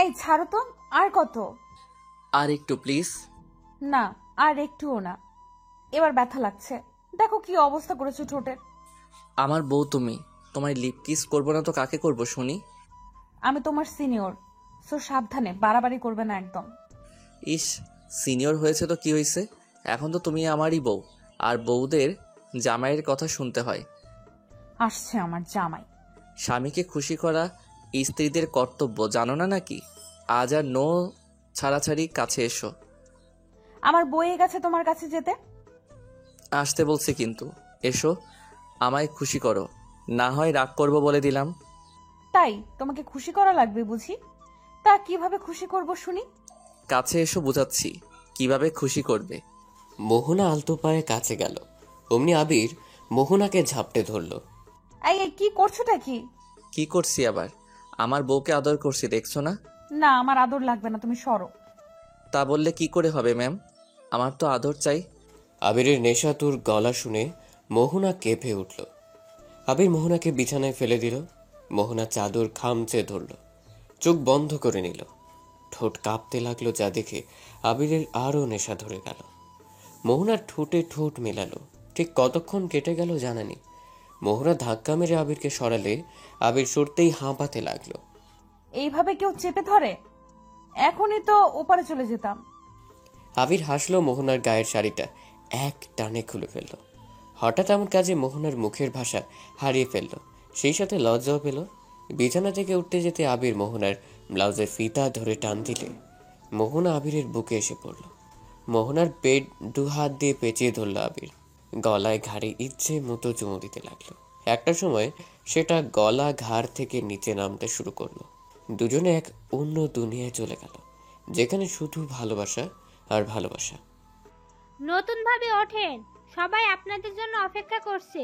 এই ছাড়ো তো। আর কত? আর একটু প্লিজ। না, আর একটুও না। এবার ব্যথা লাগছে। দেখো কি অবস্থা করেছো ঠোঁটের। আমার বউ তুমি, তোমায় লিপ কিস করবো না তো কাকে করবো শুনি? আমি তোমার সিনিয়র, সো সাবধানে, বাড়াবাড়ি করবে না একদম। ইস, সিনিয়র হয়েছে তো কি হয়েছে, এখন তো তুমি আমারই বউ, আর বউদের জামাইয়ের কথা শুনতে হয়। আসছে আমার জামাই। স্বামীকে খুশি করা স্ত্রীদের কর্তব্য, জানো না নাকি? আজ আর নো ছাড়াছাড়ি, কাছে এসো। আমার বইয়ে গেছে তোমার কাছে যেতে। আসতে বলছি কিন্তু, এসো, আমায় খুশি করো, না হয় রাগ করবো বলে দিলাম। তাই তোমাকে খুশি করা লাগবে বুঝি? তা কিভাবে খুশি করব শুনি। কাছে এসো, বুঝাচ্ছি কিভাবে খুশি করবে। মোহনা আলতো পায়ে কাছে গেল, অমনি আবির মোহনাকে ঝাপটে ধরল। এই এই, কি করছোটা কি? কি করছি আবার? আমার বউকে আদর করছি, দেখছো না? না, আমার আদর লাগবে না, তুমি সরো। তা বললে কি করে হবে ম্যাম, আমার তো আদর চাই। আবিরের নেশাতুর গলা শুনে মোহনা কেঁপে উঠল। আবির মোহনাকে বিছানায় ফেলে দিল। মোহনা চাদর খামচে ধরল, চোখ বন্ধ করে নিল। ঠোঁট কাঁপতে লাগলো, যা দেখে আবিরের আরও নেশা ধরে গেল। মোহনার ঠোঁটে ঠোঁট মেলালো, ঠিক কতক্ষণ কেটে গেল জানা নেই। মোহনা ধাক্কা মেরে আবিরকে সরালে আবির সরতেই হাঁপাতে লাগলো। এইভাবে কেউ চেপে ধরে? এখনই তো ওপারে চলে যেতাম। আবির হাসলো, মোহনার গায়ের শাড়িটা এক টানে খুলে ফেলল। হঠাৎ এমন কাজে মোহনার মুখের ভাষা হারিয়ে ফেলল, সেই সাথে লজ্জাও পেল। বিছানা থেকে উঠতে যেতে আবির মোহনার ব্লাউজের ফিতা ধরে টান দিলে মোহনা আবিরের বুকে এসে পড়ল। মোহনার পেট দু হাত দিয়ে পেঁচিয়ে ধরল আবির, গলায় ঘাড়ে ইচ্ছে মতো চুমু দিতে লাগলো। একটা সময় সেটা গলা ঘাড় থেকে নিচে নামতে শুরু করলো। দুজনে এক অন্য দুনিয়ায় চলে গেল, যেখানে শুধু ভালোবাসা আর ভালোবাসা। নতুন ভাবে ওঠেন, সবাই আপনাদের জন্য অপেক্ষা করছে।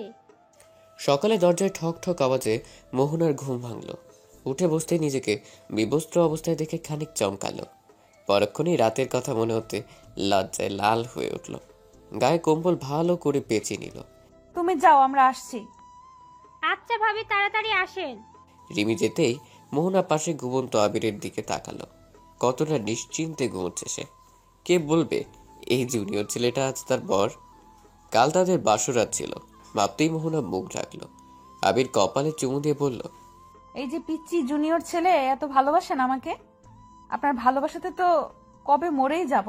সকালে দরজায় ঠক ঠক আওয়াজে মোহনার ঘুম ভাঙল। উঠে বসতেই নিজেকে বিবস্ত্র অবস্থায় দেখে খানিক চমকালো। পরক্ষণেই রাতের কথা মনে হতে লজ্জায় লাল হয়ে উঠল। গায়ে কম্বল ভালো করে পেঁচিয়ে নিল। তুমি যাও, আমরা আসছি। আচ্ছা ভাবি, তাড়াতাড়ি আসেন। রিমি যেতেই মোহনা পাশে ঘুমন্ত আবিরের দিকে তাকালো। কতটা নিশ্চিন্তে ঘুমোচ্ছে সে। কে বলবে এই জুনিয়র ছেলেটা আজ তার বর? কাল তাদের বাসরাত ছিল, ভাবতেই মোহনা মুখ ঢাকলো। আবির কপালে চুমু দিয়ে বলল, এই যে পিচ্চি জুনিয়র ছেলে এত ভালোবাসেন আমাকে। আপনার ভালোবাসাতে তো কবে মরেই যাব।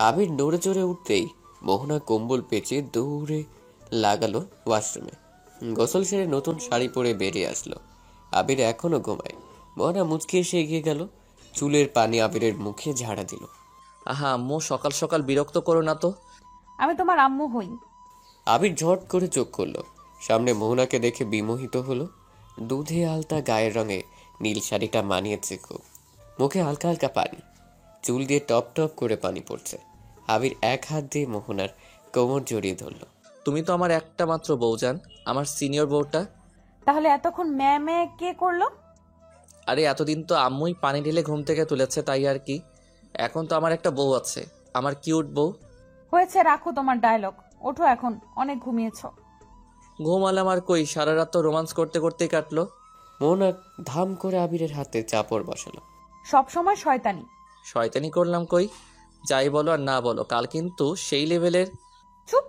আবির নড়ে চড়ে উঠতেই মোহনা কম্বল পেঁচিয়ে দৌড়ে লাগালো ওয়াশরুমে। গোসল সেরে নতুন শাড়ি পরে বেরিয়ে আসলো। আবির এখনো ঘুমায়। মোহনা মুচকি এসে এগিয়ে গেল, চুলের পানি আবিরের মুখে ঝাড়া দিল। আহা আম্মু, সকাল সকাল বিরক্ত করো না তো। আমি তোমার আম্মু হই। আবির ঝট করে চোখ খুলল, সামনে মোহনাকে দেখে বিমোহিত হলো। দুধে আলতা গায়ের রঙে নীল শাড়িটা মানিয়েছে খুব। মুখে হালকা হালকা পানি, চুল দিয়ে টপ টপ করে পানি পড়ছে। আবির এক হাত দিয়ে মোহনার কোমর জড়িয়ে ধরল। তুমি তো আমার একটা মাত্র বউজান, আমার সিনিয়র বউটা। তাহলে এতক্ষণ ম্যামে কে করলো? আরে এতদিন তো আম্মুই পানি ঢেলে ঘুম থেকে তুলেছে, তাই আর কি। এখন তো আমার একটা বউ আছে, আমার কিউট বউ। হয়েছে, রাখো তোমার ডায়লগ। ওঠো এখন, অনেক ঘুমিয়েছো। ঘুমালাম আর কই, সারা রাত তো রোমান্স করতে করতেই কাটলো। মোহনা ধাম করে আবিরের হাতে চাপড় বসালো। সব সময় শয়তানি। শয়তানি করলাম কই? যাই বলো আর না বলো, কাল কিন্তু সেই লেভেলের। চুপ!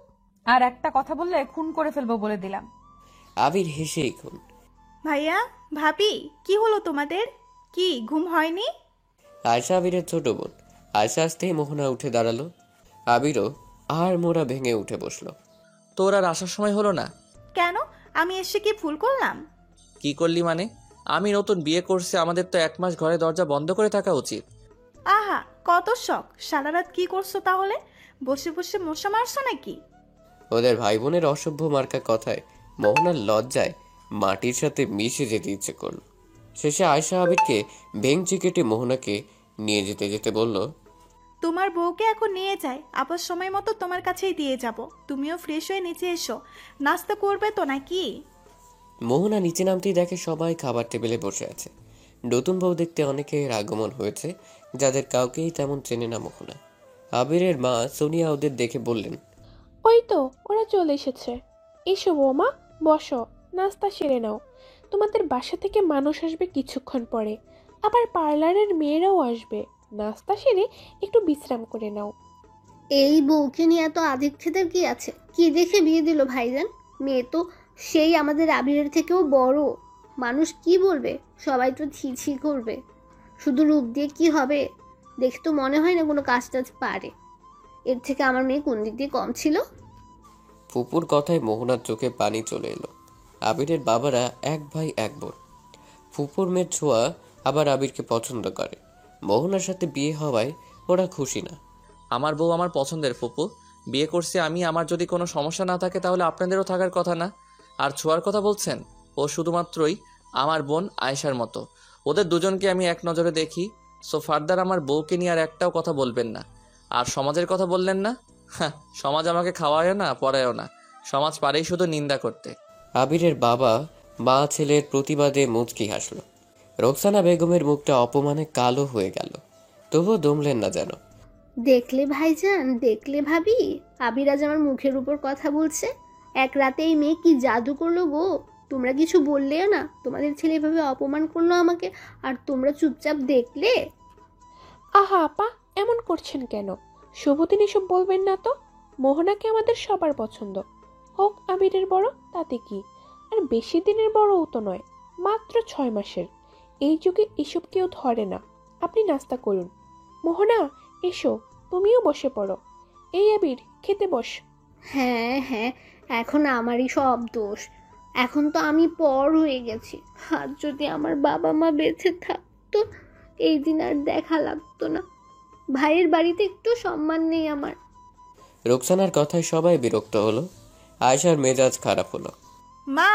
আর একটা কথা বললে খুন করে ফেলবো বলে দিলাম। আবির হেসেই খুন। ভাইয়া, ভাবি, কি হলো তোমাদের? কি ঘুম হয়নি? আয়শা আবিরের ছোট বোন। আয়শা আসতেই মোহনা উঠে দাঁড়ালো। আবিরও আর মোড়া ভেঙে উঠে বসলো। তোর আর আসার সময় হলো না? কেন? আমি এসে কি ভুল করলাম? কি করলি মানে? আমি নতুন বিয়ে করছি, আমাদের তো 1 মাস ঘরে দরজা বন্ধ করে থাকা উচিত। আহা, কত শখ! সারা রাত কি করছো তাহলে? বসে বসে মশা মারছো নাকি? ওদের ভাই বোনের অসভ্য মার্কা কথায় মোহনার লজ্জায় মাটির সাথে মিশে যেতে ইচ্ছে করলো। শেষে আয়শা আবিরকে বেঞ্চে কেটে মোহনাকে নিয়ে যেতে যেতে বলল, তোমার বউকে এখন নিয়ে যাই, আবার সময় মতো তোমার কাছেই দিয়ে যাব। তুমিও ফ্রেশ হয়ে নিচে এসো। নাস্তা করবে তো নাকি? মোহনা নিচে নামতেই দেখে সবাই খাবার টেবিলে বসে আছে। নতুন বউ দেখতে অনেকের আগমন হয়েছে, যাদের কাউকেই তেমন চেনে না মোহনা। আবিরের মা সোনিয়া ওদের দেখে বললেন, ওই তো ওরা চলে এসেছে। এসো বৌমা, বসো, নাস্তা সেরে নাও। তোমাদের বাসা থেকে মানুষ আসবে কিছুক্ষণ পরে। আবার পার্লারের মেয়েরাও আসবে। নাস্তা সেরে একটু বিশ্রাম করে নাও। এই বউকে নিয়ে এত আদিক্ষেতার কি আছে? কি দেখে বিয়ে দিল ভাইজান? মেয়ে তো সেই আমাদের আবিরের থেকেও বড়। মানুষ কি বলবে? সবাই তো ছি ছি করবে। শুধু রূপ দিয়ে কি হবে? দেখে তো মনে হয় না কোনো কাজ টাজ পারে। এর থেকে আমার মেয়ে কোন দিক দিয়ে কম ছিল? ফুপুর কথায় মোহনার চোখে পানি চলে এলো। আবিরের বাবারা এক ভাই এক বোন। ফুপুর মেয়ের ছোঁয়া আবার আবিরকে পছন্দ করে। মোহনার সাথে বিয়ে হওয়ায় ওরা খুশি না। আমার বউ আমার পছন্দের ফুপু, বিয়ে করছি আমি, আমার যদি কোনো সমস্যা না থাকে তাহলে আপনাদেরও থাকার কথা না? আর ছোঁয়ার কথা বলছেন, ও শুধুমাত্রই আমার বোন আয়েশার মতো। ওদের দুজনকে আমি এক নজরে দেখি। সো ফার্দার আমার বউকে নিয়ে আর একটাও কথা বলবেন না। আর সমাজের কথা বললেন না, হ্যাঁ, সমাজ আমাকে খাওয়ায়ও না পড়ায়ও না। সমাজ পারেই শুধু নিন্দা করতে। আবিরের বাবা মা ছেলের প্রতিবাদে মুচকি হাসল। রোকসানা বেগমের মুখটা অপমানে কালো হয়ে গেল, তবুও দমলেন না যেন। দেখলে ভাইজান, দেখলে ভাবি, আবির আজ আমার মুখের উপর কথা বলছে। এক রাতে এই মেয়ে কি জাদু করলো গো! তোমরা কিছু বললেও না। তোমাদের ছেলে এভাবে অপমান করলো আমাকে, আর তোমরা চুপচাপ দেখলে। আহা আপা, এমন করছেন কেন? শুভদিন এসব বলবেন না তো। মোহনাকে আমাদের সবার পছন্দ। হোক আবিরের বড়, তাতে কি? আর বেশি দিনের বড়ও তো নয়, মাত্র 6 মাসের। এই যুগে এসব কেউ ধরে না। আপনি নাস্তা করুন। মোহনা, এসো, তুমিও বসে পড়ো। এই আবির, খেতে বস। হ্যাঁ হ্যাঁ, এখন আমারই সব দোষ। এখন তো আমি পর হয়ে গেছি। আর যদি আমার বাবা মা বেঁচে থাকতো, এই দিন আর দেখা লাগতো না। ভাইয়ের বাড়িতে একটু সম্মান নেই আমার। রোকসানার কথায় সবাই বিরক্ত হলো। আয়েশার মেজাজ খারাপ হলো। মা,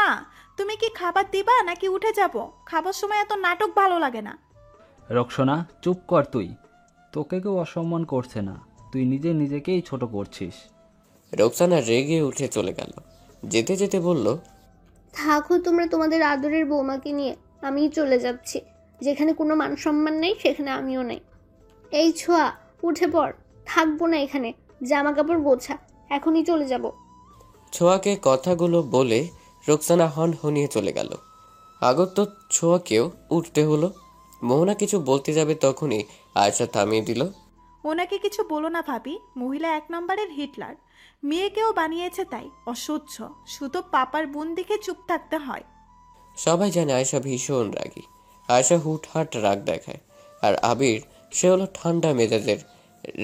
তুমি কি খাবার দিবা নাকি উঠে যাব? খাবার সময় এত নাটক ভালো লাগে না। রোকসানা, চুপ কর তুই। তোকে কেউ অসম্মান করছে না, তুই নিজে নিজেকেই ছোট করছিস। রোকসানা রেগে উঠে চলে গেল। যেতে যেতে বলল, থাকো তোমরা তোমাদের আদরের বৌমাকে নিয়ে, আমিই চলে যাচ্ছি। যেখানে কোনো মান সম্মান নেই সেখানে আমিও নেই। এই ছোঁয়া, উঠে পড়। থাকবো না এখানে, জামা কাপড় গোছা, এখনই চলে যাব। ছোঁয়াকে কথাগুলো বলে রোকসানা হন হনিয়ে চলে গেল। আগত ছোঁয়াকেও উঠতে হলো। মোহনা কিছু বলতে যাবে তখনই আয়েশা থামিয়ে দিল। ওনাকে কিছু বলো না ভাবি, মহিলা 1 নম্বরের হিটলার। মেয়েকেও বানিয়েছে তাই, অসহ্য। শুধু পাপার বোন দেখে চুপ থাকতে হয়। সবাই জানে আয়েশা ভীষণ রাগী। আয়েশা হুটহাট রাগ দেখায়। আর আবির, সে হলো ঠান্ডা মেজাজের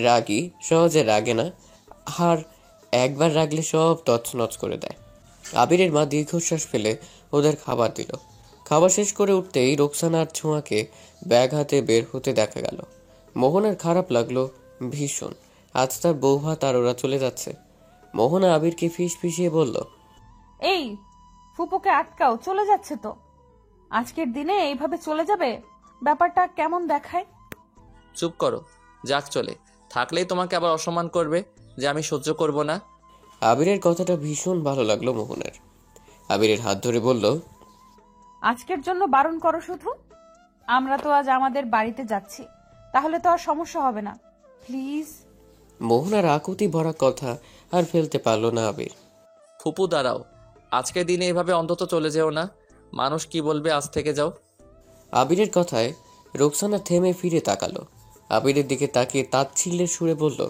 রাগী, সহজে রাগে না। আর একবার রাগলে সব তছনছ করে দেয়। আবিরের মা দীর্ঘশ্বাস ফেলে ওদের খাবার দিল। খাবার শেষ করে উঠতেই রোকসানা আর ছোঁয়াকে ব্যাগ হাতে বের হতে দেখা গেল। মোহনার খারাপ লাগলো ভীষণ। আজ তার বউ ভাত আর ওরা চলে যাচ্ছে। মোহনা আবিরকে ফিসফিসিয়ে বলল, এই ফুপুকে আটকাও, চলে যাচ্ছে তো। আজকের দিনে এইভাবে চলে যাবে, ব্যাপারটা কেমন দেখায়। চুপ করো, যাক চলে। থাকলেই তোমাকে আবার অসম্মান করবে, যে আমি সহ্য করব না। আবিরের কথাটা ভীষণ ভালো লাগলো মোহনার। আবিরের হাত ধরে বলল, আজকের জন্য বারণ করো শুধু। আমরা তো আজ আমাদের বাড়িতে যাচ্ছি, তাহলে তো আর সমস্যা হবে না, প্লিজ। মোহনার আকুতি ভরা কথা আর ফেলতে পারল না আবির। ফুপু দাঁড়াও, আজকের দিনে এভাবে অন্তত চলে যেও না। মানুষ কি বলবে, আজ থেকে যাও। আবিরের কথায় রোকসানা থেমে ফিরে তাকালো। আবিরের দিকে তাকিয়ে তাচ্ছিল্যের সুরে বলল,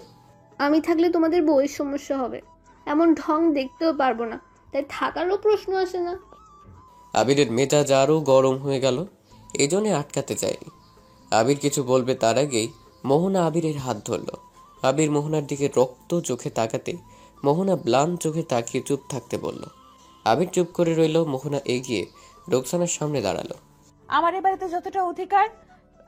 আমি থাকলে তোমাদের বউয়ের সমস্যা হবে। এমন ঢং দেখতেও পারবো না, তাই থাকারও প্রশ্ন আসে না। আবিরের মেজাজ আরও গরম হয়ে গেল। এজন্য আটকাতে চায়নি। আবির কিছু বলবে তার আগেই মোহনা আবিরের হাত ধরল। আবির মোহনার দিকে রক্ত চোখে তাকাতে মোহনা ম্লান চোখে তাকিয়ে চুপ থাকতে বলল। আবির চুপ করে রইল। মোহনা এগিয়ে রোকসানার সামনে দাঁড়ালো। আমার এ বাড়িতে যতটা অধিকার,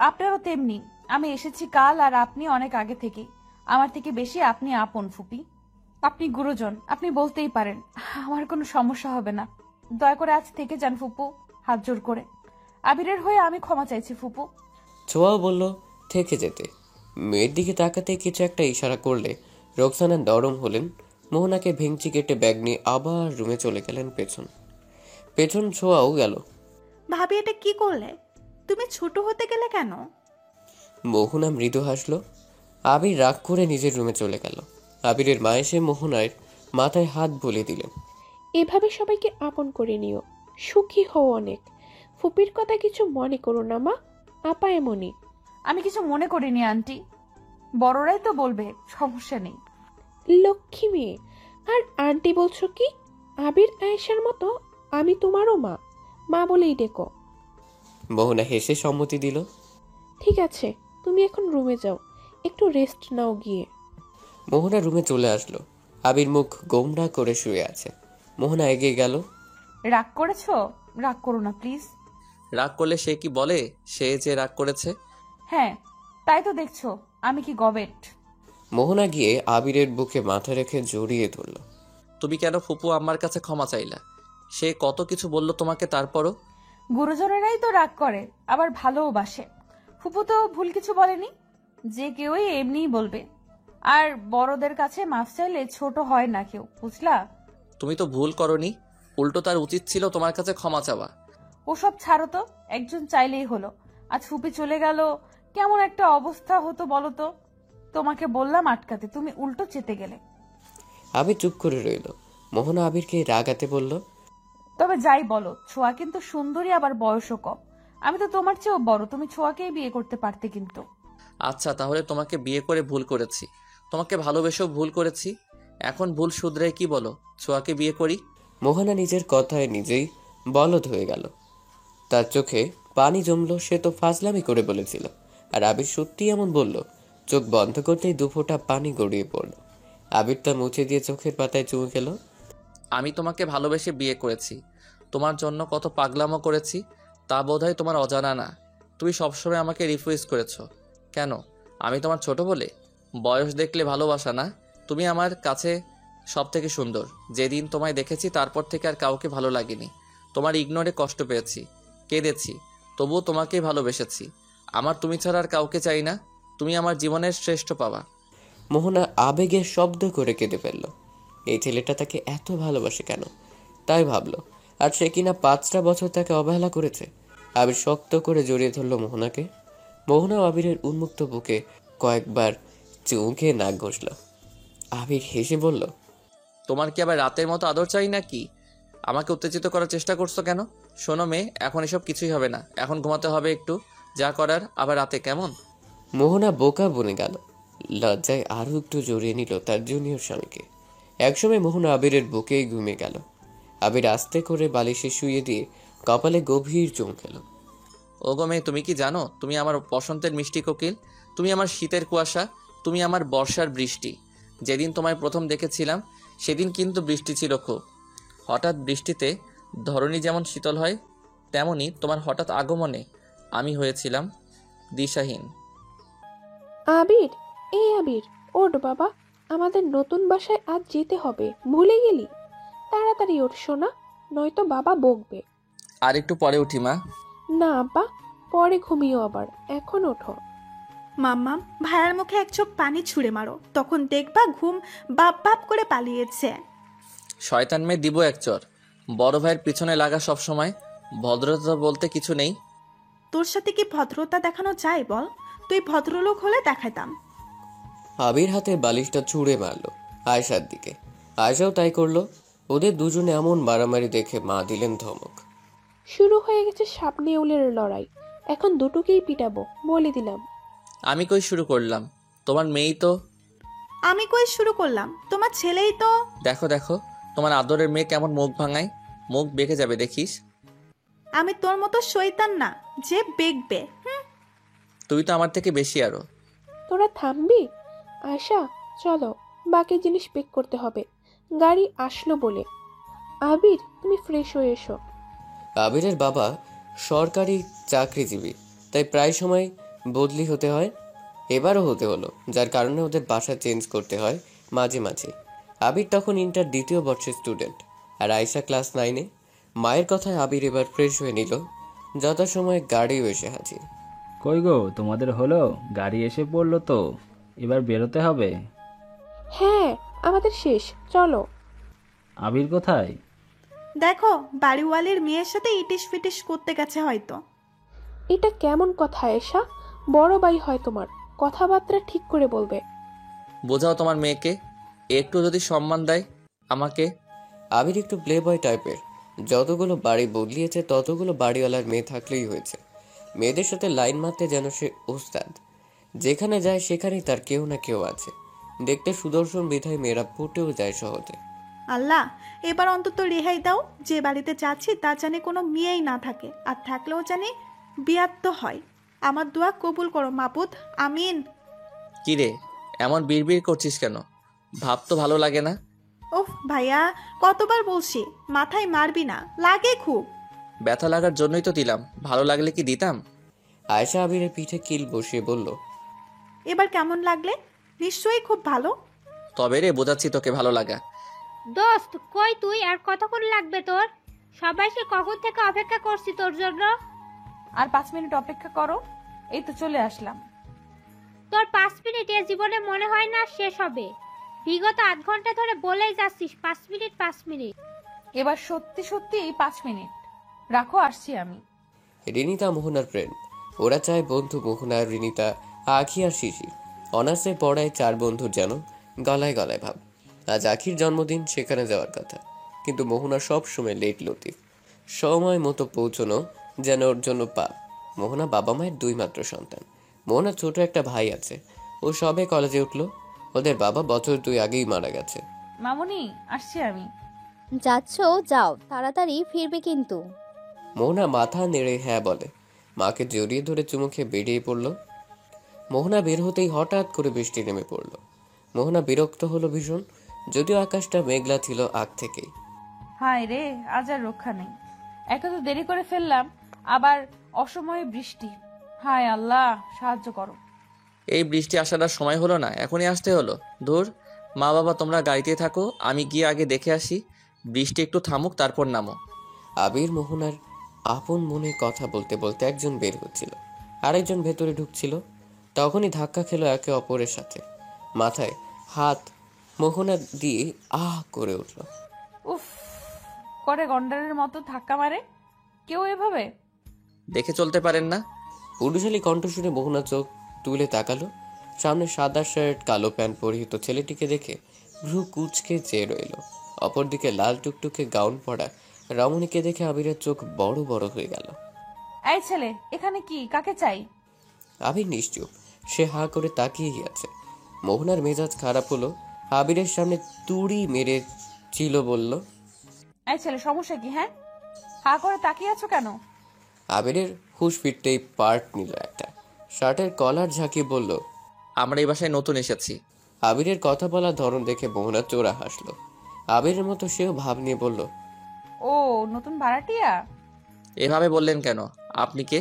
আপনারও তেমনি। আমি এসেছি কাল, আর আপনি অনেক আগে থেকেই। আমার থেকে বেশি আপনি আপন ফুপি। আপনি গুরুজন, আপনি বলতেই পারেন। আমার কোনো সমস্যা হবে না। দয়া করে আজ থেকে যান ফুপু, হাত জোর করে। আবিরের হয়ে আমি ক্ষমা চাইছি ফুপু। ছোঁয়াও বলল থেকে যেতে। মেয়ের দিকে তাকাতে কিছু একটা ইশারা করলে রোকসানা নরম হলেন। মোহনাকে ভেঙচি কেটে ব্যাগ নিয়ে আবার রুমে চলে গেলেন পেছন ছোঁয়াও গেল। ভাবি, এটা কি করলে? তুমি ছোট হতে গেলে কেন? মোহনা মৃদু হাসল। আবির রাগ করে নিজের রুমে চলে গেল। আবিরের মা এসে মোহনার মাথায় হাত বুলিয়ে দিলেন। এভাবে সবাইকে আপন করে নিও, সুখী হও অনেক। ফুপির কথা কিছু মনে করো না মা, আপা এমনই। আমি কিছু মনে করিনি আন্টি, বড়রাই তো বলবে, সমস্যা নেই। লক্ষ্মী মেয়ে। আর আন্টি বলছো কি? আবির আয়েশার মতো আমি তোমারও মা, মা বলেই ডেকো। মোহনা হেসে সম্মতি দিল। ঠিক আছে, তুমি এখন রুমে যাও, একটু রেস্ট নাও গিয়ে। মোহনা রুমে চলে আসলো। আবির মুখ গোমড়া করে শুয়ে আছে। মোহনা এগিয়ে গেল। রাগ করেছো? রাগ করো না প্লিজ। রাগ করলে সে কি বলে সে যে রাগ করেছে? হ্যাঁ, তাই তো দেখছো, আমি কি গবেট? মোহনা গিয়ে আবিরের বুকে মাথা রেখে জড়িয়ে ধরল। তুমি কেন ফুপু আম্মার কাছে ক্ষমা চাইলা? সে কত কিছু বলল তোমাকে, তারপরও? গুরুজনেরাই তো রাগ করে, আবার ভালোও বাসে। ফুপু তো ভুল কিছু বলেনি, যে কেউই এমনিই বলবে। আর বড়দের কাছে মাফ চাইলে ছোট হয় না কেউ, বুঝলা? তুমি তো ভুল করনি, উল্টো তার উচিত ছিল তোমার কাছে ক্ষমা চাওয়া। ওসব ছাড়ো তো, একজন চাইলেই হলো। আজ ফুপি চলে গেল, কেমন একটা অবস্থা হতো বলো তো? তোমাকে বললাম আটকাতে, তুমি উল্টো চেতে গেলে। আবির চুপ করে রইল। মোহনা আবিরকে রাগাতে বলল। তবে যাই বলো, ছোঁয়া কিন্তু সুন্দরী, আবার বয়সও কম। আমি তো তোমার চেয়েও বড়, তুমি ছোঁয়াকেই বিয়ে করতে পারতে কিন্তু। আচ্ছা, তাহলে তোমাকে বিয়ে করে ভুল করেছি, তোমাকে ভালোবেসেও ভুল করেছি। এখন ভুল শুধরে কি বলো, ছোঁয়াকে বিয়ে করি? মোহনা নিজের কথায় নিজেই বলদ হয়ে গেল। তার চোখে পানি জমল। সে তো ফাজলামি করে বলেছিল, আর আবির সত্যি এমন বলল। চোখ বন্ধ করতেই দুফোঁটা পানি গড়িয়ে পড়ল। আবির তা মুছে দিয়ে চোখের পাতায় চুমু খেল। আমি তোমাকে ভালোবেসে বিয়ে করেছি, তোমার জন্য কত পাগলামো করেছি তা বোধহয় তোমার অজানা না। তুমি সবসময় আমাকে রিফিউজ করেছো কেন? আমি তোমার ছোট বলে? বয়স দেখলে ভালোবাসা না। তুমি আমার কাছে সব থেকে সুন্দর। যেদিন তোমায় দেখেছি তারপর থেকে আর কাউকে ভালো লাগেনি। তোমার ইগনোরে কষ্ট পেয়েছি, কেঁদেছি, তবুও তোমাকেই ভালোবেসেছি। আমার তুমি ছাড়া আর কাউকে চাই না। তুমি আমার জীবনের শ্রেষ্ঠ পাওয়া। মোহনা আবেগে শব্দ করে কেঁদে ফেলল। এই ছেলেটা তাকে এত ভালোবাসে কেন, তাই ভাবলো। আর সে কিনা 5টা বছর তাকে অবহেলা করেছে। আবির শক্ত করে জড়িয়ে ধরল মোহনাকে। মোহনা আবিরের উন্মুক্ত বুকে কয়েকবার চুমু খেয়ে নাক ঘষল। আবির হেসে বলল। তোমার কি আবার রাতের মতো আদর চাই নাকি? আমাকে উত্তেজিত করার চেষ্টা করছো কেন? শোনো মেয়ে, এখন এসব কিছুই হবে না, এখন ঘুমাতে হবে একটু, যা করার। আবার রাতে কেমন? মোহনা বোকা বনে গেল। লজ্জায় আরও একটু জড়িয়ে নিল তার জুনিয়র স্বামীকে। একসময় মোহনা আবিরের বুকেই ঘুমিয়ে গেল। আবির আস্তে করে বালিশে শুয়ে দিয়ে কপালে গভীর চুম খেল। ওগো মেয়ে, তুমি কি জানো তুমি আমার বসন্তের মিষ্টি কোকিল, তুমি আমার শীতের কুয়াশা, তুমি আমার বর্ষার বৃষ্টি। যেদিন তোমায় প্রথম দেখেছিলাম সেদিন কিন্তু বৃষ্টি ছিল খুব। হঠাৎ বৃষ্টিতে ধরণী যেমন শীতল হয়, তেমনি তোমার হঠাৎ আগমনে আমি হয়েছিলাম দিশাহীন। আবির, এই আবির, ওঠ বাবা, আমাদের নতুন বাসায় আজ যেতে হবে, ভুলে গেলি? তাড়াতাড়ি ওঠ সোনা, নয়তো বাবা বকবে। আর একটু পরে উঠি মা। না আব্বা, পরে ঘুমিও আবার, এখন ওঠো। মাম্মাম, ভাইয়ার মুখে এক চোখ পানি ছুঁড়ে মারো, তখন দেখবা ঘুম বাপ বাপ করে পালিয়েছে। শয়তান মেয়ে, দিব এক চর। বড় ভাইয়ের পিছনে লাগা সব সময়, ভদ্রতা বলতে কিছু নেই। তোর সাথে কি ভদ্রতা দেখানো যায় বল? তুই ভদ্রলোক হলে দেখাতাম। আবির হাতে বালিশটা ছুঁড়ে মারল আয়েশার দিকে। আয়েশাও তাই করলো। ওদের দুজনে এমন মারামারি দেখে মা দিলেন ধমক। শুরু হয়ে গেছে সাপ নেউলের লড়াই, এখন দুটোকেই পিটাবো, বলে দিলাম। আমি কই শুরু করলাম? তোমার মেয়েই তো। আমি কই শুরু করলাম? তোমার ছেলেই তো। দেখো দেখো, তোমার আদরের মেয়ে কেমন মুখ ভাঙায়, মুখ বেঁকে যাবে দেখিস। আমি তোর মতো শয়তান না যে বেগবে। তুই তো আমার থেকে বেশি আরো। তোরা থামবি? আয়শা, চলো, বাকি জিনিস পেক করতে হবে, গাড়ি আসলো বলে। আবির, তুমি ফ্রেশ হয়ে এসো। আবিরের বাবা সরকারি চাকরিজীবী, তাই প্রায় সময় বদলি হতে হয়। এবারও হতে হলো, যার কারণে ওদের বাসা চেঞ্জ করতে হয় মাঝে মাঝে। আবির তখন ইন্টার 2য় বর্ষের স্টুডেন্ট, আর আয়েশা ক্লাস 9-এ। মায়ের কথায় আবির এবার ফ্রেশ হয়ে নিল। যথাসময়ে গাড়িও এসে হাজির। কই গো, তোমাদের হলো? গাড়ি এসে পড়লো তো, এবার বেরোতে হবে। হ্যাঁ, আমাদের শেষ, চলো। আবির কোথায়? দেখো, বাড়িওয়ালির মেয়ের সাথে ইটিস ফিটিস করতে গেছে হয়তো। এটা কেমন কথা আয়েশা? বড় ভাই হয় তোমার, কথাবার্তা ঠিক করে বলবে। বোঝাও তোমার মেয়েকে, একটু যদি সম্মান দেয় আমাকে। আবির একটু প্লে বয় টাইপের। যতগুলো বাড়ি বদলিয়েছে ততগুলো বাড়িওয়ালার মেয়ে থাকলেই হয়েছে। মেয়েদের সাথে লাইন মারতে যেন সে ওস্তাদ। যেখানে যায় সেখানেই তার কেউ না কেউ আছে। দেখতে সুদর্শন বিধায় মেয়েরা ফুটেও যায় সহজে। আল্লাহ, এবার অন্তত রেহাই দাও। যে বাড়িতে যাচ্ছি তা জানি কোনো মেয়েই না থাকে, আর থাকলেও জানি বিয়াত্ত হয়। আমার দোয়া কবুল করো মাবুদ, আমিন। কিরে এমন বিড়বিড় করছিস কেন? ভাব তো ভালো লাগে না। ওহ ভাইয়া, কতবার বলছি মাথায় মারবি না, লাগে খুব। ব্যথা লাগার জন্যই তো দিলাম, ভালো লাগলে কি দিতাম? আয়েশা আবিরের পিঠে কিল বসিয়ে বলল, এবার কেমন লাগলে? নিশ্চয়ই খুব ভালো। তবে রে বোঝাচ্ছি তোকে ভালো লাগা। দোস্ত কই তুই? আর কতক্ষণ লাগবে তোর? সবাই সে কখন থেকে অপেক্ষা করছি তোর জন্য। আর 5 মিনিট অপেক্ষা করো, এই তো চলে আসলাম। তোর 5 মিনিট এ জীবনে মনে হয় না শেষ হবে। বিগত 8 ঘন্টা ধরে বলেই যাচ্ছিস 5 মিনিট 5 মিনিট। এবার সত্যি সত্যি 5 মিনিট রাখো, আসছি আমি। রিনিতা মোহনার ফ্রেন্ড। ওরা চায় বন্ধু মোহনা, রিনিতা, আখি আর শিশির। অনার্সে পড়ায় 4 বন্ধুর যেন গলায় গলায় ভাব। আজ আখির জন্মদিন, সেখানে যাওয়ার কথা, কিন্তু মোহনা সব সময় লেট লতিফ। সময় মতো পৌঁছানো যেন ওর জন্য পাপ। মোহনা বাবা মায়ের 2 মাত্র সন্তান। মোহনার ছোট একটা ভাই আছে, ও সবে কলেজে উঠলো। ওদের বাবা বছর 2 আগেই মারা গেছে। মামুনি, আসছি আমি। যাচ্ছ? যাও, তাড়াতাড়ি ফিরবে কিন্তু। মোহনা মাথা নেড়ে হ্যাঁ বলে। মাকে জড়িয়ে ধরে চুমু খেয়ে বেরিয়ে পড়ল। মোহনা বের হতেই হঠাৎ করে বৃষ্টি নেমে পড়ল। মোহনা বিরক্ত হলো ভীষণ, যদিও আকাশটা মেঘলা ছিল আগ থেকেই। হায় রে, আজ আর রক্ষা নেই। একে তো দেরি করে ফেললাম, আবার অসময়ে বৃষ্টি। হায় আল্লাহ, সাহায্য করো। এই বৃষ্টি আসার আর সময় হলো না, এখনই আসতে হলো। ধুর, মা বাবা তোমরা গাড়িতে থাকো, আমি গিয়ে আগে দেখে আসি। বৃষ্টি একটু থামুক তারপর নামো। আবির মোহনার আপন মনে কথা বলতে বলতে একজন বের হচ্ছিল, আরেকজন ভেতরে ঢুকছিল। তখনই ধাক্কা খেলো একে অপরের সাথে। মাথায় হাত মোহনা দিয়ে আহ করে উঠল। উফ, করে গন্ডারের মতো ধাক্কা মারে কেউ এভাবে? দেখে চলতে পারেন না? পুরুষালী কণ্ঠ শুনে মোহনা চোখ তুলে তাকালো। সামনে সাদা শার্ট কালো প্যান্ট পরিহিত ছেলেটিকে দেখে ভ্রু কুচকে চেয়ে রইল। অপরদিকে লাল টুকটুকে গাউন পরা রমণীকে দেখে আবিরের চোখ বড় বড় হয়ে গেল। এই ছেলে, এখানে কি? কাকে চাই? আবির নিশ্চুপ, সে হা করে তাকিয়েই আছে। মোহনার মেজাজ খারাপ হলো। আবিরের সামনে তুড়ি মেরে ছিল বলল, এই ছেলে, সমস্যা কি? হ্যাঁ, হা করে তাকিয়ে আছো কেন? আবিরের হুঁশ ফিরতেই পার্ট নিল একটা। শার্টের কলার ঝাঁকিয়ে বলল, আমরা এই বাসায় নতুন এসেছি। আবিরের কথা বলার ধরন দেখে মোহনা চোরা হাসলো। আবিরের মতো সেও ভাব নিয়ে বলল, ও, নতুন ভাড়াটিয়া? এভাবে বললেন কেন? আপনি কে?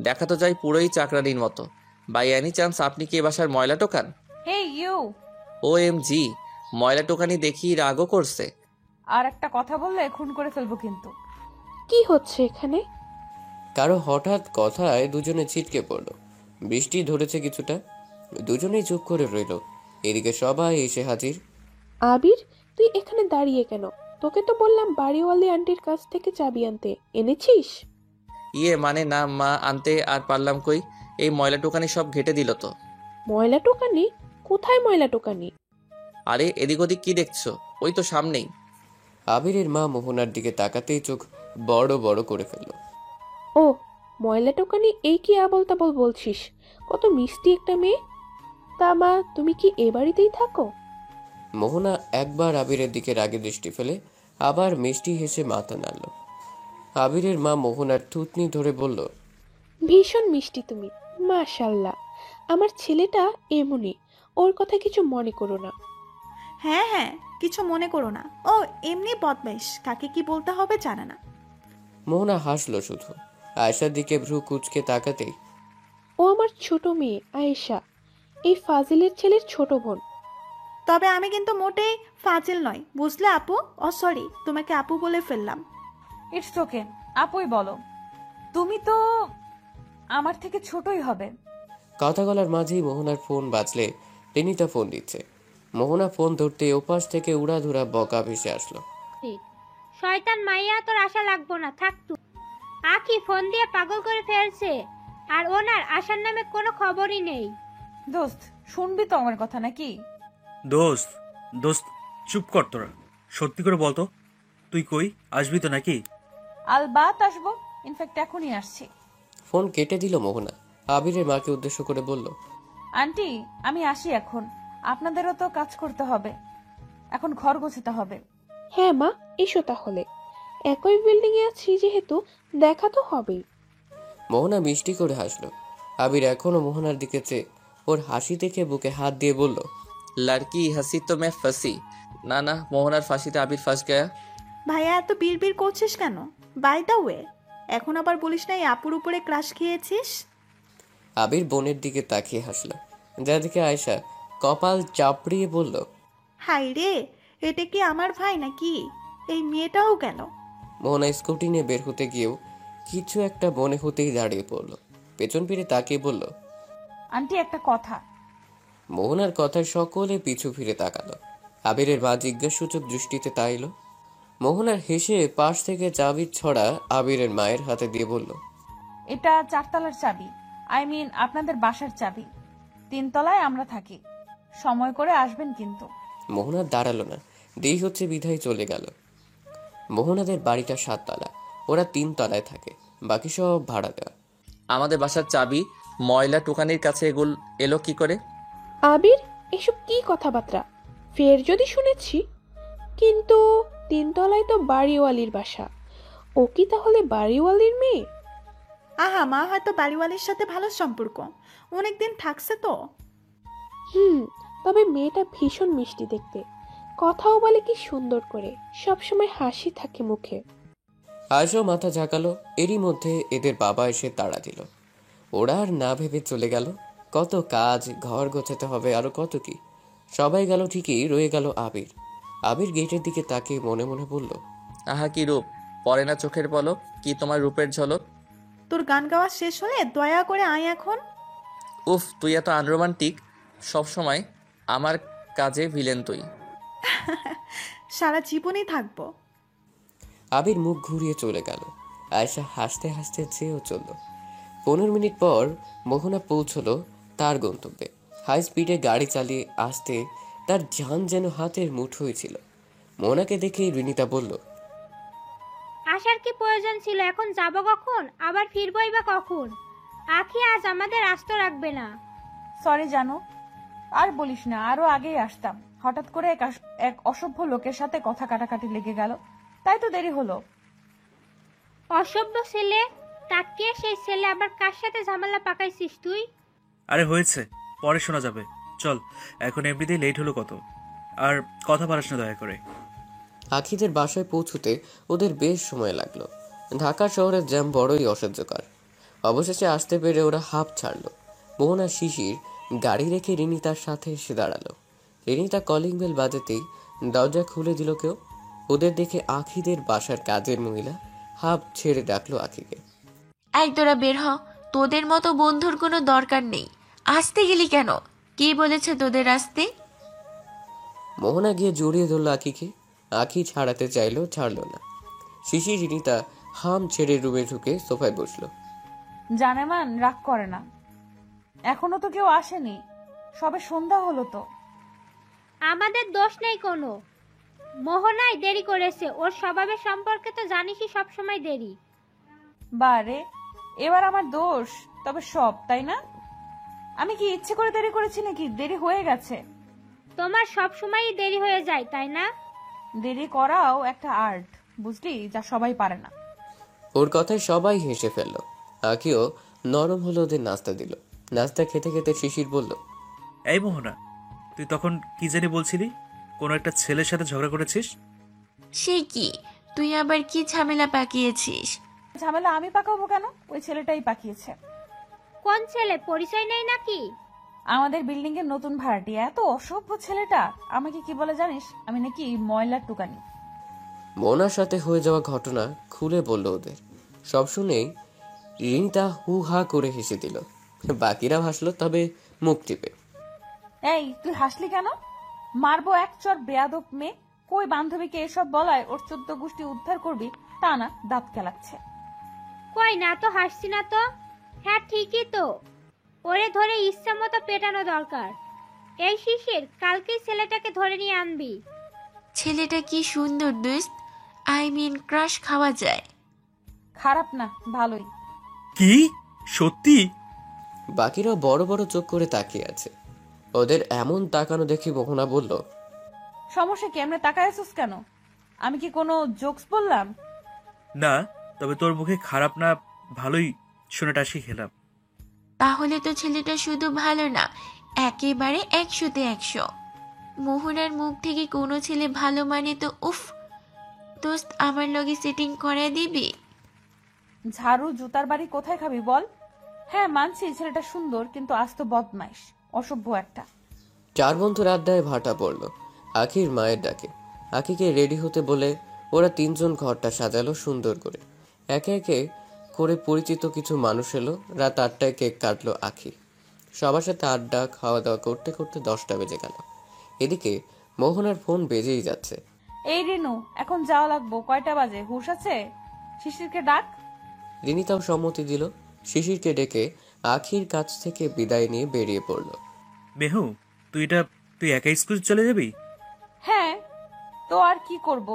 দেখা তো যায় পুরোই চাকরানির মতো। বাই এনি চান্স আপনি কি এ বাসার ময়লা টোকান? হে ইউ। OMG, ময়লা টোকানি দেখি রাগও করছে। আর একটা কথা বললে খুন করে ফেলবো কিন্তু। কি হচ্ছে এখানে? কারো হঠাৎ কথায় দুজনে ছিটকে পড়ল। বৃষ্টি ধরেছে কিছুটা, দুজনেই চুপ করে রইল। এদিকে সবাই এসে হাজির। আবির, তুই এখানে দাঁড়িয়ে কেন? তোকে তো বললাম বাড়িওয়ালি আন্টির কাছ থেকে চাবি আনতে, এনেছিস? ইয়ে মানে না মা, আনতে আর পারলাম কই, এই ময়লা টোকানি সব ঘেটে দিল তো। ময়লা টোকানি? কোথায় ময়লা টোকানি? আরে এদিক ওদিক কি দেখছো? ওই তো সামনেই। আবিরের মা মোহনার দিকে তাকাতেই চোখ বড় বড় করে ফেলল। ও, ময়লা টোকানি, এই কি আবল তাবল বলছিস? কত মিষ্টি একটা মেয়ে। তা মা, তুমি কি এ বাড়িতেই থাকো? মোহনা একবার আবিরের দিকে রাগে দৃষ্টি ফেলে আবার মিষ্টি হেসে মাথা নাড়ল। আবিরের মা মোহনার থুতনি ধরে বলল, ভীষণ মিষ্টি তুমি, মাশাল্লাহ। আমার ছেলেটা এমনই, ওর কথা কিছু মনে করো না। হ্যাঁ হ্যাঁ, কিছু মনে করো না, ও এমনি বদমাইশ, কাকে কি বলতে হবে জানে না। মোহনা হাসলো শুধু। আয়েশার দিকে ভ্রু কুচকে তাকাতেই, ও আমার ছোট মেয়ে আয়েশা, এই ফাজিলের ছেলের ছোট বোন। তবে আমি কিন্তু মোটেই ফাজিল নয়, বুঝলে আপু? ও সরি, তোমাকে আপু বলে ফেললাম। ইটস ওকে, আপুই বলো। তুমি তো আমার থেকে ছোটই হবে। কথা বলার মাঝেই মোহনার ফোন বাজলে রিনিতা ফোন দিচ্ছে। মোহনা ফোন ধরতে ওপাশ থেকে উড়াধুরা বকা ভেসে আসলো। শয়তান মাইয়া, তোর আশা লাগবো না, থাক তুই। আখি ফোন দিয়ে পাগল করে ফেলছে, আর ওনার আশার নামে কোনো খবরই নেই। দোস্ত, শুনবি তো আমার কথা নাকি? দোস্ত দোস্ত চুপ কর তোরা। সত্যি করে বলতো, তুই কই আসবি তো নাকি? আলবাত আসবো, ইনফ্যাক্ট এখনই আসছি। ফোন কেটে দিল মোহনা। আবিরের মাকে উদ্দেশ্য করে বলল, আন্টি আমি আসি এখন, আপনাদেরও তো কাজ করতে হবে, এখন ঘর গোছাতে হবে। হ্যাঁ মা, এসো তাহলে। একই বিল্ডিং এ আছি যেহেতু দেখা তো হবেই। মোহনা মিষ্টি করে হাসলো। আবির এখনো মোহনার দিকে চেয়ে ওর হাসি দেখে বুকে হাত দিয়ে বলল, লড়কি হাসি তো মে ফাঁসি। না না, মোহনার ফাঁসিতে আবির ফাঁস গয়া। ভাইয়া এত বিড়বিড় করছিস কেন? বাই দ্য ওয়ে, এখন আবার বলিস না এই আপুর উপরে ক্রাশ খেয়েছিস। আবির বোনের দিকে তাকিয়ে হাসল, যা দেখে আয়শা কপাল চাপড়িয়ে বলল, হাই রে, এটা কি আমার ভাই নাকি? এই মেয়েটাও কেন? মোহনা স্কুটি নিয়ে বের হতে গিয়েও কিছু একটা মনে হতেই দাঁড়িয়ে পড়ল। পেছন ফিরে তাকিয়ে বলল, আন্টি একটা কথা। মোহনার কথায় সকলে পিছু ফিরে তাকালো। আবিরের মা জিজ্ঞাসূচক দৃষ্টিতে তাইল। মোহনার হেসে পাশ থেকে চাবির ছড়া আবিরের মায়ের হাতে দিয়ে বলল, এটা 4 তলার চাবি, আই মিন আপনাদের বাসার চাবি। 3 তলায় আমরা থাকি, সময় করে আসবেন কিন্তু। মোহনা দাঁড়ালো না, দেরি হচ্ছে বিধায় চলে গেল। মোহনাদের বাড়িটা 7 তলা, ওরা 3 তলায় থাকে, বাকি সব ভাড়া দেওয়া। আমাদের বাসার চাবি ময়লা টুকানির কাছে এলো কি করে? আবির, এসব কি কথাবার্তা? ফের যদি শুনেছি। কিন্তু 3 তলায় তো বাড়িওয়ালির বাসা। ও কি তাহলে বাড়িওয়ালির মেয়ে? আহা, মা হয়তো বাড়িওয়ালির সাথে ভালো সম্পর্ক, অনেকদিন থাকছে তো। তবে মেয়েটা ভীষণ মিষ্টি দেখতে, কথাও বলে কি সুন্দর করে, সবসময় হাসি থাকে মুখে। আজও মাথা ঝাঁকালো। এরই মধ্যে এদের বাবা এসে তাড়া দিল। ওরা আর না ভেবে চলে গেল। কত কাজ, ঘর গোছাতে হবে, আরো কত কি। সবাই গেল ঠিকই, রয়ে গেল আবির। আবির গেটের দিকে তাকিয়ে মনে মনে বলল, আহা কি রূপ, পরে না চোখের পলক, কি তোমার রূপের ঝলক। তোর গান গাওয়া শেষ হলে দয়া করে আয় এখন। উফ, তুই এত আনরোমান্টিক, সবসময় আমার কাজে ভিলেন তুই। সারা জীবনই থাকবো। আবির মুখ ঘুরিয়ে চলে গেল। আয়শা হাসতে হাসতে চেয়েও চলল। 15 মিনিট পর মোহনা পৌঁছলো তার গন্তব্যে। হাই স্পিডে গাড়ি চালিয়ে আসতে তার জান যেন হাতের মুঠোয় ছিল। মোহনাকে দেখেই রিনিতা বলল, আসার কি প্রয়োজন ছিল? এখন যাব কখন? আবার ফিরবই বা কখন? আখি আজ আমাদের আস্ত রাখবে না। সরি জানো, আর বলিস না, আরো আগেই আসতাম। হঠাৎ করে এক অসভ্য লোকের সাথে কথা কাটাকাটি লেগে গেল, তাই তো দেরি হলো। অসভ্য ছেলে? তাকিয়ে সেই ছেলে আবার কার সাথে ঝামেলা পাকাইছিস তুই? আরে হয়েছে, পরে শোনা যাবে। চল, এখন এমনিতেই লেট হলো কত, আর কথা বাড়াস না দয়া করে। আখিদের বাসায় পৌঁছতে ওদের বেশ সময় লাগলো। ঢাকা শহরের জ্যাম বড়ই অসহ্যকর। অবশেষে আসতে পেরে ওরা হাঁপ ছাড়লো। মোহনা শিশির গাড়ি রেখে রিনিতার সাথে এসে দাঁড়ালো। রিনিতা কলিং বেল বাজাতেই দরজা খুলে দিল কেউ। ওদের দেখে আখিদের বাসার কাজের মহিলা হাঁপ ছেড়ে ডাকলো আখিকে। এক তোরা বের হ, তোদের মতো বন্ধুর কোনো দরকার নেই। আসতে গেলি কেন? কে বলেছে তোদের আসতে? মোহনা গিয়ে জড়িয়ে ধরল আখিকে। আখি ছাড়াতে চাইলেও ছাড়লো না। শিশির রিনিতা হাম ছেড়ে রুমে ঢুকে সোফায় বসলো। জানেমান রাগ করে না, এখনো তো কেউ আসেনি, সবে সন্ধ্যা হলো তো। আমাদের দোষ নেই কোনো। মোহনাই দেরি করেছে, ওর স্বভাবের সম্পর্কে তো জানিসই, সবসময় দেরি। বারে, এবার আমার দোষ তবে সব, তাই না? আমি কি ইচ্ছে করে দেরি করেছি নাকি দেরি হয়ে গেছে? তোমার সবসময়ই দেরি হয়ে যায়, তাই না? দেরি করাও একটা আর্ট, বুঝলি, যা সবাই পারে না। ওর কথায় সবাই হেসে ফেললো। আখিও নরম হলো ওদের নাস্তা দিল। নাস্তা খেতে খেতে শিশির বলল, এই মোহনা, তুই তখন কি জানি বলছিলি? কোনো একটা ছেলের সাথে ঝগড়া করেছিস? সে কি, তুই আবার কি ঝামেলা পাকিয়েছিস? ঝামেলা আমি পাকাবো কেন? ওই ছেলেটাই পাকিয়েছে। কোন ছেলে? পরিচয় নেই নাকি? আমাদের বিল্ডিং এর নতুন ভাড়াটি, এত অসভ্য ছেলেটা। আমাকে কি বলে জানিস? আমি নাকি ময়লার টুকানি। মোহনার সাথে হয়ে যাওয়া ঘটনা খুলে বলল ওদের। সব শুনেই রিনিতা হু হা করে হেসে দিল। বাকিরা হাসলো, তবে মুখ টিপে। এই তুই হাসলি কেন? মারবো এক চর বেয়াদব মেয়ে। কই বান্ধবীকে এসব বলায় ওর 14 গোষ্ঠী উদ্ধার করবি, তা না দাঁত কেলাচ্ছে। কই না তো, হাসছি না তো। হ্যাঁ ঠিকই তো, ওরে ধরে ইচ্ছা মতো পেটানো দরকার। এই শিশির, কালকেই ছেলেটাকে ধরে নিয়ে আনবি। ছেলেটা কি সুন্দর দোস্ত, আই মিন ক্রাশ খাওয়া যায়। খারাপ না, ভালোই। কি? সত্যি? বাকিরা বড় বড় চোখ করে তাকিয়ে আছে। ওদের এমন তাকানো দেখে মোহনা বলল, সমস্যা কি? এমনি তাকায় আছিস কেন? আমি কি কোনো জোকস বললাম? না, তবে তোর মুখে খারাপ না, ভালোই শোনাটা শিখেলাম। তাহলে তো ছেলেটা শুধু ভালো না, একেবারে 100-তে 100। মোহনার মুখ থেকে কোনো ছেলে ভালো মানে তো উফ। দোস্ত, আমার লগে সেটিং করায় দিবি? ঝাড়ু জুতার বাড়ি কোথায় খাবি বল? হ্যাঁ মানছি ছেলেটা সুন্দর, কিন্তু আস্ত বদমাইশ, অসভ্য একটা। চার বন্ধুর আড্ডায় ভাটা পড়ল আখির মায়ের ডাকে। আখিকে রেডি হতে বলে ওরা তিনজন ঘরটা সাজালো সুন্দর করে। একে একে করে পরিচিত কিছু মানুষ এলো। রাত 8টায় কেক কাটলো আখি। সবার সাথে আড্ডা খাওয়া দাওয়া করতে করতে 10টা বেজে গেল। এদিকে মোহনার ফোন বেজেই যাচ্ছে। এই রিনু, এখন যাওয়া লাগবো। কয়টা বাজে? হুশ আছে? শিশিরকে ডাক। রিনিতাও সম্মতি দিল। শিশিরকে ডেকে আখির কাছ থেকে বিদায় নিয়ে বেরিয়ে পড়ল। মেহু, তুই একা স্কুল চলে যাবি? হ্যাঁ, তো আর কি করব,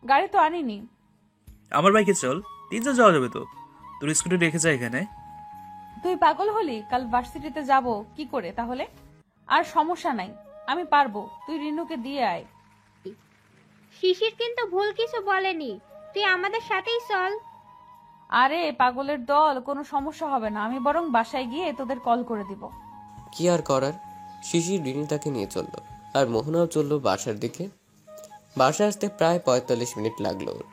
গাড়ি তো আনিনি। আমার বাইকে চল, 3জন যাওয়া যাবে তো। তোর স্কুটি রেখে যা এখানে। তুই পাগল হলি? কাল ভার্সিটিতে যাব কি করে তাহলে? আর সমস্যা নাই, আমি পারবো। তুই রিনুকে দিয়ে আয়। শিশির কিন্তু ভুল কিছু বলেনি, তুই আমাদের সাথেই চল। আরে পাগলের দল, কোনো সমস্যা হবে না। আমি বরং বাসায় গিয়ে তোদের কল করে দিব। কি আর করার, শিশির রিনিতাকে নিয়ে চলল আর মোহনাও চলল বাসার দিকে। বাসায় আসতে প্রায় 45 মিনিট লাগলো ওর।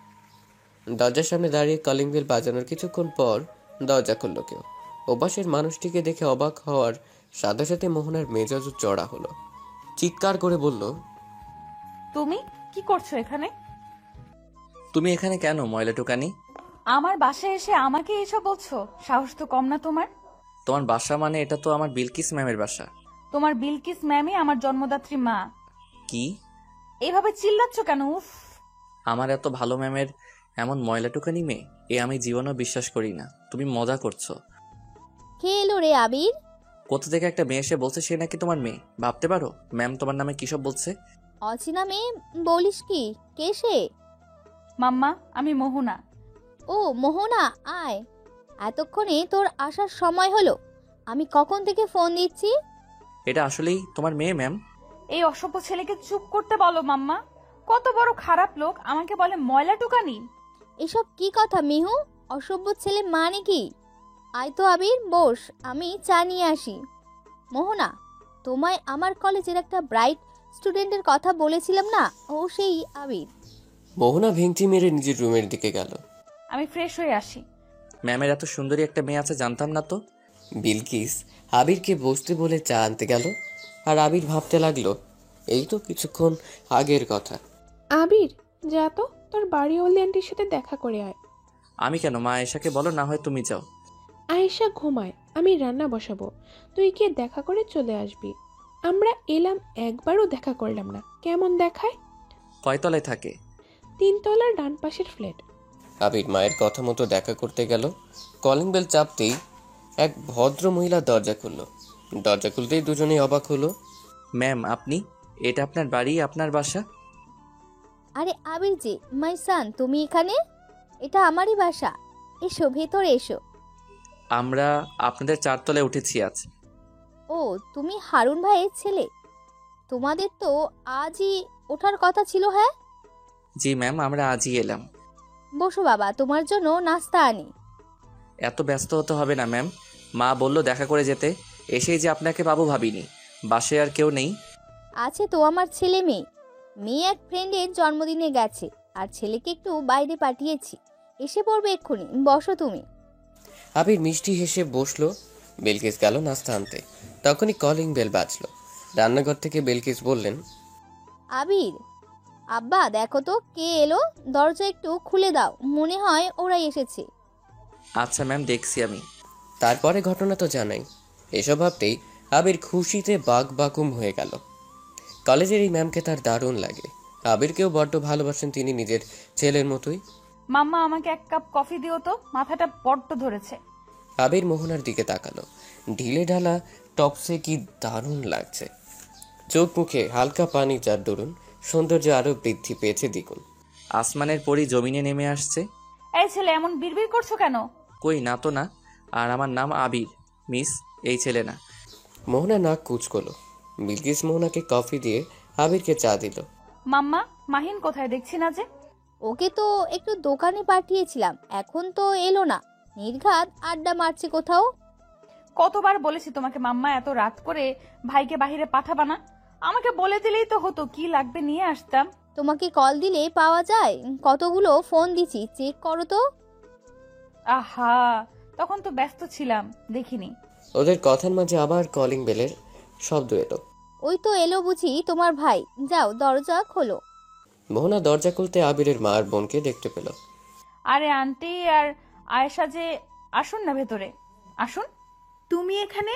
দরজার সামনে দাঁড়িয়ে কলিং বেল বাজানোর কিছুক্ষণ পর দরজা খুলল কেউ। ওপাশের মানুষটিকে দেখে অবাক হওয়ার সাথে সাথে মোহনার মেজাজও চড়া হলো। চিৎকার করে বলল, তুমি কি করছো এখানে? তুমি এখানে কেন ময়লা টুকানি? আমার বাসায় এসে আমাকে এসব বলছো? সাহস তো কম না তোমার। তোমার বাসা মানে এটা তো আমার বিলকিস ম্যামের বাসা। তোমার বিলকিস ম্যামই আমার জন্মদাত্রী মা। কি? এইভাবে চিল্লাচ্ছ কেন? উফ। আমার এত ভালো ম্যামের এমন ময়লা টুকানি মেয়ে, আমি জীবনেও বিশ্বাস করি না। তুমি মজা করছো। কে এলো রে আবির? কোথা থেকে একটা মেয়ে এসে বলছে সে নাকি তোমার মেয়ে। ভাবতে পারো ম্যাম তোমার নামে কিসব বলছে। অচিনা মেয়ে বলিস কি? কে সে? মাম্মা, আমি মোহনা। ও মোহনা, আয়। এতক্ষণে তোর আসার সময় হলো? আমি কখন থেকে ফোন দিচ্ছি। এটা আসলেই তোমার মেয়ে ম্যাম? এই অসভ্য ছেলেকে চুপ করতে বলো মাম্মা। কত বড় খারাপ লোক, আমাকে বলে ময়লা টুকানি। এসব কি কথা মিহু? অসভ্য ছেলে মানে কি? আয় তো আবির, বস, আমি চা নিয়ে আসি। মোহনা, তোমায় আমার কলেজের একটা ব্রাইট স্টুডেন্টের কথা বলেছিলাম না, ও সেই আবির। মোহনা ভেঙচি মেরে নিজের রুমের দিকে গেল। আমি ফ্রেশ হয়ে আসি। ম্যামের এত সুন্দরী একটা মেয়ে আছে জানতাম না তো। বিলকিস আবিরকে বসতে বলে চা আনতে গেল আর আবির ভাবতে লাগলো, এই তো কিছুক্ষণ আগের কথা। আবির, যা তো তোর বাড়িওয়ালি আন্টির সাথে দেখা করে আয়। আমি কেন? মা আয়েশাকে বলো, না হয় তুমি যাও। আয়েশা ঘুমায়, আমি রান্না বসাবো, তুই গিয়ে দেখা করে চলে আসবি। আমরা এলাম, একবারও দেখা করলাম না, কেমন দেখায়? কয়তলায় থাকে? 3 তলার ডান পাশের ফ্ল্যাট। আবির মায়ের কথা মতো দেখা করতে গেল। কলিং বেল চাপতেই এক ভদ্র মহিলা দরজা খুলল। দরজা খুলতেই দুজনেই অবাক হলো। ম্যাম আপনি? এটা আপনার বাড়ি, আপনার বাসা? আরে আবির জি, মাই সান, তুমি এখানে? এটা আমারই বাসা, এসো ভেতরে এসো। আমরা আপনাদের 4 তলায় উঠেছি আজ। ও, তুমি হারুন ভাইয়ের ছেলে? তোমাদের তো আজই ওঠার কথা ছিল। হ্যাঁ জি ম্যাম, আমরা আজই এলাম। বসো বাবা, তোমার জন্য নাস্তা আনি। এত ব্যস্ত হতে হবে না ম্যাম, মা বলল দেখা করে যেতে। এসেই যে আপনাকে পাবো ভাবিনি। বাসায় আর কেউ নেই? আছে তো, আমার ছেলে মেয়ে। মেয়ে এক ফ্রেন্ডের জন্মদিনে গেছে, আর ছেলেকে একটু বাইরে পাঠিয়েছি, এসে পড়বে এক্ষুনি। বসো তুমি। আবির মিষ্টি হেসে বসলো। বিলকিস গেল নাস্তা আনতে। তখনই কলিং বেল বাজলো। রান্নাঘর থেকে বিলকিস বললেন, আবির, আব্বা দেখো তো কে এলো, দরজা একটু খুলে দাও, মনে হয় ওরাই এসেছে। আচ্ছা ম্যাম, দেখছি আমি। তারপরে ঘটনা তো জানাই। এসব ভাবতেই আবির খুশিতে বাকবাকুম হয়ে গেল। কলেজের এই ম্যামকে তার দারুণ লাগে। আবিরকেও বড্ড ভালোবাসেন তিনি নিজের ছেলের মতোই। মাম্মা, আমাকে 1 কাপ কফি দিও তো, মাথাটা বড্ড ধরেছে। আবির মোহনার দিকে তাকালো। ঢিলে ঢালা টপসে কি দারুণ লাগছে। চোখ মুখে হালকা পানি, যার দরুন সৌন্দর্য আরো বৃদ্ধি পেয়েছে দ্বিগুণ। আসমানের পরি জমিনে নেমে আসছে। এই ছেলে, এমন বিড়বিড় করছো কেন? কই না তো না। আর আমার নাম আবির, মিস এই ছেলে না। মোহনা নাক কুচকলো। বিলকিস মোহনাকে কফি দিয়ে আবিরকে চা দিল। মাম্মা, মাহিন কোথায় দেখছি না যে? ওকে তো একটু দোকানে পাঠিয়েছিলাম, এখন তো এলো না। নির্ঘাত আড্ডা মারছে কোথাও। কতবার বলেছি তোমাকে মাম্মা, এত রাত করে ভাইকে বাহিরে পাঠাবা না। আমাকে বলে দিলেই তো হতো, কি লাগবে নিয়ে আসতাম। তোমাকে কল দিলে পাওয়া যায়? কতগুলো ফোন দিছি, চেক করো তো। আহা, তখন তো ব্যস্ত ছিলাম, দেখিনি। ওদের কথার মাঝে আবার কলিং বেলের শব্দ এলো। ওই তো এলো বুঝি তোমার ভাই, যাও দরজা খোলো। মোহনা দরজা খুলতে আবিরের মা আর বোনকে দেখতে পেল। আরে আন্টি আর আয়েশা যে, আসুন না ভেতরে, আসুন। তুমি এখানে?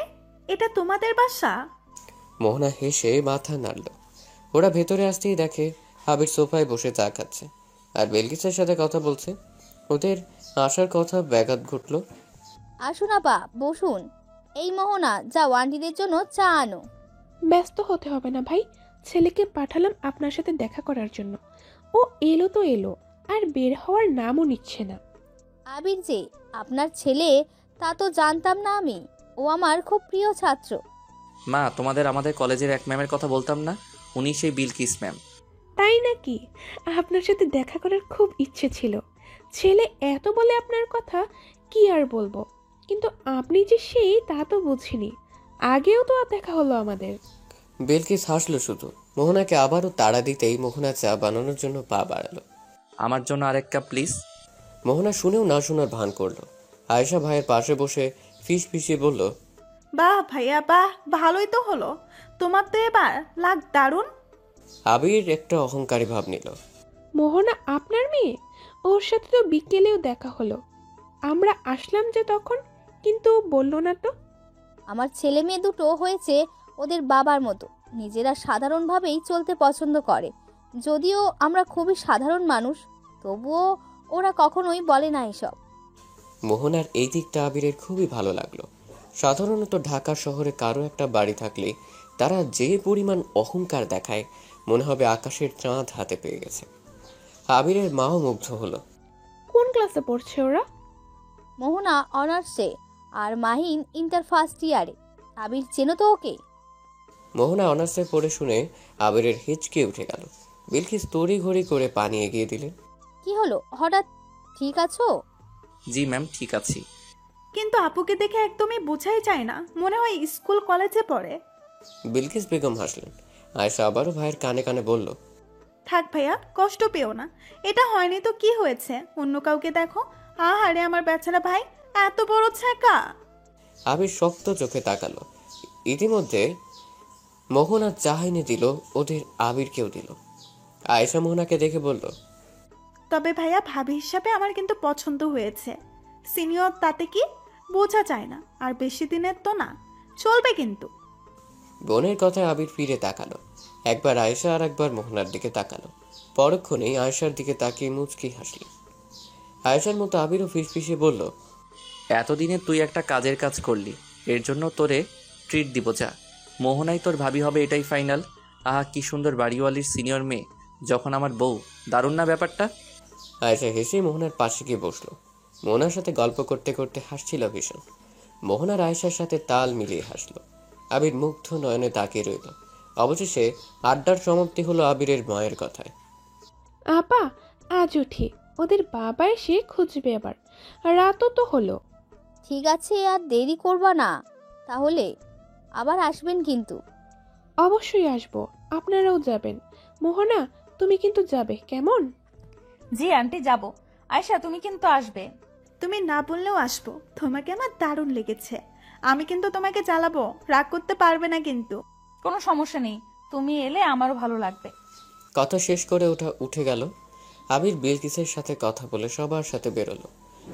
এটা তোমাদের বাসা? মোহনা হেসে মাথা নাড়ল। ওরা ভেতরে আসতেই দেখে আবির সোফায় বসে চা খাচ্ছে আর বিলকিসের সাথে কথা বলছে। ওদের আসার কথা ব্যাঘাত ঘটল। আসুন আপা, বসুন। এই মোহনা, যাও আন্টিদের জন্য চা আনো। ব্যস্ত হতে হবে না ভাই, ছেলেকে পাঠালাম আপনার সাথে দেখা করার জন্য। ও এলো তো এলো, আর বের হওয়ার নামও নিচ্ছে না। আবির যে আপনার ছেলে তা তো জানতাম না আমি। ও আমার খুব প্রিয় ছাত্র। মা, তোমাদের আমাদের কলেজের এক ম্যামের কথা বলতাম না, উনি সেই বিলকিস ম্যাম। তাই নাকি? আপনার সাথে দেখা করার খুব ইচ্ছে ছিল। ছেলে এত বলে আপনার কথা, কি আর বলবো। কিন্তু আপনি যে সেই তা তো বুঝিনি। আগেও তো দেখা হলো আমাদের। বিলকিস হাসলো শুধু। মোহনাকে আবারও তাড়া দিতেই মোহনা চা বানানোর জন্য পা বাড়ালো। আমার জন্য আরেক কাপ প্লিজ। মোহনা শুনেও না শোনার ভান করলো। আয়েশা ভাইয়ের পাশে বসে ফিস ফিসিয়ে বলল, বাহ ভাইয়া বাহ, ভালোই তো হলো। তোমার তো এবার লাগ দারুণ। আবির একটা অহংকারী ভাব নিল। মোহনা আপনার মেয়ে? ওর সাথে তো বিকেলেও দেখা হলো। আমরা আসলাম যে তখন, কিন্তু বললো না তো। আমার ছেলে মেয়ে দুটো হয়েছে ওদের বাবার মতো, নিজেরা সাধারণভাবেই চলতে পছন্দ করে। যদিও আমরা খুবই সাধারণ মানুষ, তবুও ওরা কখনোই বলে না এসব। মোহনার এই দিকটা আবিরের খুবই ভালো লাগলো। সাধারণত ঢাকা শহরে কারো একটা বাড়ি থাকলে তারা যে পরিমাণ অহংকার দেখায়, মনে হবে আকাশের চাঁদ হাতে পেয়ে গেছে। আবিরের মাও মুগ্ধ হলো। কোন ক্লাসে পড়ছে ওরা? মোহনা অনার্সে আর মাহিন ইন্টার ফার্স্ট ইয়ারে। আবির চেনো তো ওকে? মোহনা অনার্সে পড়ে শুনে আবিরের হিচকে উঠে গেল। বিলকিস তড়ি ঘড়ি করে পানি এগিয়ে দিলেন। কি হলো হঠাৎ, ঠিক আছো? জি ম্যাম, ঠিক আছি। কিন্তু আপুকে দেখে একদমই বোঝাই যায় না, মনে হয় স্কুল কলেজে পড়ে। বিলকিস বেগম হাসলেন। আয়েশা আবারও ভাইয়ের কানে কানে বলল, থাক ভাইয়া, কষ্ট পেও না। এটা হয়নি তো কি হয়েছে, অন্য কাউকে দেখো। আহারে আমার বেচারা ভাই, এত বড় ছ্যাঁকা। আবির শক্ত চোখে তাকালো। ইতিমধ্যে মোহনা চাহনি দিল, ওদের আবিরকেও দিল। আয়েশা মোহনাকে দেখে বলল, তবে ভাইয়া ভাবি হিসাবে আমার কিন্তু পছন্দ হয়েছে। সিনিয়র তাতে কি, বোঝা যায় না। আর বেশি দিনের তো না, চলবে কিন্তু। বোনের কথায় আবির ফিরে তাকালো। একবার আয়েশা আর একবার মোহনার দিকে তাকালো। পরক্ষণেই আয়েশার দিকে তাকিয়ে মুচকি হাসল। আয়েশার মতো আবিরও ফিসফিসে বলল, এতদিনে তুই একটা কাজের কাজ করলি, এর জন্য তোরে ট্রিট দিব। যা, মোহনাই তোর ভাবি হবে, এটাই ফাইনাল। আহা, কি সুন্দর বাড়িওয়ালির সিনিয়র মেয়ে যখন আমার বউ, দারুণ না ব্যাপারটা? আয়েশা হেসে মোহনার পাশে গিয়ে বসলো। মোহনার সাথে গল্প করতে করতে হাসছিল ভীষণ। মোহনার আয়েশার সাথে তাল মিলিয়ে হাসলো। আবির মুগ্ধ নয়নে তাকিয়ে রইল। অবশেষে আড্ডার সমাপ্তি হলো আবিরের মায়ের কথায়। আপা, আজ উঠি, ওদের বাবা এসে খুঁজবে আবার। রাতও তো হলো। ঠিক আছে, আর দেরি করবা না তাহলে। আবার আসবেন কিন্তু। অবশ্যই আসবো, আপনারাও যাবেন। মোহনা, তুমি কিন্তু যাবে, কেমন? জি আন্টি, যাব। আয়েশা, তুমি কিন্তু আসবে। তুমি না বললেও আসবো, তোমাকে আমার দারুণ লেগেছে। আমি কিন্তু তোমাকে জ্বালাবো, রাগ করতে পারবে না কিন্তু। কোনো সমস্যা নেই, তুমি এলে আমারও ভালো লাগবে। কথা শেষ করে উঠে গেল। আবির বিলকিসের সাথে কথা বলে সবার সাথে বেরোলো।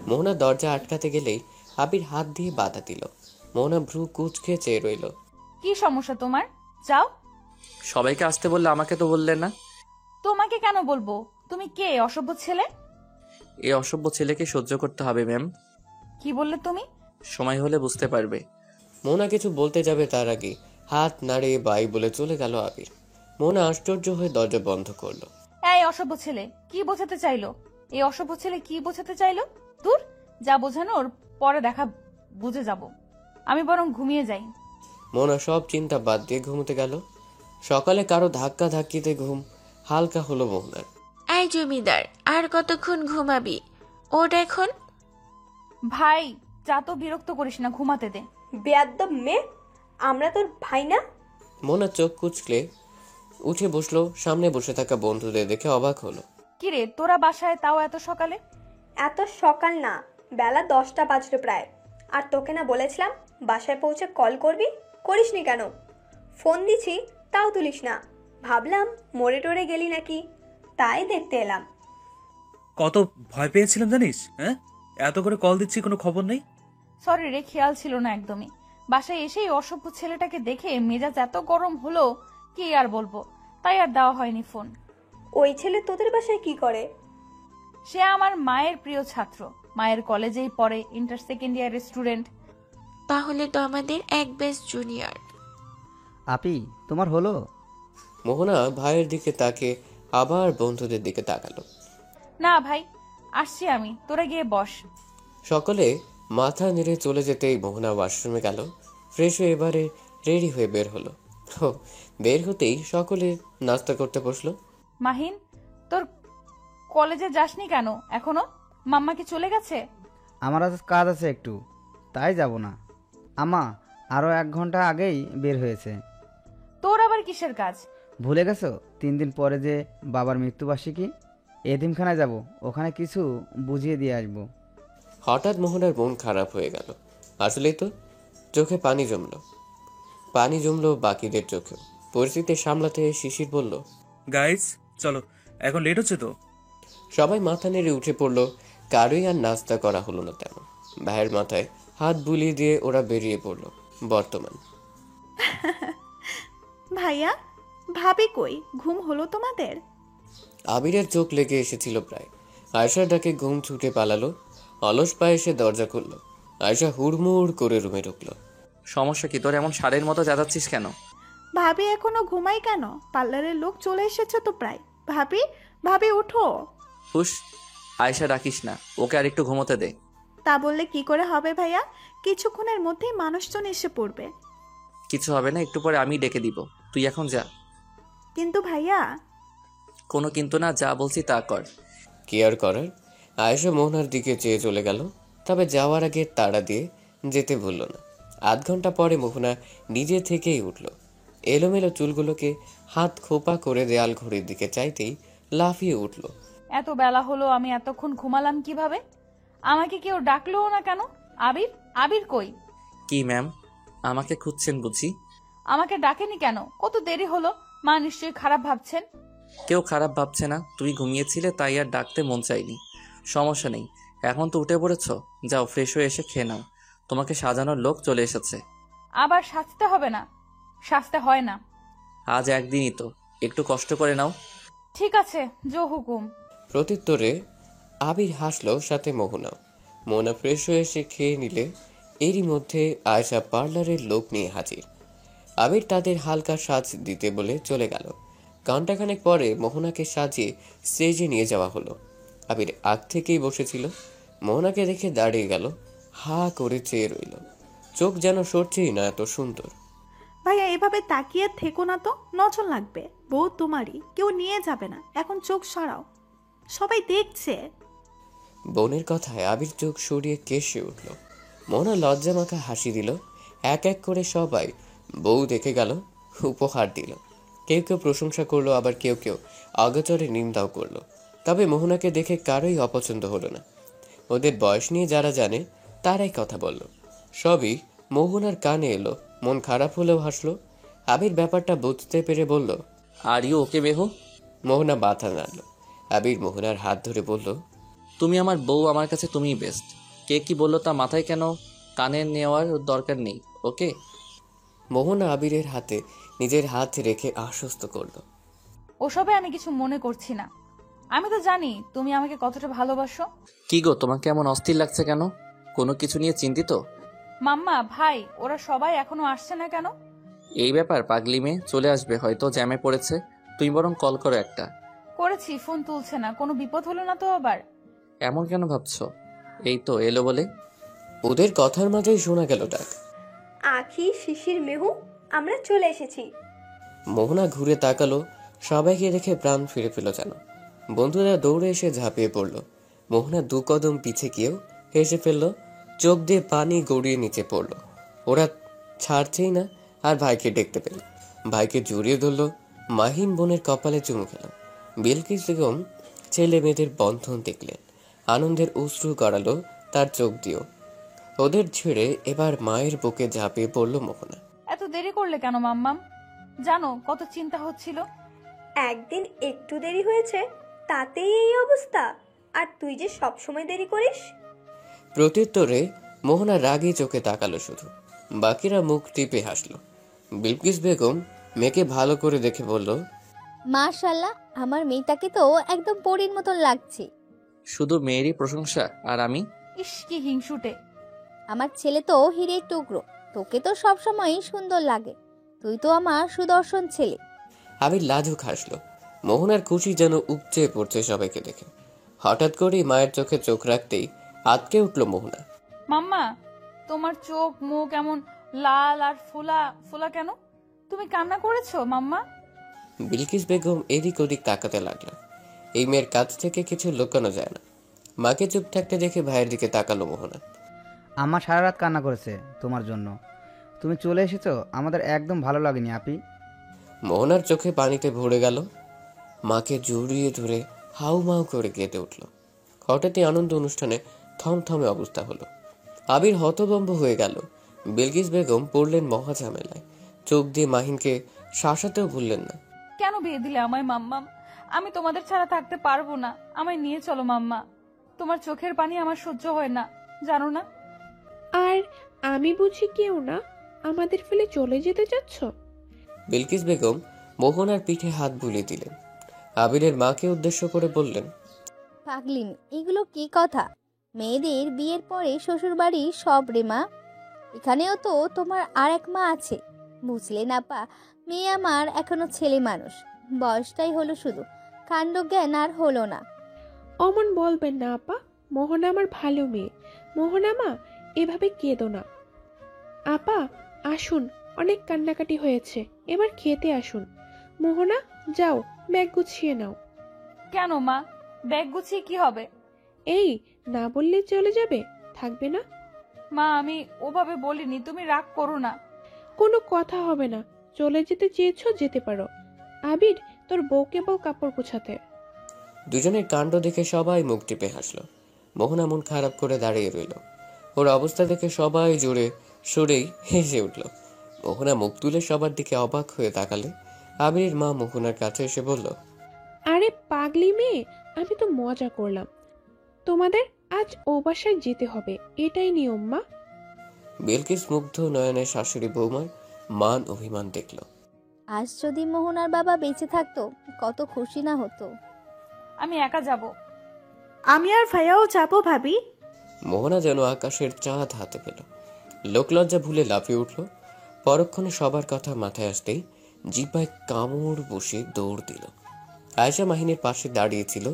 মোহনা দরজা আটকাতে গেলেই আবির হাত দিয়ে বাধা দিল। মোহনা ভ্রু কুঁচকে চেয়ে রইল। কি সমস্যা তোমার? যাও। সবাইকে আসতে বললে, আমাকে তো বললে না। তোমাকে কেন বলবো? তুমি কে, অসভ্য ছেলে? এই অসভ্য ছেলেকে সহ্য করতে হবে ম্যাম। কি বললে তুমি? সময় হলে বুঝতে পারবে। মোহনা কিছু বলতে যাবে তার আগে হাত নাড়িয়ে বাই বলে চলে গেল আবির। মোহনা আশ্চর্য হয়ে দরজা বন্ধ করলো। এই অসভ্য ছেলে কি বোঝাতে চাইলো? এই অসভ্য ছেলে কি বোঝাতে চাইলো? দূর, যা বোঝানোর পরে বুঝে যাব। আমি বরং ঘুমিয়ে যাই। মোহনা সব চিন্তা বাদ দিয়ে ঘুমোতে গেল। সকালে কারো ধাক্কা ধাক্কিতে ঘুম হালকা হলো মোহনার। এই জমিদার, আর কতক্ষণ ঘুমাবি? ওঠ এখন। ভাই যা তো, বিরক্ত করিস না, ঘুমাতে দে। বেয়াদ্দব মেয়ে, আমরা তোর ভাই না? মোহনা চোখ কুচলে উঠে বসলো। সামনে বসে থাকা বন্ধুদের দেখে অবাক হলো। কিরে তোরা বাসায়, তাও এত সকালে? এত সকাল না, বেলা 10টা বাজলো প্রায়। আর তোকে না বলেছিলাম বাসায় পৌঁছে কল করবি, করিসনি কেন? ফোন দিছি তাও তুলিস না। ভাবলাম মরে টরে গেলি নাকি, তাই দেখতে এলাম। কত ভয় পেয়েছিলাম জানিস? হ্যাঁ, এত করে কল দিচ্ছি, কোনো খবর নেই। সরি রে, খেয়াল ছিল না একদমই। বাসায় এসেই অসভ্য ছেলেটাকে দেখে মেজাজ এত গরম হলো, কি আর বলবো, তাই আর দেওয়া হয়নি ফোন। ওই ছেলে তোদের বাসায় কি করে? সে আমার মায়ের প্রিয় ছাত্র, মায়ের কলেজেই পড়ে, ইন্টার সেকেন্ড ইয়ারের স্টুডেন্ট। তাহলে তো আমাদের এক ব্যাচ জুনিয়র। আপি তোমার হলো? মোহনা ভাইয়ের দিকে তাকে আবার বন্ধুদের দিকে তাকালো। না ভাই, আসছি আমি, তোরা গিয়ে বস। সকলে মাথা নেড়ে চলে যেতেই মোহনা ওয়াশরুমে গেল। ফ্রেশ হয়ে এবারে রেডি হয়ে বের হলো। বের হতেই সকলে নাস্তা করতে বসলো। মাহিন, তোর কলেজে যাসনি কেন এখনো? মাম্মা কি চলে গেছে? আমার আজ কাজ আছে একটু, তাই যাব না। আমা আরও 1 ঘন্টা আগেই বের হয়েছে। তোর আবার কিসের কাজ? ভুলে গেছো 3 দিন পরে যে বাবার মৃত্যুবার্ষিকী? এতিমখানায় যাব, ওখানে কিছু বুঝিয়ে দিয়ে আসবো। হঠাৎ মোহনার মন খারাপ হয়ে গেল। আসলেই তো, চোখে পানি জমলো বাকিদের চোখেও। পরিস্থিতি সামলাতে শিশির বলল, গাইস চলো, এখন লেট হচ্ছে তো। সবাই মাথা নেড়ে উঠে পড়লো। কারোই আর নাস্তা করা হলো না তেমন। ভাইয়ের মাথায় হাত বুলিয়ে দিয়ে ওরা বেরিয়ে পড়লো। বর্তমান ভাইয়া ভাবি কই, ঘুম হলো তোমাদের? আবিরের চোখ লেগে এসেছিল প্রায়। আয়শার ডাকে ঘুম ছুটে পালালো। অলস পায়ে এসে দরজা খুলল। আয়শা হুড়মুড় করে রুমে ঢুকলো। সমস্যা কি তোর? এমন ষাঁড়ের মতো চেঁচাচ্ছিস কেন? ভাবি এখনো ঘুমাই কেন? পার্লারের লোক চলে এসেছে তো প্রায়। ভাবি ভাবি উঠো। হুশ, আয়শা ডাকিস না, ওকে আর একটু ঘুমোতে দে। তা বললে কি করে হবে ভাইয়া? কিছুক্ষণের মধ্যেই মানুষজন এসে পড়বে। কিছু হবে না, একটু পরে আমি ডেকে দিব, তুই এখন যা। কিন্তু ভাইয়া। কোনো কিন্তু না, যা বলছি তা কর। কি আর করার। আয়েশা মোহনার দিকে চেয়ে চলে গেল। তবে যাওয়ার আগে তাড়া দিয়ে যেতে ভুলল না। 8 ঘন্টা পরে মোহনা নিজে থেকেই উঠল। এলোমেলো চুলগুলোকে হাত খোপা করে দেয়াল ঘড়ির দিকে চাইতেই লাফিয়ে উঠল। এত বেলা হলো, আমি এতক্ষণ ঘুমালাম কিভাবে? আমাকে কেউ ডাকলোও না কেন? আবির, আবির কই? কি ম্যাম, আমাকে খুঁজছেন বুঝি? আমাকে ডাকেনি কেন? কত দেরি হলো, মা নিশ্চয়ই খারাপ ভাবছেন। কেউ খারাপ ভাবছে না, তুই ঘুমিয়েছিলে তাই আর ডাকতে মন চাইনি। সমস্যা নেই, এখন তো উঠে পড়েছ, যাও ফ্রেশ হয়ে এসে খেয়ে নাও, তোমাকে সাজানোর লোক চলে এসেছে। আবার সাজতে হবে না? সাজতে হয় না। আজ একদিনই তো, একটু কষ্ট করে নাও। ঠিক আছে, জো হুকুম। প্রত্যুত্তরে আবির হাসলো, সাথে মোহনাও। মোহনা ফ্রেশ হয়ে এসে খেয়ে নিলে এরই মধ্যে আয়শা পার্লারের লোক নিয়ে হাজির। আবির তাদের হালকা সাজ দিতে বলে চলে গেল। ঘণ্টাখানেক পরে মোহনাকে সাজিয়ে স্টেজে নিয়ে যাওয়া হলো। আবির আগ থেকেই বসেছিল। মোহনাকে দেখে দাঁড়িয়ে গেল, হা করে চেয়ে রইল। চোখ যেন সরছেই না, এত সুন্দর। ভাইয়া এভাবে তাকিয়ে থেকো না তো, নজর লাগবে। বউ তোমারই, কেউ নিয়ে যাবে না। এখন চোখ সরাও, সবাই দেখছে। বোনের কথায় আবির চোখ সরিয়ে কেশে উঠল। মোহনা লজ্জা মাখা হাসি দিল। এক এক করে সবাই বউ দেখে গেল, উপহার দিল। কেউ কেউ প্রশংসা করলো, আবার কেউ কেউ অগচরে নিন্দাও করলো। তবে মোহনাকে দেখে কারোই অপছন্দ হলো না। ওদের বয়স নিয়ে যারা জানে তারাই কথা বলল। সবই মোহনার কানে এলো। মন খারাপ হলেও হাসলো। আবির ব্যাপারটা বুঝতে পেরে বলল, আর ইউ ওকে মেহু? মোহনা মাথা নাড়ল। আবির মোহনার হাত ধরে বলল, তুমি আমার বউ, আমার কাছে তুমিই বেস্ট। কে কি বললো তা মাথায় কেন কানে নেওয়ার দরকার নেই, ওকে? মোহনা আবিরের হাতে নিজের হাত রেখে আশ্বস্ত করল। ওসবে আমি কিছু মনে করছি না। আমি তো জানি তুমি আমাকে কতটা ভালোবাসো। কি গো, তোমাকে এমন অস্থির লাগছে কেন? কোনো কিছু নিয়ে চিন্তিত? মাম্মা, ভাই, ওরা সবাই এখনো আসছে না কেন? এই ব্যাপার, পাগলি মেয়ে চলে আসবে হয়তো, জ্যামে পড়েছে। তুমি বরং কল করো একটা। করেছি, ফোন তুলছে না। কোনো বিপদ হলো না তো আবার? এমন কেন ভাবছো? এই তো এলো বলে। ওদের কথার মাঝেই শোনা গেল ডাক। আখি, শিশির, মেহু, আমরা চলে এসেছি। মোহনা ঘুরে তাকালো, সবাইকে দেখে প্রাণ ফিরে পেল যেন। বন্ধুরা দৌড়ে এসে ঝাঁপিয়ে পড়ল। মোহনা 2 কদম পিছে গিয়েও হেসে ফেলল, চোখ দিয়ে পানি গড়িয়ে নিচে পড়ল। ওরা ছাড়ছেই না, আর ভাইকে দেখতে পেল। ভাইকে জড়িয়ে ধরল, মাহিন বোনের কপালে চুমু খেল। বিলকিস বেগম ছেলে মেয়েদের বন্ধন দেখলেন, আনন্দের অশ্রু গড়ালো তার চোখ দিয়েও। ওদের ছেড়ে এবার মায়ের বুকে ঝাঁপিয়ে পড়ল মোহনা। এত দেরি করলে কেন মাম্মাম? জানো কত চিন্তা হচ্ছিল। একদিন একটু দেরি হয়েছে তাতেই এই অবস্থা, আর তুই যে সবসময় দেরি করিস। প্রত্যুত্তরে মোহনা রাগী চোখে তাকালো শুধু, বাকিরা মুখ টিপে হাসলো। বিলকিস বেগম মেয়েকে ভালো করে দেখে বলল, মাশাআল্লাহ, আমার মেয়েটাকে তো একদম পরীর মতন লাগছে। শুধু মেয়েরই প্রশংসা, আর আমি? ইস কি হিংসুটে। আমার ছেলে তো হিরের টুকরো, তোকে তো সবসময়ই সুন্দর লাগে। তুই তো আমার সুদর্শন ছেলে। আবির লাজুক হাসলো। মোহনার খুশি যেন উপচে পড়ছে সবাইকে দেখে। হঠাৎ করেই মায়ের চোখে চোখ রাখতেই আটকে উঠল মোহনা। মাম্মা, তোমার চোখ মুখ এমন লাল আর ফোলা ফোলা কেন? তুমি কান্না করেছো মাম্মা? বিলকিস বেগম এদিক ওদিক তাকাতে লাগলো। এই মেয়ের কাছ থেকে কিছু লুকানো যায় না। মাকে চুপ থাকতে দেখে ভাইয়ের দিকে তাকালো মোহনা। আমার সারা রাত কান্না করেছে তোমার জন্য। তুমি চলে এসেছো, আমাদের একদম ভালো লাগেনি আপি। মোহনার চোখে পানিতে ভরে গেল। মাকে জড়িয়ে ধরে হাউমাউ করে কেঁদে উঠল। হঠাৎই আনন্দ অনুষ্ঠানে থমথমে অবস্থা হলো। আবির হতভম্ব হয়ে গেল। বিলকিস বেগম পড়লেন মহা ঝামেলায়। চোখ দিয়ে মাহিনকে শাসাতেও ভুললেন না। কেন বিয়ে দিলে আমায় মাম্মাম? আমি তোমাদের ছাড়া থাকতে পারবো না, আমায় নিয়ে চলো মাম্মা। তোমার চোখের পানি আমার সহ্য হয় না, জানো না? আর আমি বুঝি কেউ না, আমাদের ফেলে চলে যেতে চাচ্ছ? বিলকিস বেগম মোহনার পিঠে হাত বুলিয়ে দিলেন। আবিরের মাকে উদ্দেশ্য করে বললেন, পাগলিম, এগুলো কি কথা? মেয়েদের বিয়ের পরে শ্বশুরবাড়ি সব রে মা। এখানেও তো তোমার আর এক মা আছে, বুঝলে না পা? মেয়ে আমার এখনো ছেলে মানুষ, বয়সটাই হলো শুধু, কাণ্ড জ্ঞান আর হলো না। অমন বলবেন না আপা, মোহনা আমার ভালো মেয়ে। মোহনা মা, এভাবে কেঁদো না। আপা আসুন, অনেক কান্নাকাটি হয়েছে, এবার খেতে আসুন। মোহনা যাও, ব্যাগ গুছিয়ে নাও। কেন মা, ব্যাগ গুছিয়ে কি হবে? এই না বললে চলে যাবে, থাকবে না? মা আমি ওভাবে বলিনি, তুমি রাগ করো না। কোনো কথা হবে না, চলে যেতে চেয়েছো যেতে পারো। আবির, তোর বউকে বল কাপড় গোছাতে। দুজনের কাণ্ড দেখে সবাই মুখ টিপে হাসলো। মোহনা মন খারাপ করে দাঁড়িয়ে রইল। ওর অবস্থা দেখে সবাই জোরে সরেই হেসে উঠল। মোহনা মুখ তুলে সবার দিকে অবাক হয়ে তাকালে আবিরের মা মোহনার কাছে এসে বলল, আরে পাগলি মেয়ে, আমি তো মজা করলাম। তোমাদের আজ ও বাসায় যেতে হবে, এটাই নিয়ম মা। বিলকিস মুগ্ধ নয়নে শাশুড়ি বৌমার মান অভিমান দেখল। আজ যদি মোহনার বাবা বেঁচে থাকতো কত খুশি না হতো। আমি একা যাব। আমি আর ভাইয়াও যাবো ভাবি। মোহনা যেন আকাশের চাঁদ হাতে পেল। লোকলজ্জা ভুলে লাফিয়ে উঠল। পরক্ষণে সবার কথা মাথায় আসতেই জিহ্বায় কামড় বসে দৌড় দিল। আয়েশা মাহিনের পাশে দাঁড়িয়েছিল।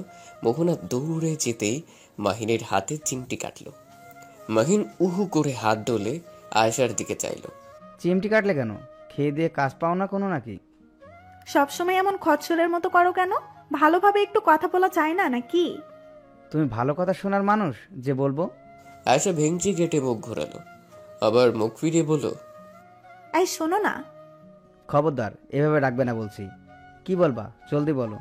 মোহনা দৌড়ে যেতেই মাহিনের হাতে চিমটি কাটল। মাহিন উহু করে হাত ডলে আয়েশার দিকে চাইল। চিমটি কাটলে কেন? খেয়ে দিয়ে কাজ পাও না কোনো নাকি? সবসময় এমন খচ্চরের মতো করো কেন? ভালোভাবে একটু কথা বলা যায় না নাকি? তুমি ভালো কথা শোনার মানুষ যে বলবো? আয়েশা ভেঙচি কেটে মুখ ঘোরালো, আবার মুখ ফিরিয়ে বলল, এই শোনো না। খবরদার, এভাবে ডাকবে না বলছি। কি বলবা জলদি বলো।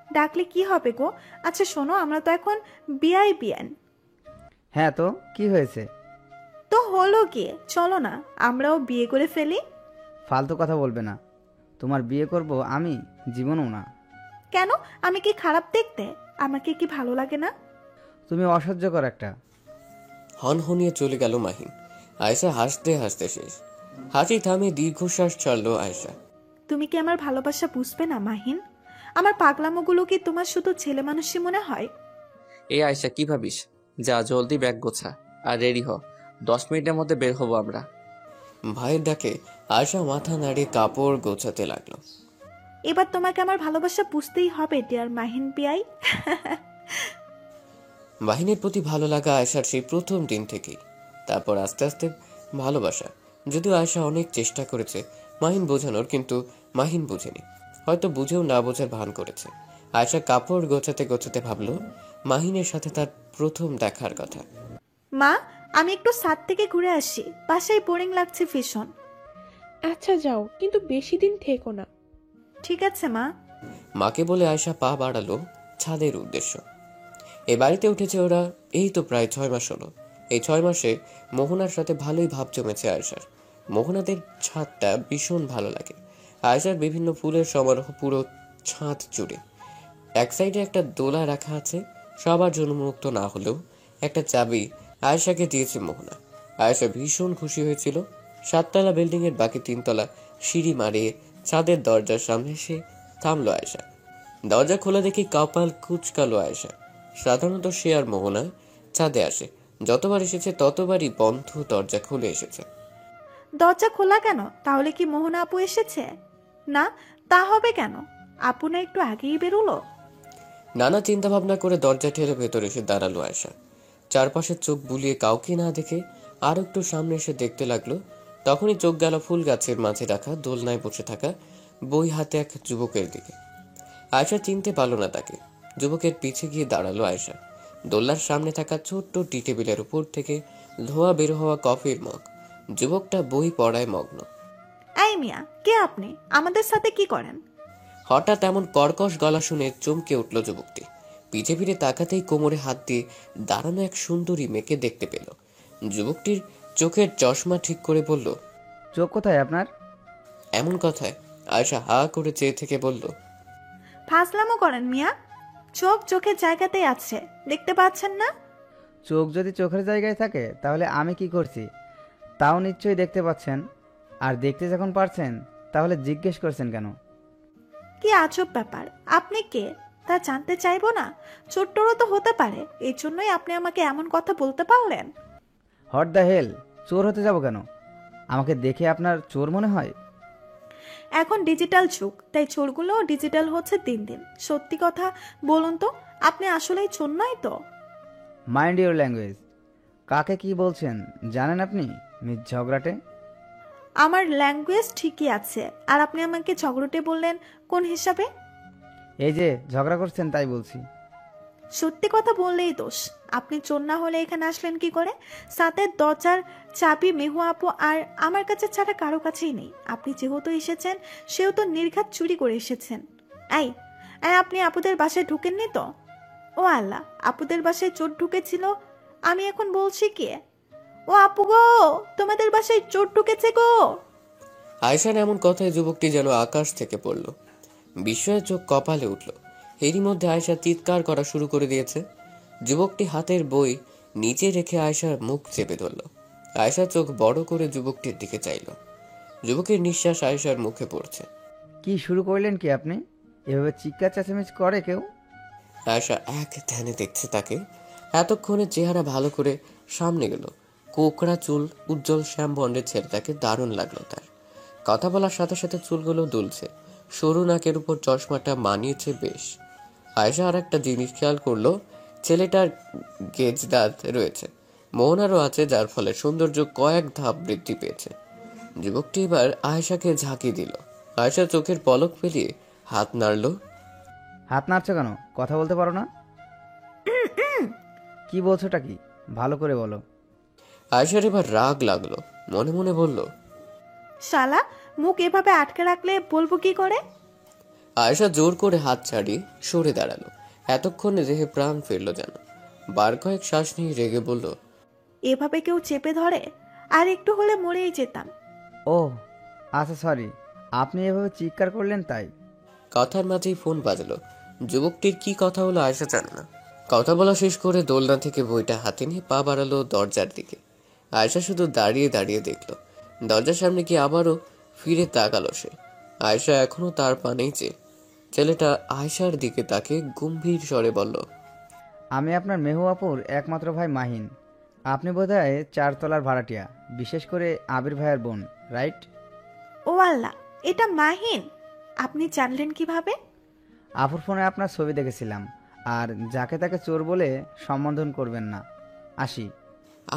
ডাকলে কি হবে গো? আচ্ছা শোনো, আমরা তো এখন বিআইবিএন। হ্যাঁ তো কি হয়েছে? তো হলো কি, চলো না আমরাও বিয়ে করে ফেলি। ফালতু কথা বলবে না। তোমার বিয়ে করব আমি? জীবনও না। কেন, আমি কি খারাপ দেখতে? আমাকে কি ভালো লাগে না? তুমি অসহ্যকর একটা। হনহনিয়ে চলে গেল মাহিন। আয়েশা হাসতে হাসতে শেষ। হাসি থামে দীর্ঘশ্বাস ছাড়ল আয়েশা। তুমি কি আমার ভালোবাসা বুঝবে না মাহিন? আমার পাগলামোগুলো কি তোমার শুধু ছেলে মানুষই মনে হয়? এই আয়েশা, কি ভাবিস? যা জলদি ব্যাগ গোছা আর রেডি হ, 10 মিনিটের মধ্যে বের হবো আমরা। ভাইয়ের ডাকে আয়েশা মাথা নাড়িয়ে কাপড় গোছাতে লাগলো। এবার তোমাকে আমার ভালোবাসা বুঝতেই হবে ডিয়ার মাহিন বিআই। মাহিনের প্রতি ভালো লাগা আয়েশার সেই প্রথম দিন থেকেই। তারপর আস্তে আস্তে ভালোবাসা। যদিও আয়শা অনেক চেষ্টা করেছে মাহিন বোঝানোর, কিন্তু মাহিন বুঝেনি, হয়তো বুঝেও না বোঝার ভান করেছে। আয়শা কাপড় গোছাতে গোছাতে ভাবলো মাহিনের সাথে তার প্রথম দেখার কথা। মা, আমি একটু ছাদ থেকে ঘুরে আসি, বাসায় বোরিং লাগছে ভীষণ। আচ্ছা যাও, কিন্তু বেশি দিন থেকো না। ঠিক আছে মা। মাকে বলে আয়শা পা বাড়ালো ছাদের উদ্দেশ্য। এ বাড়িতে উঠেছে ওরা এই তো প্রায় 6 মাস হলো। এই 6 মাসে মোহনার সাথে ভালোই ভাব জমেছে আয়শার। মোহনাদের ছাদটা ভীষণ ভালো লাগে। আয়শার বিভিন্ন ফুলের সমারোহ পুরো ছাদ জুড়ে। এক সাইডে একটা দোলা রাখা আছে, সবার জন্য মুক্ত না হলেও একটা চাবি আয়শাকে দিয়েছে মোহনা। আয়শা ভীষণ খুশি হয়েছিল। 7 তলা বিল্ডিং এর বাকি 3 তলা সিঁড়ি মারিয়ে ছাদের দরজার সামনে এসে থামলো আয়শা। দরজা খোলা দেখে কপাল কুঁচকালো আয়শা। সাধারণত সে আর মোহনা ছাদে আসে, যতবার এসেছে ততবারই বন্ধ দরজা খুলে এসেছে। দরজা খোলা কেন? তাহলে কি মোহনা আপু এসেছে? না, তা হবে কেন? আপু না একটু আগেই বেরোলো। নানা চিন্তা ভাবনা করে দরজা ঠেলে ভেতরে এসে দাঁড়ালো আয়শা। চারপাশে চোখ বুলিয়ে কাউকে না দেখে আর একটু সামনে এসে দেখতে লাগলো। তখনই চোখ গেল ফুল গাছের মাঝে রাখা দোলনায় বসে থাকা বই হাতে এক যুবকের দিকে। আয়শা চিনতে পারল না তাকে। যুবকের পিছে গিয়ে দাঁড়ালো আয়শা। দোলনার সামনে থাকা ছোট্ট টি টেবিলের উপর থেকে ধোয়া বের হওয়া কফির মগ। যুবকটা বই পড়ায় মগ্ন। এই মিয়া, কে আপনি? আমাদের সাথে কি করেন? হঠাৎ এমন কর্কশ গলা শুনে চমকে উঠল যুবকটি। পিছে ফিরে তাকাতেই কোমরে হাত দিয়ে দাঁড়ানো এক সুন্দরী মেয়েকে দেখতে পেল। যুবকটির চোখের চশমা ঠিক করে বলল, চোখ কোথায় আপনার? এমন কথায় আয়শা হা করে চেয়ে থেকে বলল, ফাজলামো করেন মিয়া। চোখ চোখের জায়গাতেই আছে, দেখতে পাচ্ছেন না? চোখ যদি চোখের জায়গায় থাকে তাহলে আমি কি করছি তাও নিশ্চয়ই দেখতে পাচ্ছেন। আর দেখতে যখন পারছেন তাহলে জিজ্ঞেস করছেন কেন? কি আজব ব্যাপার! আপনি কে তা জানতে চাইবো না? ছোট্টরও তো হতে পারে, এই জন্যই আপনি আমাকে এমন কথা বলতে পারলেন। What the hell! চোর হতে যাব কেন? আমাকে দেখে আপনার চোর মনে হয়? এখন ডিজিটাল যুগ, তাই চোরগুলোও ডিজিটাল হচ্ছে দিন দিন। সত্যি কথা বলুন তো, আপনি আসলেই চোর নয় তো? Mind your language. কাকে কি বলছেন জানেন আপনি, মিস ঝগড়াটে? আমার ল্যাঙ্গুয়েজ ঠিকই আছে, আর আপনি আমাকে ঝগড়টে বললেন কোন হিসাবে? এই যে ঝগড়া করছেন তাই বলছি। সত্যি কথা বললেই দোষ। আপনি চোর না হলে এখানে আসলেন কি করে? সাথে দরজার চাবি মেহু আপু আর আমার কাছে ছাড়া কারো কাছেই নেই। আপনি যেহেতু এসেছেন সেহেতু নির্ঘাত চুরি করে এসেছেন। এই আপনি আপুদের বাসায় ঢুকেননি তো? ও আল্লাহ, আপুদের বাসায় চোর ঢুকেছিল। আমি এখন বলছি কি, ও আপু গো, তোমাদের বাসায় চোর ঢুকেছে গো। আয়শার এমন কথায় যুবকটি যেন আকাশ থেকে পড়ল। বিস্ময়ে চোখ কপালে উঠল। এরই মধ্যে আয়শা চিৎকার করা শুরু করে দিয়েছে। যুবকটি হাতের বই নিচে রেখে আয়শার মুখ চেপে ধরল। আয়শা চোখ বড় করে যুবকটির দিকে চাইল। যুবকের নিঃশ্বাস আয়শার মুখে পড়ছে। কি শুরু করলেন কি আপনি? এভাবে চিৎকার চেঁচামেচ করে কেউ? আয়শা এক ধ্যানে দেখছে তাকে। এতক্ষণে চেহারা ভালো করে সামনে গেল। কোকড়া চুল, উজ্জ্বল শ্যাম বর্ণের ছেলেটাকে দারুণ লাগলো তার। কথা বলার সাথে সাথে চুলগুলো দুলছে। সরু নাকের উপর চশমাটা মানিয়েছে বেশ। আয়শা আর একটা জিনিস খেয়াল করলো, ছেলেটার গেজ দাঁত রয়েছে। মোহনারও আছে, যার ফলে সৌন্দর্য কয়েক ধাপ বৃদ্ধি পেয়েছে। যুবকটি এবার আয়শাকে ঝাঁকি দিল। আয়শা চোখের পলক ফেলিয়ে হাত নাড়ল। হাত নাড়ছো কেন? কথা বলতে পারো না? কি বলছোটা কি? ভালো করে বলো। আয়শার এবার রাগ লাগলো। মনে মনে বলল, শালা, মুখ এভাবে আটকে রাখলে বলবো কি করে? আয়শা জোর করে হাত ছাড়িয়ে সরে দাঁড়ালো। এতক্ষণে দেহে প্রাণ ফিরল যেন। বার কয়েক শ্বাস নিয়ে রেগে বলল, এভাবে কেউ চেপে ধরে? আর একটু হলে মরেই যেতাম। ও আচ্ছা, সরি। আপনি এভাবে চিৎকার করলেন তাই। কথার মাঝেই ফোন বাজলো। যুবকটির কি কথা হলো আয়শা জানে না। কথা বলা শেষ করে দোলনা থেকে বইটা হাতে নিয়ে পা বাড়ালো দরজার দিকে। আয়শা শুধু দাঁড়িয়ে দাঁড়িয়ে দেখলো। দরজার সামনে গিয়ে আবারও ফিরে তাকালো সে। আয়শা এখনো তার পানেই চেয়ে। ছেলেটা আয়শার দিকে তাকে গম্ভীর স্বরে বলল, আমি আপনার মেহু আপুর একমাত্র ভাই মাহিন। আপনি বোধহয় 4 তলার ভাড়াটিয়া, বিশেষ করে আবির ভাইয়ের বোন, রাইট? ও আল্লাহ, এটা মাহিন! আপনি জানলেন কিভাবে? আপুর ফোনে আপনার ছবি দেখেছিলাম। আর যাকে তাকে চোর বলে সম্বোধন করবেন না। আসি।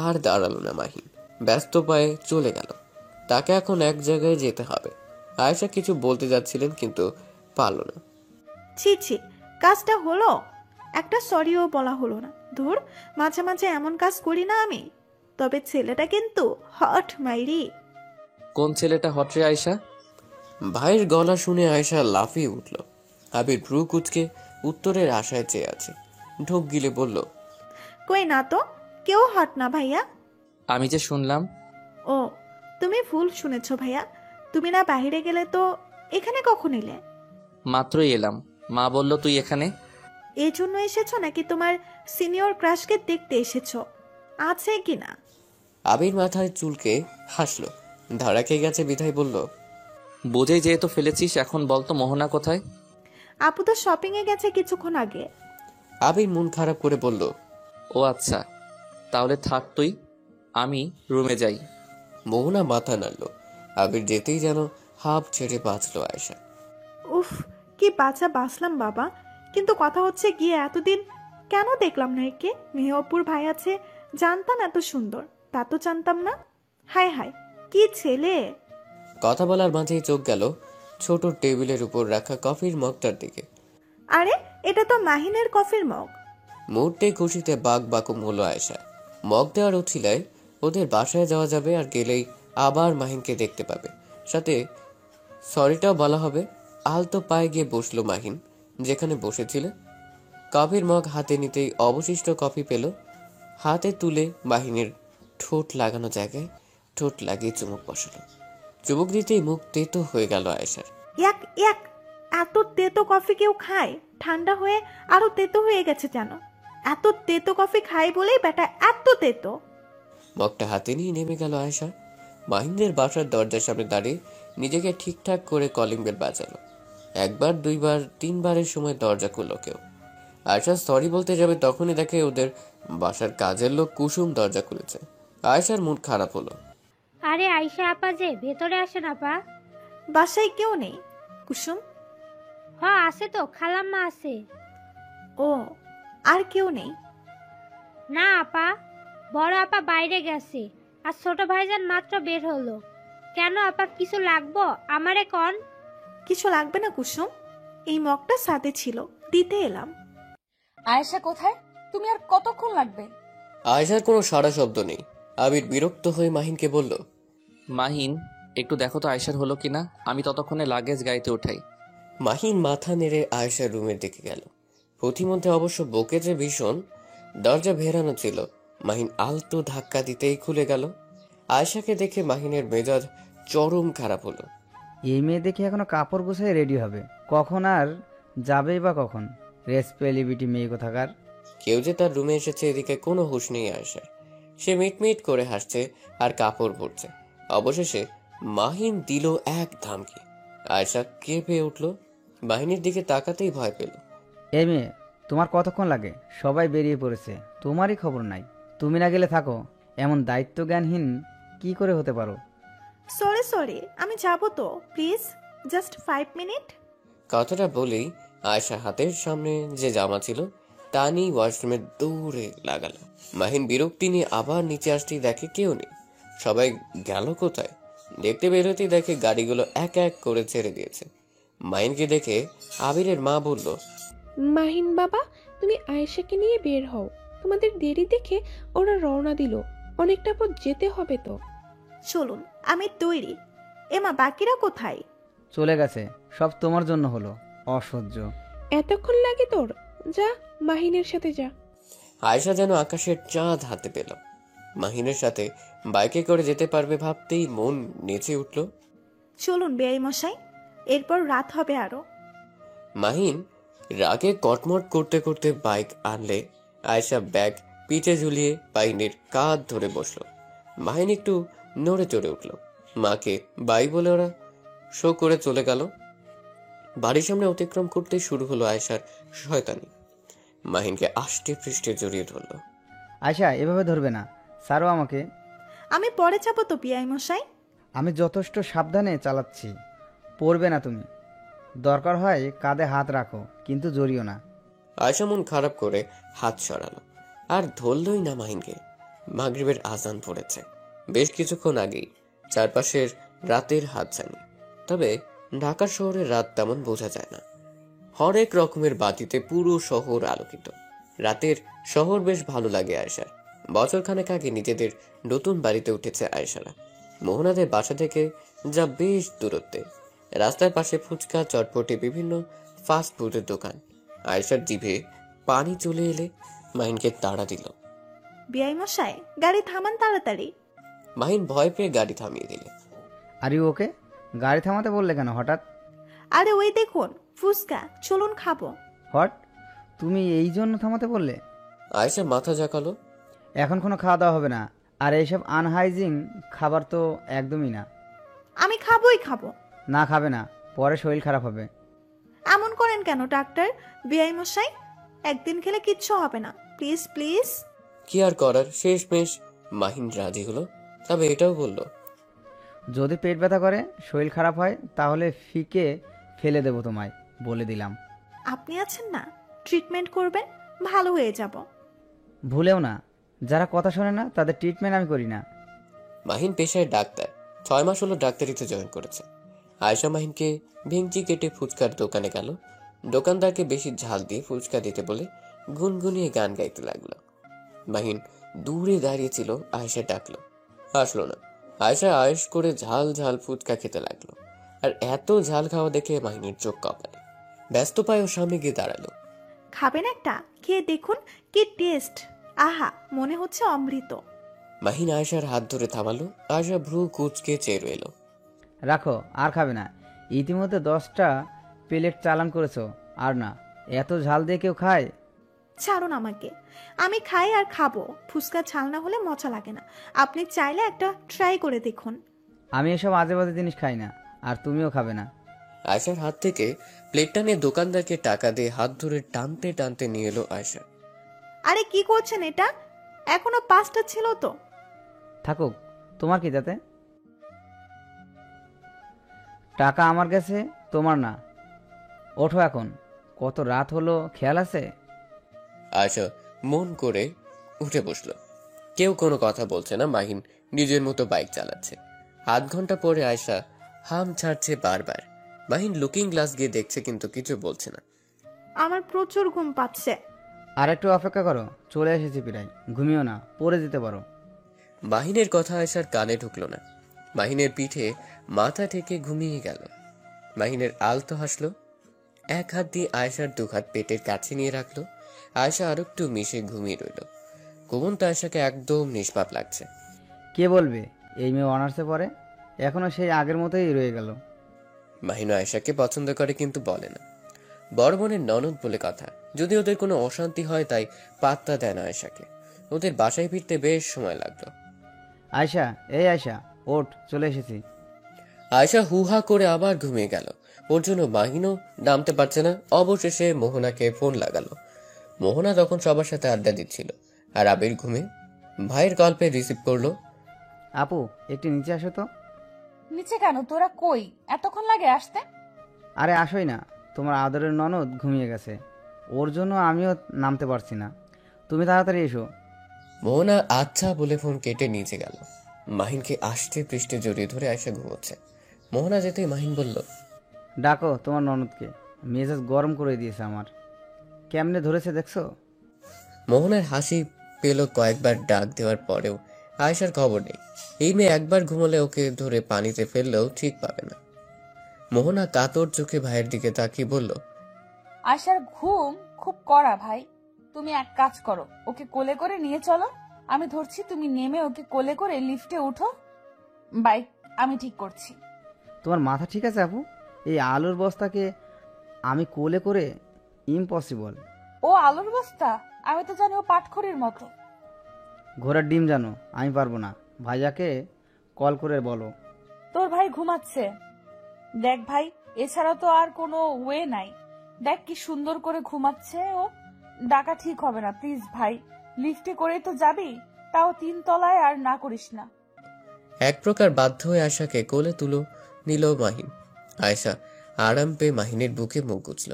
আর দাঁড়ালো না মাহিন, ব্যস্ত পায়ে চলে গেল। তাকে এখন এক জায়গায় যেতে হবে। আয়েশা কিছু বলতে যাচ্ছিলেন কিন্তু পারল না। ছি ছি, কাজটা হলো একটা সরিও বলা হলো না। ধুর, মাঝে মাঝে এমন কাজ করি না আমি। তবে ছেলেটা কিন্তু হট মাইরি। কোন ছেলেটা হটরে আয়শা? ভাইয়ের গলা শুনে আয়েশা লাফিয়ে উঠল। আবির ভ্রু কুচকে উত্তরের আশায় চেয়ে আছে। ঢোক গিলে বলল, কই না তো, কেউ হট না ভাইয়া। আমি যে শুনলাম। ও, তুমি ভুল শুনেছ ভাইয়া। তুমি না বাইরে গেলে তো এখানে কখন এলে? মাত্রই এলাম, মা বলল তুই এখানে। এই জন্য এসেছো নাকি তোমার সিনিয়র ক্রাশকে দেখতে এসেছো? আছে কি না? আবির মাথায় চুলকে হাসলো। ধরাকে গেছে বিধায় বলল, বুঝেই যেহেতু ফেলেছিস, এখন বলতো মোহনা কোথায়? আপু তো শপিং এ গেছে কিছুক্ষণ আগে। আবির মন খারাপ করে বলল, ও আচ্ছা, তাহলে থাক তুই, আমি রুমে যাই। মোহনা মাথা নাড়ল। আবির যেতেই যেন হাঁপ ছেড়ে বাঁচলো আয়েশা। উফ, কি বাঁচা বাঁচলাম বাবা। কিন্তু কথা হচ্ছে গিয়ে এতদিন কেন দেখলাম না একে? মেহপুর ভাই আছে জানতাম, এত সুন্দর তা তো জানতাম না। হায় হায়, কি ছেলে! কথা বলার মাঝেই চোখ গেল ছোট টেবিলের উপর রাখা কফির মগটার দিকে। আরে, এটা তো মাহিনের কফির মগ। মুহূর্তে খুশিতে বাক বাকুম হলো আয়েশা। মগ দেওয়ার উছিলায় ওদের বাসায় যাওয়া যাবে, আর গেলেই আবার মাহিনকে দেখতে পাবে, সাথে সরিটাও বলা হবে। আলতো পায়ে গিয়ে বসলো মাহিন যেখানে বসেছিল। কফির মগ হাতে নিতেই অবশিষ্ট কফি পেল। হাতে তুলে মাহিনের ঠোঁট লাগানো জায়গায় ঠোঁট লাগিয়ে চুমুক বসালো। চুমুক দিতেই মুখ তেতো হয়ে গেল আয়েশার। এক এক, এত তেতো কফি কেউ খায়? ঠান্ডা হয়ে আরো তেতো হয়ে গেছে যেন। এত তেতো কফি খাই বলেই বেটা এত তেতো। মগটা হাতে নিয়ে নেমে গেল আয়েশা। মাহিনদের বাসার দরজার সামনে দাঁড়িয়ে নিজেকে ঠিকঠাক করে কলিং বেল বাজালো। একবার, দুইবার, তিনবারের সময় দরজা খুললো কেউ। আয়েশা সরি বলতে যাবে তখনই দেখে ওদের বাসার কাজের লোক কুসুম দরজা খুলেছে। আয়েশার মুড খারাপ হলো। আরে আয়শা আপা যে, ভেতরে আসেন আপা। বাসায় কেউ নেই কুসুম? আছে তো, খালাম্মা আছে। ও, আর কেউ নেই? না আপা, বড় আপা বাইরে গেছে, আর ছোট ভাইজান মাত্র বের হলো। কেন আপা, কিছু লাগবো আমারে কন? কিছু লাগবে না কুসুম, এই মগটা সাথে ছিল, দিতে এলাম। আয়েশা কোথায়? তুমি আর কতক্ষণ লাগবে? আয়েশার কোনো সাড়া শব্দ নেই। আবির বিরক্ত হয়ে মাহিনকে বলল, মাহিন, একটু দেখো তো আয়েশার হলো কিনা, আমি ততক্ষণে লাগেজ গাড়িতে উঠাই। মাহিন মাথা নেড়ে আয়েশার রুমের দিকে গেল। পথিমধ্যে অবশ্য বকে যে ভীষণ, দরজা ভেরানো ছিল। মাহিন আলতো ধাক্কা দিতেই খুলে গেল। আয়েশাকে দেখে মাহিনের মেজাজ চরম খারাপ হলো। এই মেয়ে দেখে এখনো কাপড় গোছায় রেডি হবে, কখন আর যাবেই বা কখন? রেসপেলিবিটি মেয়ে কোথাকার। কেউ যে তার রুমে এসেছে এদিকে কোনো হুঁশ নেই আয়েশার। সে মিটমিট করে হাসছে আর কাপড় পরছে। অবশেষে মাহিন দিল এক ধামকি। আয়েশা কেঁপে উঠল। মাহিনের দিকে তাকাতেই ভয় পেল। এই মেয়ে, তোমার কতক্ষণ লাগে? সবাই বেরিয়ে পড়েছে, তোমারই খবর নাই। তুমি না গেলে থাকো, এমন দায়িত্ব জ্ঞানহীন কি করে হতে পারো? সরি সরি, আমি যাবো তো, প্লিজ জাস্ট 5 মিনিট। কথাটা বলেই আয়েশা হাতের সামনে যে জামা ছিল তা নিয়ে ওয়াশরুমে দৌড়ে লাগালো। মাহিন বিরক্তি নিয়ে আবার নিচে আসতেই দেখে কেউ নেই। সবাই গেল কোথায়? দেখতে বেরোতেই দেখে গাড়িগুলো এক এক করে ছেড়ে দিয়েছে। মাহিনকে দেখে আবিরের মা বলল, মাহিন বাবা, তুমি আয়েশাকে নিয়ে বের হও, তোমাদের দেরি দেখে ওরা রওনা দিল, অনেকটা পথ যেতে হবে তো। চলুন, আমি তৈরি। এমা, বাকিরা কোথায়? চলে গেছে, সব তোমার জন্য হলো, অসহ্য। এতক্ষণ লাগে তোর? যা, মাহিনের সাথে যা। আয়েশা যেন আকাশের চাঁদ হাতে পেল। মাহিনের সাথে বাইকে করে যেতে পারবে ভাবতেই মন নেচে উঠল। চলুন বেআই মশাই, এরপর রাত হবে আরো। মাহিন রাগে কটমট করতে করতে বাইক আনলে আয়েশা ব্যাগ পিঠে ঝুলিয়ে মাহিনের কাঁধ ধরে বসলো। মাহিন একটু নড়ে চড়ে উঠল। মাকে বাই বলে ওরা শো করে চলে গেল। বাড়ির সামনে অতিক্রম করতে শুরু হলো আয়েশার শয়তানি। মাহিনকে আষ্টে পৃষ্ঠে জড়িয়ে ধরল। আয়শা, এভাবে ধরবে না, ছাড়ো আমাকে। আমি পরে যাবো তো বিআই মশাই। আমি যথেষ্ট সাবধানে চালাচ্ছি, পড়বে না তুমি। দরকার হয় কাঁধে হাত রাখো, কিন্তু জড়িও না। আয়েশা মন খারাপ করে হাত সরালো, আর ধরলই না মাহিনকে। মাগরিবের আজান পড়েছে। বেশ কিছুক্ষণ আগেই চারপাশের রাতের হাতছানি। তবে ঢাকা শহরের রাত তেমন বোঝা যায় না। হরেক রকমের বাতিতে পুরো শহর আলোকিত। রাতের শহর বেশ ভালো লাগে আয়েশার। বছরখানেক আগে নিজেদের নতুন বাড়িতে উঠেছে আয়েশারা। মোহনাদের বাসা থেকে যা বেশ দূরত্বে। রাস্তার পাশে ফুচকা, চটপটি, বিভিন্ন ফাস্ট ফুডের দোকান। আয়েশার জিভে পানি চলে এলে মাহিনকে তাড়া দিল। বিআই মশাই, গাড়ি থামান তাড়াতাড়ি। মাহিন ভয় পেয়ে গাড়ি থামিয়ে দিল। Are you okay? গাড়ি থামাতে বললে কেন হঠাৎ? আরে ওই দেখুন ফুচকা, চলুন খাবো। হট, তুমি এই জন্য থামাতে বললে? আয়েশা মাথা ঝাঁকালো। এখন কোনো খাওয়া দাওয়া হবে না, আর এইসব আনহাইজিন খাবার তো একদমই না। আমি খাবোই খাবো। না, খাবে না, পরে শরীর খারাপ হবে। এমন করেন কেন ডাক্তার? বিআই মশাই, একদিন খেলে কিচ্ছু হবে না, প্লিজ প্লিজ। কি আর করার, শেষমেশ মাহিন রাজি হলো। তবে এটাও বলল, যদি পেট ব্যথা করে, শরীর খারাপ হয়, তাহলে ফিকে ফেলে দেবো তোমায়, বলে দিলাম। আপনি আছেন না, ট্রিটমেন্ট করবেন, ভালো হয়ে যাব। ভুলেও না, যারা কথা শোনে না তাদের ট্রিটমেন্ট আমি করি না। মাহিন পেশায় ডাক্তার, 6 মাস হলো ডাক্তারিতে জয়েন করেছে। আয়েশা মাহিনকে ভেঙচি কেটে ফুচকার দোকানে গেল। দোকানদারকে বেশি ঝাল দিয়ে ফুচকা দিতে বলে গুনগুনিয়ে গান গাইতে লাগলো। মাহিন দূরে দাঁড়িয়েছিল, আয়েশা ডাকলো, আসলো না। আয়েশা আয়েশ করে ঝাল ঝাল ফুচকা খেতে লাগলো। আর এত ঝাল খাওয়া দেখে মাহিনের চোখ কপালে। ব্যস্ত পায়ে ওর সামনে গিয়ে দাঁড়ালো। খাবেন একটা? খেয়ে দেখুন কি টেস্ট। আহা, মনে হচ্ছে অমৃত। মাহিন আয়েশার হাত ধরে থামালো। আয়েশা ভ্রু কুঁচকে চেয়ে রইল। রাখো, আর খাবে না। ইতিমধ্যে 10টা প্লেট চালান করেছো। আর না, এত ঝাল দিয়ে কেউ খায়? ছাড়ুন আমাকে, আমি খাই আর খাবো। ফুচকা ঝাল না হলে মজা লাগে না। আপনি চাইলে একটা ট্রাই করে দেখুন। আমি এসব আজে বাজে জিনিস খাই না, আর তুমিও খাবে না। আয়েশার হাত থেকে প্লেটটা নিয়ে দোকানদারকে টাকা দিয়ে হাত ধরে টানতে টানতে নিয়ে এলো আয়েশা। আরে কি করছেন এটা? এখনো 5টা ছিল তো। থাকুক, তোমার কি তাতে? টাকা আমার কাছে, তোমার না। ওঠো এখন, কত রাত হলো খেয়াল আছে? আয়েশা মন করে উঠে বসলো। কেউ কোনো কথা বলছে না। মাহিন নিজের মতো বাইক চালাচ্ছে। আধ ঘন্টা পরে আয়েশা হাম ছাড়ছে বারবার। মাহিন লুকিং গ্লাস গিয়ে দেখছে, কিন্তু কিছু বলছে না। আমার প্রচুর ঘুম পাচ্ছে। আর একটু অপেক্ষা করো, চলে এসেছি প্রায়। ঘুমিও না, পড়ে যেতে পারো। মাহিনের কথা আয়েশার কানে ঢুকলো না। মাহিনের পিঠে মাথা ঠেকে ঘুমিয়ে গেল। মাহিনের আলতো হাসলো। এক হাত দিয়ে আয়েশার 2 হাত পেটের কাছে নিয়ে রাখলো। আয়েশা আরো একটু মিশে ঘুমিয়ে রইল। ঘুমন্ত আয়েশাকে একদম নিষ্পাপ লাগছে। কে বলবে এই মেয়ে অনার্সে পড়ে? এখনো সেই আগের মতোই রয়ে গেল। মাহিন আয়েশাকে পছন্দ করে, কিন্তু বলে না। বড় বোনের ননদ বলে কথা। যদি ওদের কোনো অশান্তি হয়, তাই পাত্তা দেয় না আয়েশাকে। ওদের বাসায় ফিরতে বেশ সময় লাগলো। আয়শা, এই আয়শা, ওঠ, চলে এসেছি। আয়েশা হুহা করে আবার ঘুমিয়ে গেল। ওর জন্য মাহিনও নামতে পারছে না। অবশেষে মোহনাকে ফোন লাগালো। মোহনা তখন সবার সাথে আড্ডা দিচ্ছিল, আর আবির ঘুমে। ভাইয়ের গল্পে রিসিভ করলো। আপু, একটু নিচে আসো তো। নিচে কেন? তোরা কই? এতক্ষণ লাগে আসতে? আরে আসোই না, তোমার আদরের ননদ ঘুমিয়ে গেছে, ওর জন্য আমিও নামতে পারছি না। তুমি তাড়াতাড়ি এসো। মোহনা আচ্ছা বলে ফোন কেটে নিচে গেল। মাহিনকে আষ্টে পৃষ্ঠে জড়িয়ে ধরে আয়েশা ঘুমোচ্ছে। মোহনা যেতে মাহিন বলল, ডাকো তোমার ননদকে, মেজাজ গরম করে দিয়েছে আমার। কেমনে ধরেছে দেখছো? মোহনার হাসি পেল কয়েকবার ডাক দেওয়ার পরেও। আয়েশার খবর নেই। এই মেয়ে একবার ঘুমলে ওকে ধরে পানিতে ফেললেও ঠিক পাবে না। মোহনা কাতর চোখে ভাইয়ের দিকে তাকিয়ে বলল, আশার ঘুম খুব কড়া ভাই। তুমি এক কাজ করো, ওকে কোলে করে নিয়ে চলো। আমি ধরছি, তুমি নেমে ওকে কোলে করে লিফটে উঠো। বাইক আমি ঠিক করছি। তোমার মাথা ঠিক আছে আপু? এই আলুর বস্তাকে আমি কোলে করে? ইম্পসিবল। ও আলুর বস্তা? আমি তো জানি ও পাটখড়ির মতো। ঘোড়ার ডিম জানো, আমি পারবো না। ভাইয়াকে কল করে বলো। তোর ভাই ঘুমাচ্ছে। দেখ ভাই, এছাড়া তো আর কোনো ওয়ে নাই। দেখ কি সুন্দর করে ঘুমাচ্ছে ও। ডাকা ঠিক হবে না প্লিজ ভাই। লিফটে করে তো যাবি, তাও 3 তলায়, আর না করিস না। এক প্রকার বাধ্য হয়ে আয়েশাকে কোলে তুলো নিল মাহিন। আয়েশা আরাম পেয়ে মাহিনের বুকে মুখ গুছল।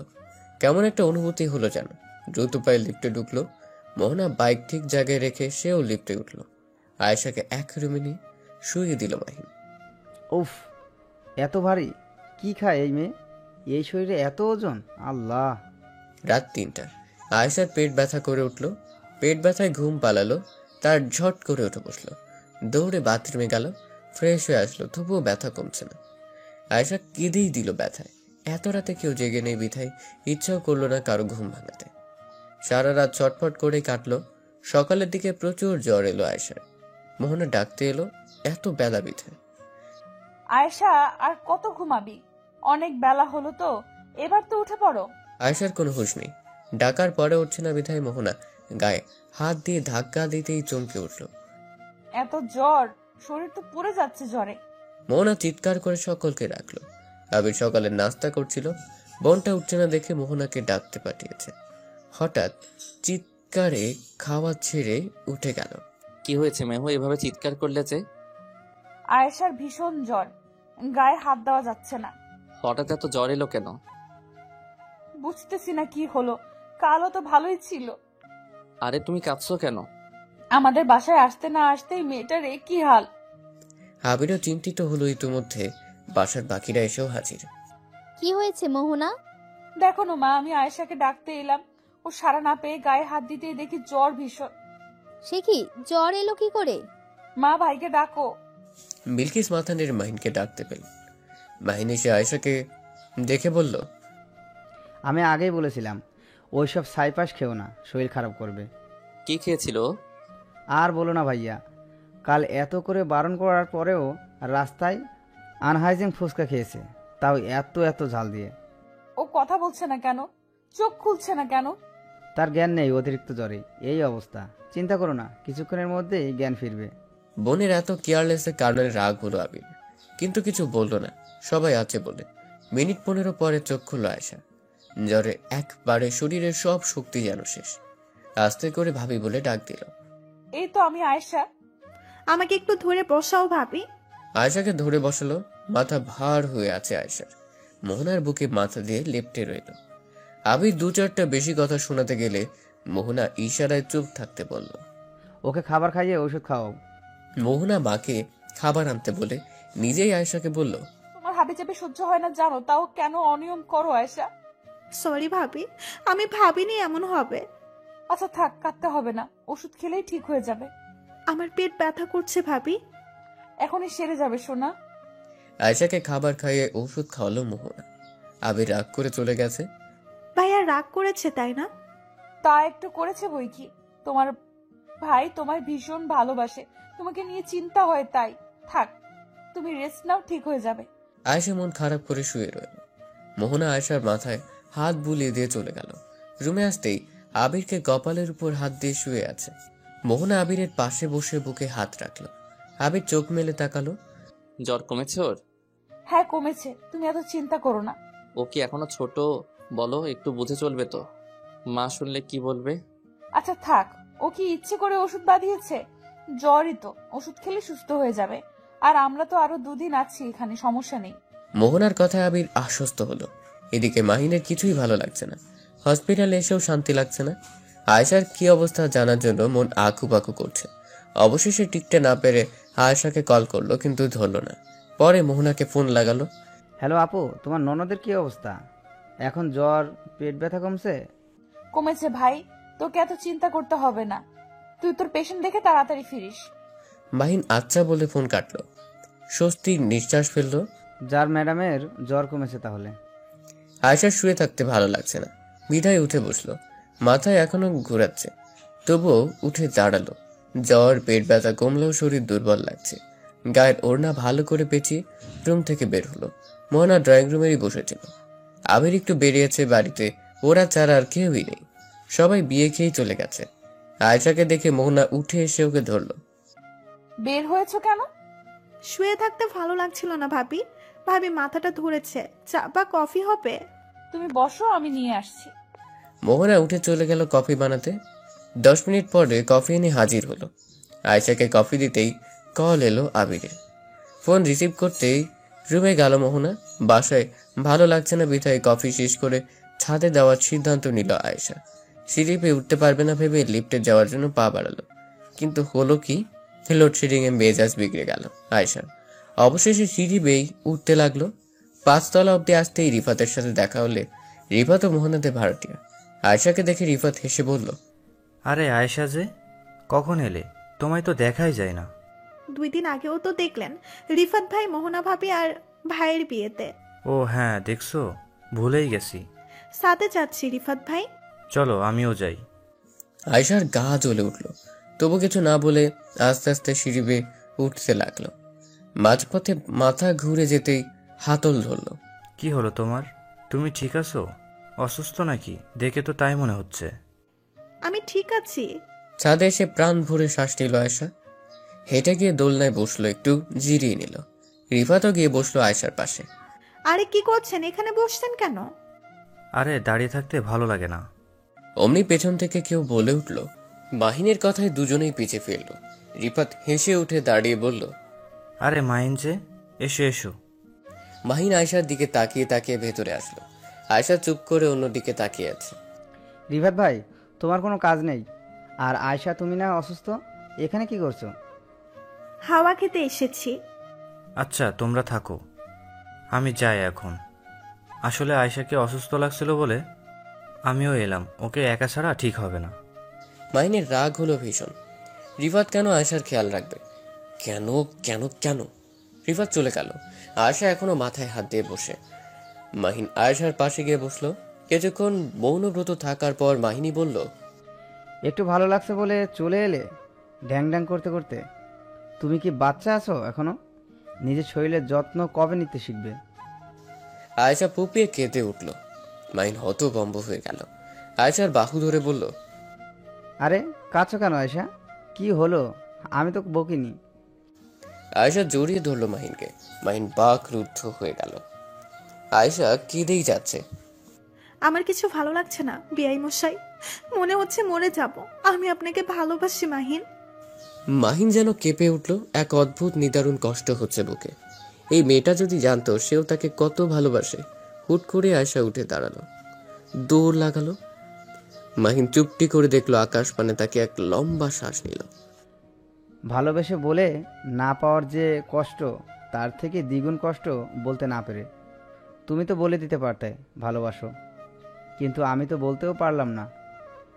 কেমন একটা অনুভূতি হলো যেন। দ্রুত পায়ে লিফটে ঢুকলো। মোহনা বাইক ঠিক জায়গায় রেখে সেও লিফটে উঠল। আয়েশাকে এক রুমে নিয়ে শুয়ে দিল মাহিন। উফ, এত ভারী! কি খায় এই মেয়ে? এই শরীরে এত ওজন! আল্লাহ! রাত ৩টা। আয়েশার পেট ব্যথা করে উঠল। পেট ব্যথায় ঘুম পালালো। তার ঝট করে উঠে বসলো। দৌড়ে বাথরুমে গেল, ফ্রেশ হয়ে আসলো, তবুও ব্যথা কমছে না। আয়েশা কেঁদেই দিল ব্যথায়। এত রাতে কেউ জেগে নেই বিধায় ইচ্ছাও করলো না কারো ঘুম ভাঙাতে। সারা রাত ছটফট করে কাটলো। সকালের দিকে প্রচুর জ্বর এলো আয়েশার। মোহনা ডাকতে এলো, এত বেলা বিধায়। আয়েশা, আর কত ঘুমাবি? অনেক বেলা হলো তো, এবার তো উঠে পড়ো। আয়েশার কোনো হুঁশ নেই। ডাকার পরে উঠছে না বিধায় মোহনা গায়ে হাত দিয়ে ধাক্কা দিতেই চমকে উঠল। এত জ্বর, শরীর তো পুড়ে যাচ্ছে জ্বরে। মোহনা চিৎকার করে সকলকে ডাকলো। আবির সকালে নাস্তা করছিল, বোনটা উঠছে না দেখে মোহনাকে ডাকতে পাঠিয়েছে। হঠাৎ চিৎকারে খাওয়া ছেড়ে উঠে গেল। কি হয়েছে মেহু, এভাবে চিৎকার করলে যে? আয়েশার ভীষণ জ্বর, গায়ে হাত দেওয়া যাচ্ছে না। হঠাৎ এত জ্বর এলো কেন? বুঝতেছি না কি হলো, কালও তো ভালোই ছিল। আরে তুমি কাঁদছো কেন? আমাদের বাসায় আসতে না আসতেই মেয়েটার কি হাল। আবিরও চিন্তিত হলো। ইতিমধ্যে বাসার বাকিরা এসেও হাজির। কি হয়েছে মোহনা? দেখো না মা, আমি আয়েশাকে ডাকতে এলাম, ও সারা না পেয়ে গায়ে হাত দিতেই দেখি জ্বর ভীষণ। সে কি, জ্বর এলো কি করে? মা, ভাইকে ডাকো। বিলকিস মাথা নেড়ে মাহিনকে ডাকতে পেল। মাহিন এসে আয়েশাকে দেখে বলল, আমি আগেই বলেছিলাম ওইসব সাইপাস খেও না, শরীর খারাপ করবে। কি খেয়েছিল? আর বলো না ভাইয়া, কাল এত করে বারণ করার পরেও রাস্তায় আনহাইজিন ফুচকা খেয়েছে, তাও এত এত ঝাল দিয়ে। ও কথা বলছে না কেন? চোখ খুলছে না কেন? তার জ্ঞান নেই, অতিরিক্ত জ্বরে এই অবস্থা। চিন্তা করো না, কিছুক্ষণের মধ্যেই জ্ঞান ফিরবে। বোনের এত কেয়ারলেসের কারণে রাগ হলো আবির, কিন্তু কিছু বলল না। সবাই আছে বলে। মিনিট 15 পরে চোখ খুলল আয়েশা। জ্বরে একবারে শরীরের সব শক্তি যেন শেষ। আস্তে করে ভাবি বলে ডাক দিল, এই তো আমি আয়েশা। আমাকে একটু ধরে বসাও ভাবি। আয়েশাকে ধরে বসালো। মাথা ভার হয়ে আছে আয়েশার। মোহনার বুকে মাথা দিয়ে লেপ্টে রইল। আবির 2-4টা বেশি কথা শোনাতে গেলে মোহনা ইশারায় চুপ থাকতে বলল। ওকে খাবার খাইয়ে ওষুধ খাওয়াও। মোহনা মাকে খাবার আনতে বলে নিজেই আয়েশাকে বলল, তোমার হাবি চাপে সহ্য হয় না জানো, তাও কেন অনিয়ম করো আয়েশা? সরি ভাবি, আমি ভাবিনি এমন হবে। আচ্ছা থাক, কাঁদতে হবে না, ওষুধ খেলেই ঠিক হয়ে যাবে। আমার পেট ব্যথা করছে ভাবি। এখনই সেরে যাবে সোনা। আয়েশাকে খাবার খাইয়ে ওষুধ খাওয়ালো মোহনা। আবির রাগ করে চলে গেছে। ভাইয়া রাগ করেছে তাই না? তা একটু করেছে বই কি। তোমার ভাই তোমায় ভীষণ ভালোবাসে, তোমাকে নিয়ে চিন্তা হয়, তাই থাক, তুমি রেস্ট নাও, ঠিক হয়ে যাবে। আয়েশা মন খারাপ করে শুয়ে রইল। মোহনা আয়েশার মাথায় হাত বুলিয়ে দিয়ে চলে গেল। রুমে আসতেই আবিরকে কপালের উপর হাত দিয়ে শুয়ে আছে। মোহনা আবিরের পাশে বসে বুকে হাত রাখলো। আবির চোখ মেলে তাকালো। জ্বর কমেছে ওর? হ্যাঁ কমেছে, তুমি এত চিন্তা করো না। ও কি এখনো ছোট? বলো, একটু বুঝে চলবে তো। মা শুনলে কি বলবে? আচ্ছা থাক, ও কি ইচ্ছে করে ওষুধ বাঁধিয়েছে? জ্বরই তো, ওষুধ খেলে সুস্থ হয়ে যাবে। আর আমরা তো আরো 2 দিন আছি এখানে, সমস্যা নেই। মোহনার কথায় আবির আশ্বস্ত হলো। এদিকে মাহিনের কিছুই ভালো লাগছে না। হসপিটালে এসেও শান্তি লাগছে না। আয়েশার কি অবস্থা জানার জন্য মন আকুপাকু করছে। অবশেষে টিকতে না পেরে আয়েশাকে কল করলো, কিন্তু ধরলো না। পরে মোহনাকে ফোন লাগালো। হ্যালো আপু, তোমার ননদের কি অবস্থা? এখন জ্বর, পেট ব্যথা কমছে? কমেছে ভাই, তোকে এত চিন্তা করতে হবে না, তুই তোর পেশেন্ট দেখে তাড়াতাড়ি ফিরিস। মাহিন আচ্ছা বলে ফোন কাটলো। স্বস্তির নিঃশ্বাস ফেললো। যার ম্যাডামের জ্বর কমেছে তাহলে। আয়েশার শুয়ে থাকতে ভালো লাগছে না, বিধায় উঠে বসলো। মাথায় এখনো ঘোরাচ্ছে, তবুও উঠে দাঁড়ালো। জ্বর, পেট ব্যথা কমলেও শরীর দুর্বল লাগছে। গায়ের ওড়না ভালো করে পেঁচিয়ে রুম থেকে বের হলো। মোহনা ড্রয়িং রুমেরই বসেছিল। আবির একটু বেরিয়েছে বাড়িতে, ওরা ছাড়া আর কেউই নেই। সবাই বিয়ে খেয়েই চলে গেছে। আয়েশাকে দেখে মোহনা উঠে এসে ওকে ধরলো। বের হয়েছো কেন? শুয়ে থাকতে ভালো লাগছিল না ভাবি। ভাবি মাথাটা ধরেছে, চা বা কফি হবে? তুমি বসো, আমি নিয়ে আসছি। মোহনা উঠে চলে গেল কফি বানাতে। 10 মিনিট পরে কফি এনে হাজির হলো। আয়েশাকে কফি দিতেই কল এলো আবিরের। ফোন রিসিভ করতেই রুমে গেল মোহনা। বাসায় ভালো লাগছে না বিধায় কফি শেষ করে ছাদে দেওয়ার সিদ্ধান্ত নিল আয়েশা। সিঁড়ি পেয়ে উঠতে পারবে না ভেবে লিফটে যাওয়ার জন্য পা বাড়ালো, কিন্তু হলো কি, লোডশেডিংয়ে মেজাজ বিগড়ে গেল আয়েশার। অবশেষে সিঁড়ি বেয়ে উঠতে লাগলো। 5 তলা অব্দি আসতেই রিফাতের সাথে দেখা হলে রিফাত ও মোহনাদের ভাড়াটিয়া। আয়েশাকে দেখে রিফাত হেসে বলল, আরে আয়েশা যে, কখন এলে? তোমায় তো দেখাই যায় না। 2 দিন আগেও তো দেখলেন রিফাত ভাই মোহনা ভাবি আর ভাইয়ের বিয়েতে। ও হ্যাঁ, দেখছো, ভুলেই গেছি। সাথে যাচ্ছি রিফাত ভাই। চলো আমিও যাই। আয়েশার গা জ্বলে উঠল, তবু কিছু না বলে আস্তে আস্তে সিঁড়ি বেয়ে উঠতে লাগলো। মাঝপথে মাথা ঘুরে যেতেই হাতল ধরল। কি হলো তোমার? তুমি ঠিক আছো? অসুস্থ নাকি? দেখে তো তাই মনে হচ্ছে। আমি ঠিক আছি। ছাদে এসে প্রাণ ভরে শ্বাস নিল আয়েশা। হেঁটে গিয়ে দোলনায় বসলো, একটু জিরিয়ে নিল। রিফাতও গিয়ে বসলো আয়েশার পাশে। আরে কি করছেন, এখানে বসছেন কেন? আরে দাঁড়িয়ে থাকতে ভালো লাগে না। অমনি পেছন থেকে কেউ বলে উঠল। মাহিনের কথায় দুজনেই পিছে ফিরল। রিফাত হেসে উঠে দাঁড়িয়ে বলল, আরে মাহিন যে, এসো এসো। মাহিন আয়েশার দিকে তাকিয়ে তাকিয়ে ভেতরে আসলো। আয়েশা চুপ করে অন্যদিকে তাকিয়ে আছে। রিফাত ভাই, তোমার কোনো কাজ নেই। আর আয়শা, তুমি না অসুস্থ, এখানে কি করছো? হাওয়া খেতে এসেছি। আচ্ছা তোমরা থাকো, আমি যাই এখন। আসলে আয়েশাকে অসুস্থ লাগছিল বলে আমিও এলাম, ওকে একা ছাড়া ঠিক হবে না। মাহিনের রাগ হলো ভীষণ। রিফাত কেন আয়েশার খেয়াল রাখবে? কেন কেন কেন? রিফাত চলে গেল। আয়েশা এখনো মাথায় হাত দিয়ে বসে। মাহিন আয়েশার পাশে গিয়ে বসলো। কিছুক্ষণ মৌনব্রত থাকার পর মাহিনী বলল, একটু ভালো লাগছে বলে চলে এলে ড্যাং ড্যাং করতে করতে। তুমি কি বাচ্চা আছো এখনো? নিজের শরীরের যত্ন কবে নিতে শিখবে? আয়েশা পুপিয়ে কেঁদে উঠল। মাহিন হতভম্ব হয়ে গেল। আয়েশার বাহু ধরে বলল, আরে কাছো কেন আয়শা? কি হলো? আমি তো বকিনি। আয়েশা জড়িয়ে ধরল মাহিনকে। মাহিন বাক রুদ্ধ হয়ে গেল। আয়েশা কেঁদেই যাচ্ছে। আমার কিছু ভালো লাগছে না বিআই মশাই, মনে হচ্ছে মরে যাব। আমি আপনাকে ভালোবাসি মাহিন। মাহিন যেন কেঁপে উঠল। এক অদ্ভুত নিদারুণ কষ্ট হচ্ছে বুকে। এই মেয়েটা যদি জানতো সেও তাকে কত ভালোবাসে। হুট করে আয়েশা উঠে দাঁড়ালো, দৌড় লাগালো। মাহিন চুপটি করে দেখলো আকাশ পানে তাকে এক লম্বা শ্বাস নিল। ভালোবেসে বলে না পাওয়ার যে কষ্ট, তার থেকে দ্বিগুণ কষ্ট বলতে না পেরে। তুমি তো বলে দিতে পারতে ভালোবাসো, কিন্তু আমি তো বলতেও পারলাম না।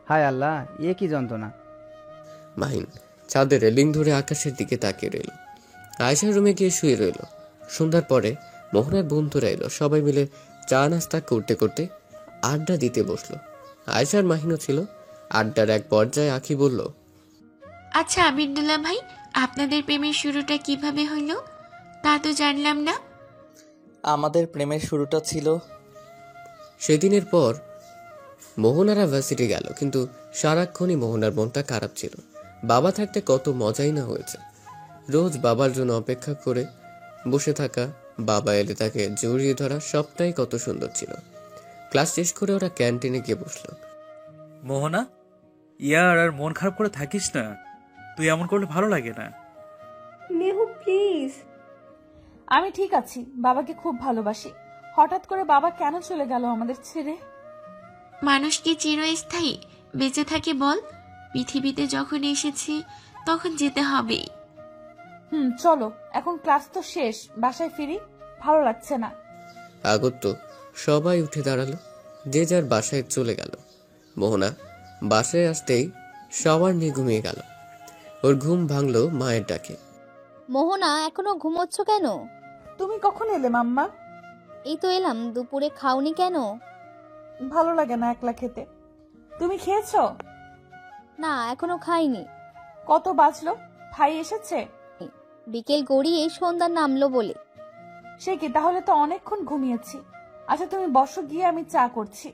হায় আল্লাহ, এ কি যন্ত্রণা। মাহিন ছাদের রেলিং ধরে আকাশের দিকে তাকিয়ে রইল। আয়েশার রুমে গিয়ে শুয়ে রইল। সন্ধ্যার পরে মোহনার বন্ধুরা এলো। সবাই মিলে চা নাস্তা করতে করতে আড্ডা দিতে বসলো। আয়েশার মাহিনও ছিল। আড্ডার এক পর্যায়ে আখি বলল, আচ্ছা আবিরুল্লাহ ভাই, আপনাদের প্রেমের শুরুটা কিভাবে হলো তা তো জানলাম না। আমাদের প্রেমের শুরুটা ছিল সেদিনের পর মোহনারা ভার্সিটি গেল, কিন্তু সারাক্ষণই মোহনার মনটা খারাপ ছিল। বাবা থাকতে কত মজাই না হয়েছে। রোজ বাবার জন্য অপেক্ষা করে বসে থাকা, বাবা এলে তাকে জড়িয়ে ধরা, সবটাই কত সুন্দর ছিল। ক্লাস শেষ করে ওরা ক্যান্টিনে গিয়ে বসলো। মোহনা, ইয়ার আর মন খারাপ করে থাকিস না, তুই এমন করলে ভালো লাগে না। মেহু প্লিজ। আমি ঠিক আছি, বাবাকে খুব ভালোবাসি। হঠাৎ করে বাবা কেন চলে গেল আমাদের ছেড়ে? মানুষ কি চিরস্থায়ী? বেঁচে থাকে বল? পৃথিবীতে যখন এসেছি তখন যেতে হবেই। চলো, এখন ক্লাস তো শেষ, বাসায় ফিরি, ভালো লাগছে না। আগত সবাই উঠে দাঁড়ালো, যে যার বাসায় চলে গেল। মোহনা বাসায় আসতেই সবার নিয়ে ঘুমিয়ে গেল। ওর ঘুম ভাঙলো মায়ের ডাকে। মোহনা, এখনো ঘুমোচ্ছ কেন? তুমি কখন এলে মাম্মা? এই তো এলাম। দুপুরে খাওনি কেন? ভালো লাগে না একলা খেতে। তুমি খেয়েছো? না, এখনো খাইনি। কত বাজলো? ভাই এসেছে? বিকেল গড়িয়ে সন্ধ্যা নামলো বলে। সে কি, তাহলে তো অনেকক্ষণ ঘুমিয়েছি। আচ্ছা তুমি বসো, গিয়ে আমি চা করছি।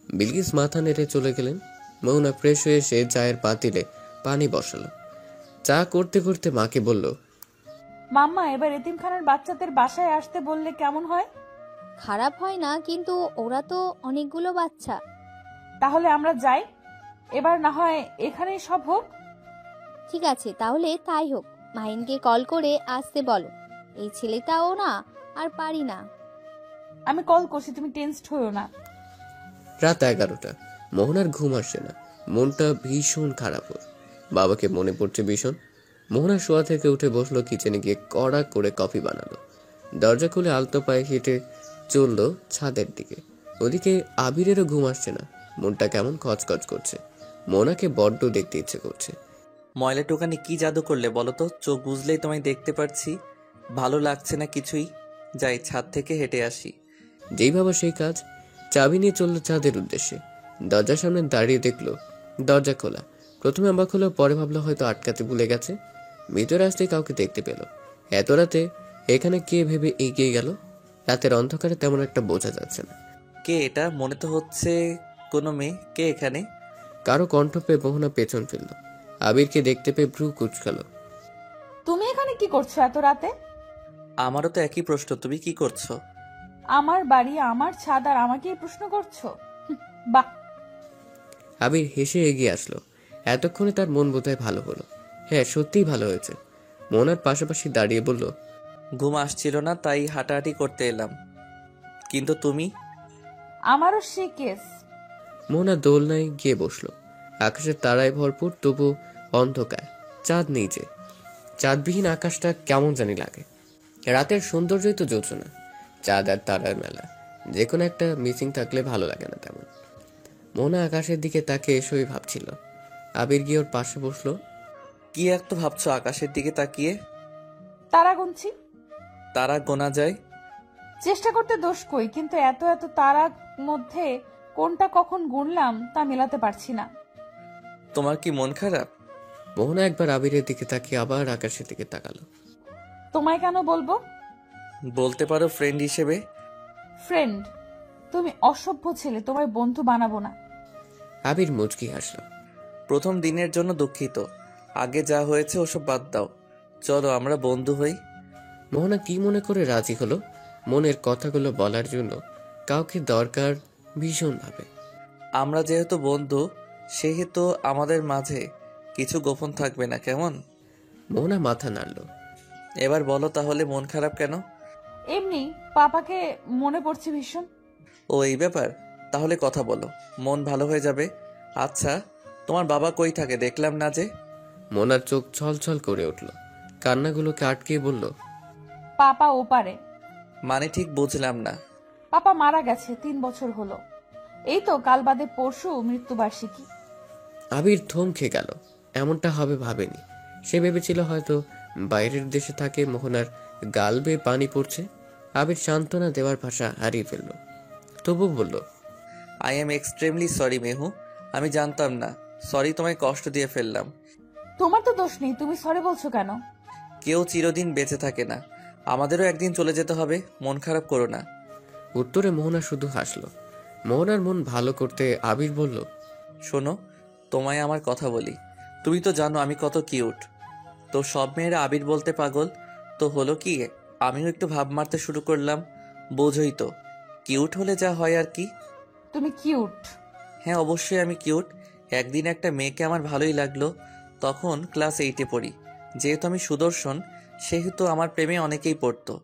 বিলকিস মাথা নেড়ে চলে গেলেন। মোহনা ফ্রেশ হয়ে এসে চায়ের পাতিলে পানি বসালো। চা করতে করতে মাকে বলল, মাম্মা, এবার এতিমখানার বাচ্চাদের বাসায় আসতে বললে কেমন হয়? খারাপ হয় না, কিন্তু ওরা তো অনেকগুলো বাচ্চা। তাহলে আমরা যাই, এবার না হয় এখানেই সব হোক। ঠিক আছে, তাহলে তাই হোক। মাহিনকে কল করে আসতে বলো। এই ছেলেটাও না আর পারি না। আমি কল করছি, তুমি টেনসড হইও না। রাত 11টা। মোহনার ঘুম আসছে না, মনটা ভীষণ খারাপ ওর। বাবাকে মনে পড়ছে ভীষণ। মোহনা শোয়া থেকে উঠে বসলো কিচেনে গিয়ে কড়া করে কফি বানালো। দরজা খুলে আলতো পায়ে হেঁটে চললো ছাদের দিকে। ওদিকে আবিরেরও ঘুম আসছে না, মনটা কেমন খচখচ করছে। মোহনাকে বড্ড দেখতে ইচ্ছে করছে। ময়লা টোকানি কি জাদু করলে বলো তো? চোখ বুঝলেই তোমায় দেখতে পারছি। ভালো লাগছে না কিছুই। যাই ছাদ থেকে হেঁটে আসি। যেই ভাবা সেই কাজ। চাবি নিয়ে চললো ছাদের উদ্দেশ্যে। দরজার সামনে দাঁড়িয়ে দেখলো দরজা খোলা। প্রথমে অবাক হলো, পরে ভাবলো হয়তো আটকাতে ভুলে গেছে। ভিতরে আসতে কাউকে দেখতে পেল। এত রাতে এখানে কে ভেবে এগিয়ে গেল। রাতের অন্ধকারে তেমন একটা বোঝা যাচ্ছে না। কে এটা? মনে তো হচ্ছে কোনো মেয়ে। কে এখানে? কারো কণ্ঠ পেয়ে মোহনা পেছন ফেলল। আবিরকে দেখতে পেয়ে ভ্রু কুঁচকালো। তুমি এখানে কি করছো এত রাতে? আমারও তো একই প্রশ্ন, তুমি কি করছো? আমার বাড়ি, আমার ছাদ, আর আমাকে এই প্রশ্ন করছো? বাহ। আবির হেসে এগিয়ে আসলো। এতক্ষণে তার মন বোধহয় ভালো হলো। হ্যাঁ, সত্যিই ভালো হয়েছে। মোহনার পাশাপাশি দাঁড়িয়ে বলল, ঘুম আসছিল না তাই হাঁটাহাঁটি করতে এলাম। কিন্তু তুমি? আমারও সে কেস। মোহনা দোলনায় গিয়ে বসলো। আকাশের তারায় ভরপুর, তবু অন্ধকার। চাঁদ নেই যে। চাঁদবিহীন আকাশটা কেমন জানি লাগে। রাতের সৌন্দর্যই তো জ্বলছে না। চাঁদ আর তারার মেলা, যে কোনো একটা মিসিং থাকলে ভালো লাগে না তেমন। মোহনা আকাশের দিকে তাকে এসবই ভাবছিল। আবির গিয়ে ওর পাশে বসলো। কি এক তো ভাবছো আকাশের দিকে তাকিয়ে? তারা গুনছি। তারা গোনা যায়? চেষ্টা করতে দোষ কই, কিন্তু এত এত তারার মধ্যে কোনটা কখন গুনলাম তা মেলাতে পারছি না। তোমার কি মন খারাপ? মোহনা একবার আবিরের দিকে তাকিয়ে আবার আকাশের দিকে তাকালো। তোমায় কেন বলবো? বলতে পারো ফ্রেন্ড হিসেবে। ফ্রেন্ড? তুমি অসভ্য ছেলে, তোমায় বন্ধু বানাবো না। আবির মুচকি হাসলো। প্রথম দিনের জন্য দুঃখিত। আগে যা হয়েছে ওসব বাদ দাও। চলো আমরা বন্ধু হই। মোহনা কি মনে করে রাজি হলো? মনের কথাগুলো বলার জন্য কাউকে দরকার ভীষণভাবে। আমরা যেহেতু বন্ধু, সেহেতু আমাদের মাঝে কিছু গোপন থাকবে না, কেমন? মোহনা মাথা নাড়ল। এবার বলো তাহলে মন খারাপ কেন? এমনি পাপাকে মনে পড়ছে ভীষণ। ও এই ব্যাপার? তাহলে কথা বলো, মন ভালো হয়ে যাবে। আচ্ছা, তোমার বাবা কই থাকে? দেখলাম না যে। মোহনার চোখ ছলছল করে উঠল। কান্নাগুলোকে আটকে বলল, পাপা ওপারে। মানে ঠিক বুঝলাম না। পাপা মারা গেছে 3 বছর হলো। এই তো কাল বাদে পরশু মৃত্যুবার্ষিকী। আবির থমকে গেল। এমনটা হবে ভাবেনি সে। ভেবেছিল হয়তো বাইরের দেশে থাকে। মোহনার গাল বেয়ে পানি পড়ছে। আবির সান্ত্বনা দেওয়ার ভাষা হারিয়ে ফেলল। তবু বলল, আই এম এক্সট্রিমলি সরি মেহু। আমি জানতাম না। সরি, তোমায় কষ্ট দিয়ে ফেললাম। তোমার তো দোষ নেই, তুমি সরি বলছো কেন? কেউ চিরদিন বেঁচে থাকে না। আমাদেরও একদিন চলে যেতে হবে। মন খারাপ করো না। উত্তরে মোহনা শুধু হাসল। মোহনার মন ভালো করতে আবির বলল, শোনো, তোমায় আমার কথা বলি। তুমি তো জানো আমি কত কিউট। তো সব মেয়েরা আবির বলতে পাগল। তো হলো কি, আমিও একটু ভাব মারতে শুরু করলাম। বোঝই তো, কিউট হলে যা হয় আর কি। তুমি কিউট? হ্যাঁ, অবশ্যই আমি কিউট। একদিন একটা মেয়েকে আমার ভালোই লাগলো। তখন ক্লাস 8-এ পড়ি। যেহেতু আমি সুদর্শন, সেহেতু আমার প্রেমে অনেকেই পড়তো।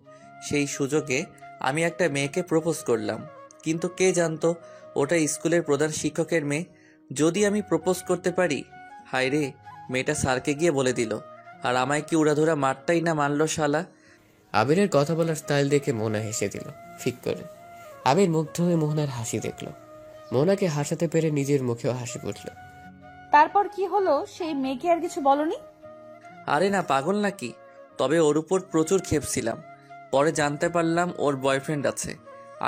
সেই সুযোগে আমি একটা মেয়েকে প্রপোজ করলাম। কিন্তু কে জানতো ওটা স্কুলের প্রধান শিক্ষকের মেয়ে। যদি আমি প্রপোজ করতে পারি, হায় রে, মেয়েটা স্যারকে গিয়ে বলে দিল। আর আমায় কি উড়াধুরা মারটাই না মারলো শালা। আবিরের কথা বলার স্টাইল দেখে মোহনা হেসে দিল ফিক করে। আবির মুগ্ধ হয়ে মোহনার হাসি দেখল। মোহনাকে হাসাতে পেরে নিজের মুখেও হাসি ফুটল। তারপর কি হলো? সেই মেয়েকে আর কিছু বলনি? আরে না, পাগল নাকি। তবে ওর উপর প্রচুর খেপছিলাম। পরে জানতে পারলাম ওর বয়ফ্রেন্ড আছে।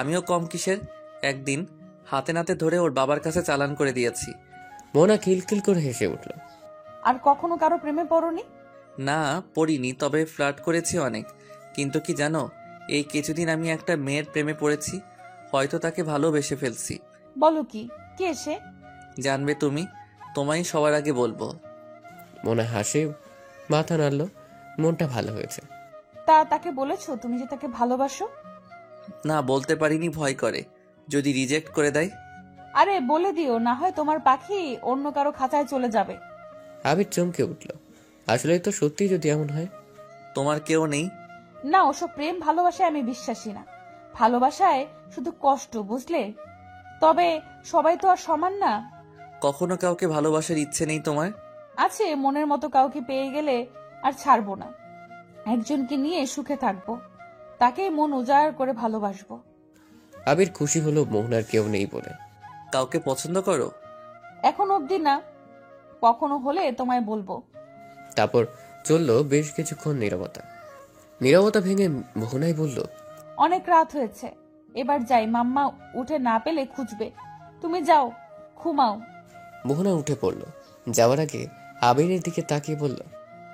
আমিও কম কিসের। একদিন হাতে নাতে ধরে ওর বাবার কাছে চালান করে দিয়েছি। মোহনা খিলখিল করে হেসে উঠল। আর কখনো কারো প্রেমে পড়নি? না, পড়িনি, তবে ফ্লার্ট করেছি অনেক। কিন্তু কি জানো, এই কিছুদিন আমি একটা মেয়ের প্রেমে পড়েছি। হয়তো তাকে ভালোবেসে ফেলছি। বলো কি? কে সে? জানবে তুমি। তোমায় সবার আগে বলবো। মোহনা হাসে মাথা নাড়ল। মনটা ভালো হয়েছে। তাকে বলেছো তুমি যে তাকে ভালোবাসো? না, বলতে পারিনি, ভয় করে যদি রিজেক্ট করে দেয়। আরে বলে দিও, না হয় তোমার পাখি অন্য কারো খাঁচায় চলে যাবে। আবির চমকে উঠল। আসলে তো সত্যি যদি এমন হয়। তোমার কেউ নেই? না, ওসব প্রেম ভালোবাসায় আমি বিশ্বাসী না। ভালোবাসায় শুধু কষ্ট, বুঝলে? তবে সবাই তো আর সমান না। কখনো কাউকে ভালোবাসার ইচ্ছে নেই তোমার? আছে, মনের মতো কাউকে পেয়ে গেলে আর ছাড়বো না। একজনকে নিয়ে সুখে থাকবো, তাকে মন উজাড় করে ভালোবাসবো। আবির খুশি হলো মোহনার কেউ নেই বলে। কাউকে পছন্দ করো? এখন অবধি না, কখনো হলে তোমায় বলবো। তারপর চললো বেশ কিছুক্ষণ নীরবতা। নীরবতা ভেঙে মোহনাই বলল, অনেক রাত হয়েছে, এবার যাই, মাম্মা উঠে না পেলে খুঁজবে। তুমি যাও, ঘুমাও। মোহনা উঠে পড়ল। যাওয়ার আগে আবিরের দিকে তাকিয়ে বলল,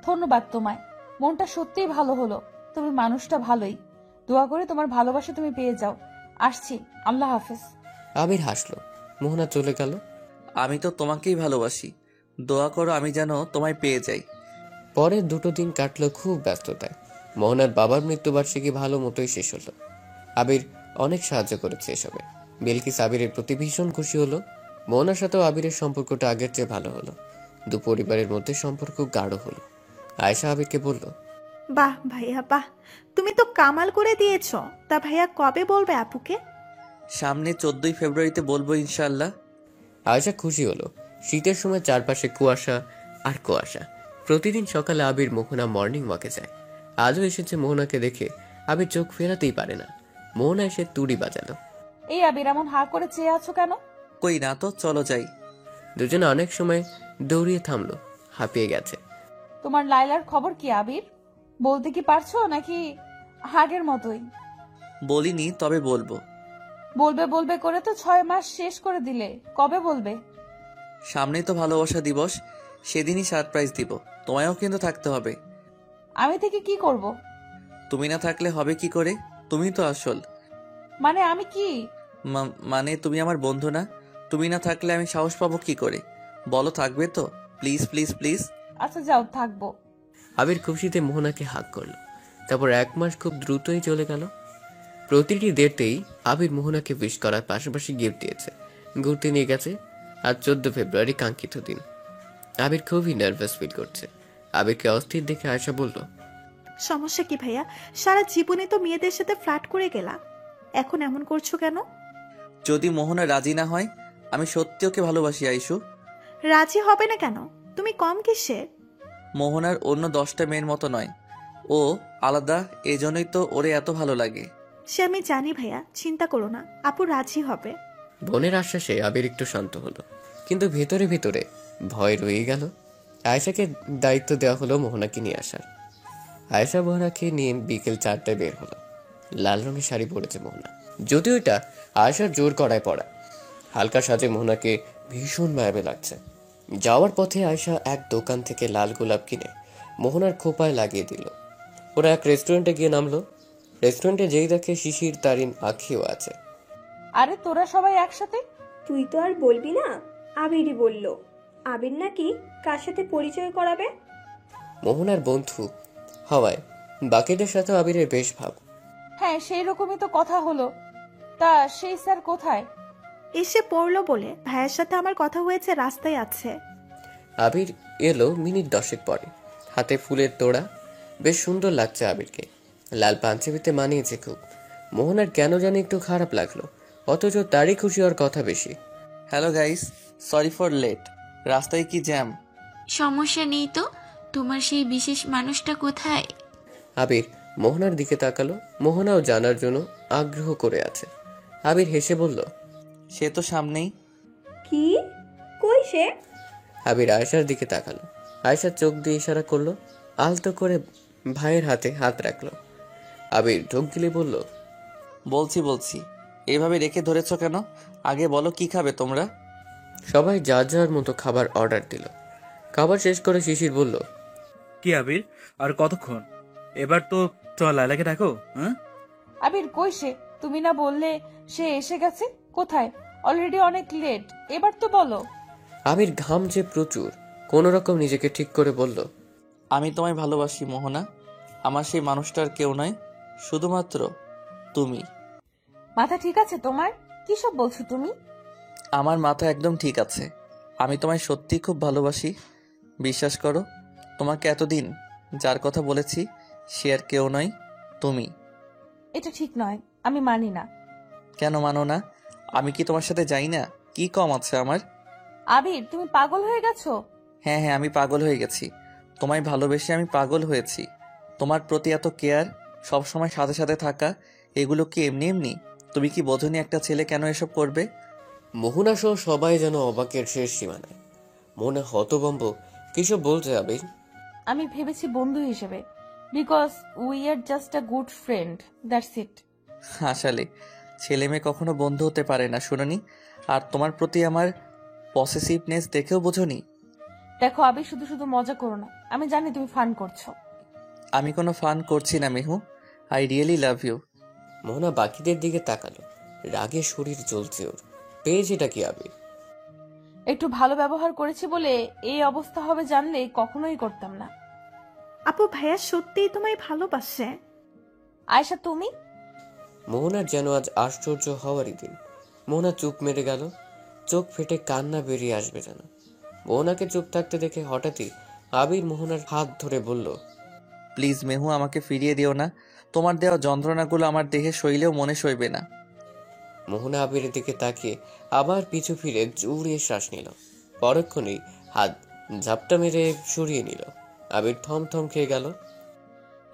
ধন্যবাদ তোমায়, মনটা সত্যিই ভালো হলো। তুমি মানুষটা ভালোই, দোয়া করে তোমার ভালোবাসা তুমি পেয়ে যাও। আসছি, আল্লাহ হাফেজ। আবির হাসলো। মোহনা চলে গেল। আমি তো তোমাকেই ভালোবাসি, দোয়া করো আমি যেন তোমায় পেয়ে যাই। পরের 2 দিন কাটলো খুব ব্যস্ততায়। মোহনার বাবার মৃত্যুবার্ষিকী ভালো মতোই শেষ হলো। আবির অনেক সাহায্য করেছে এসবে। বিলকিস আবিরের প্রতি ভীষণ খুশি হলো। মোহনার সাথেও আবিরের সম্পর্কটা আগের চেয়ে ভালো হলো। 2 পরিবারের মধ্যে সম্পর্ক গাঢ় হলো। আয়েশা আবিরকে বলল, বাহ ভাইয়া বাহ, তুমি তো কামাল করে দিয়েছ। তা ভাইয়া কবে বলবে আপুকে? সামনে 14ই ফেব্রুয়ারিতে বলবো ইনশাআল্লাহ। আয়েশা খুশি হলো। শীতের সময় চারপাশে কুয়াশা আর কুয়াশা। প্রতিদিন সকালে আবির মোহনা মর্নিং ওয়াকে যায়। আজও এসেছে মোহনাকে দেখে। আবির চোখ ফেরাতেই পারে না। মোহনা এসে তুড়ি বাজালো। এই আবির, এমন হা করে চেয়ে আছো কেন? কই না তো, চলো যাই। দুজনে অনেক সময় দৌড়িয়ে থামলো, হাঁপিয়ে গেছে। তোমার লাইলার খবর কি আবির? বলতে কি পারছো নাকি আগের মতোই? বলিনি, তবে বলবো। বলবে বলবে করে তো 6 মাস শেষ করে দিলে, কবে বলবে? সামনেই তো ভালোবাসা দিবস, সেদিনই সারপ্রাইজ দিব। তোমায়ও কিন্তু থাকতে হবে। আমি থেকে কি করব? তুমি না থাকলে হবে কি করে? তুমি তো আসল। মানে আমি কি? মানে তুমি আমার বন্ধু না? তুমি না থাকলে আমি সাহস পাবো কি করে? বলো থাকবে তো? Please please please. আচ্ছা যাও, থাকবো। আবির খুশিতে মোহনাকে হাত করলো। তারপর 1 মাস খুব দ্রুতই চলে গেল। প্রতিটি ডেটেই আবির মোহনাকে উইশ করার পাশাপাশি গিফট দিয়েছে, ঘুরতে নিয়ে গেছে। আর 14 ফেব্রুয়ারি কাঙ্ক্ষিত দিন। আবির খুবই নার্ভাস ফিল করছে। আবিরকে অস্থির দেখে আয়েশা বলল, সমস্যা কি ভাইয়া? সারা জীবনে তো মেয়েদের সাথে ফ্লার্ট করে গেলা, এখন এমন করছো কেন? যদি মোহনা রাজি না হয়, আমি সত্যি ওকে ভালোবাসি আইশু। রাজি হবে না কেন? তুমি কম কিসে? মোহনার অন্য 10টা মেয়ের মতো নয়, ও আলাদা, এজন্যই তো ওরে এত ভালো লাগে। সে আমি জানি ভাইয়া, চিন্তা করো না, আপু রাজি হবে। বোনের আশ্বাসে আবির একটু শান্ত হলো, কিন্তু ভেতরে ভেতরে ভয় রয়ে গেল। আয়েশাকে দায়িত্ব দেওয়া হলো মোহনাকে নিয়ে আসার। আয়েশা মোহনাকে নিয়ে বিকেল 4টায় বের হলো। লাল রঙের শাড়ি পরেছে মোহনা, যদিও এটা আয়েশার জোর করায় পরা। হালকা সাজে মোহনাকে ভীষণ মায়াবী লাগছে। যাওয়ার পথে আয়েশা এক দোকান থেকে লাল গোলাপ কিনে মোহনার খোপায় লাগিয়ে দিল। ওরা এক রেস্টুরেন্টে গিয়ে নামলো। রেস্টুরেন্টে যেই দেখে শিশির, তারিন, আখিও আছে। আরে তোরা সবাই একসাথে? তুই তো আর বলবি না, আবিরই বলল। আবির নাকি কার সাথে পরিচয় করাবে। মোহনার বন্ধু হওয়ায় বাকিদের সাথে আবিরের বেশ ভাব। হ্যাঁ, সেই রকমই তো কথা হলো। তা সেই স্যার কোথায়? এসে পড়লো বলে ভাইয়ের সাথে আমার কথা হয়েছে, রাস্তায় আছে। আবির এলো মিনিট 10 পরে, হাতে ফুলের তোড়া। বেশ সুন্দর লাগছে আবিরকে। লাল পাঞ্জাবিতে মানিয়েছে খুব। মোহনার কেন জানি একটু খারাপ লাগলো, অথচ তারই খুশি হওয়ার কথা বেশি। Hello guys, sorry for late. রাস্তায় কি জ্যাম? সমস্যা নেই তো, তোমার সেই বিশেষ মানুষটা কোথায়? আবির মোহনার দিকে তাকালো। মোহনাও জানার জন্য আগ্রহ করে আছে। আবির হেসে বলল, সে তো সামনেই। কি? কই সে? আবির আয়েশার দিকে তাকালো। আয়েশা চোখ দিয়ে ইশারা করলো। আলতো করে ভাইয়ের হাতে হাত রাখলো। আবির ঢোক গিলে বলল, বলছি। এভাবে রেখে ধরেছ কেন? আগে বলো কি খাবে তোমরা? সবাই যার যার মতো খাবার অর্ডার দিল। খাবার শেষ করে শিশির বলল, কি আবির, আর কতক্ষণ? এবার তো চল লাইলাকে ডাকো। হ্যাঁ আবির কই সে? তুমি না বললে সে এসে গেছে? কোথায়? অলরেডি অনেক লেট, এবার তো বলো। আবির ঘাম যে প্রচুর, কোনো রকম নিজেকে ঠিক করে বলল, আমি তোমায় ভালোবাসি মোহনা। আমার সেই মানুষটার কেউ নয়, শুধুমাত্র তুমি। মাথা ঠিক আছে তোমার? কি সব বলছো তুমি? আমার মাথা একদম ঠিক আছে। আমি তোমায় সত্যি খুব ভালোবাসি, বিশ্বাস করো। তোমাকে এতদিন যার কথা বলেছি সে আর কেউ নয়, তুমি। এটা ঠিক নয়, আমি মানি না। কেন মানো না? আমি কি তোমার সাথে যাই না? কি কম আছে আমার? আবির, তুমি পাগল হয়ে গেছো? হ্যাঁ, আমি পাগল হয়ে গেছি। তোমায় ভালোবেসে আমি পাগল হয়েছি। তোমার প্রতি এত কেয়ার, সবসময় সাথে সাথে থাকা, এগুলো কি এমনি এমনি? তুমি কি বোঝনি একটা ছেলে কেন এসব করবে? মোহনা সহ সবাই যেন অবাকের শেষ সীমানায়। মোহনা হতভম্ব, কিসব বলছে আবির? আমি ভেবেছি বন্ধু হিসেবে, because we are just a good friend, that's it. আসলে ছেলে মেয়ে কখনো বন্ধু হতে পারে না শুনুনি। আর তোমার প্রতি আমার পসেসিভনেস দেখেও বোঝনি। দেখো আবি, শুধু শুধু মজা করো না, আমি জানি তুমি ফান করছো। আমি কোনো ফান করছি না মেহু, আই রিয়েলি লাভ ইউ। মোহনা বাকিদের দিকে তাকালো, রাগে শরীর জ্বলছে ওর। পেয়েছেটা কি আবির? একটু ভালো ব্যবহার করেছি বলে এই অবস্থা হবে জানলে কখনোই করতাম না। আপু ভাইয়া সত্যিই তোমায় ভালোবাসে। আয়েশা তুমি? মোহনার যেন আজ আশ্চর্য হওয়ারই দিন। মোহনা চুপ মেরে গেল, চোখ ফেটে কান্না বেরিয়ে আসবে যেন। মোহনাকে চুপ থাকতে দেখে হঠাৎই আবির মোহনার হাত ধরে বলল, প্লিজ মেহু, আমাকে ফিরিয়ে দিও না। তোমার দেওয়া যন্ত্রণাগুলো আমার দেহে সইলেও মনে সইবে না। মোহনা আবিরের দিকে তাকিয়ে আবার পিছু ফিরে জোরে শ্বাস নিল। পরক্ষণেই হাত ঝাপটা মেরে সরিয়ে নিল। আবির থম থম খেয়ে গেল।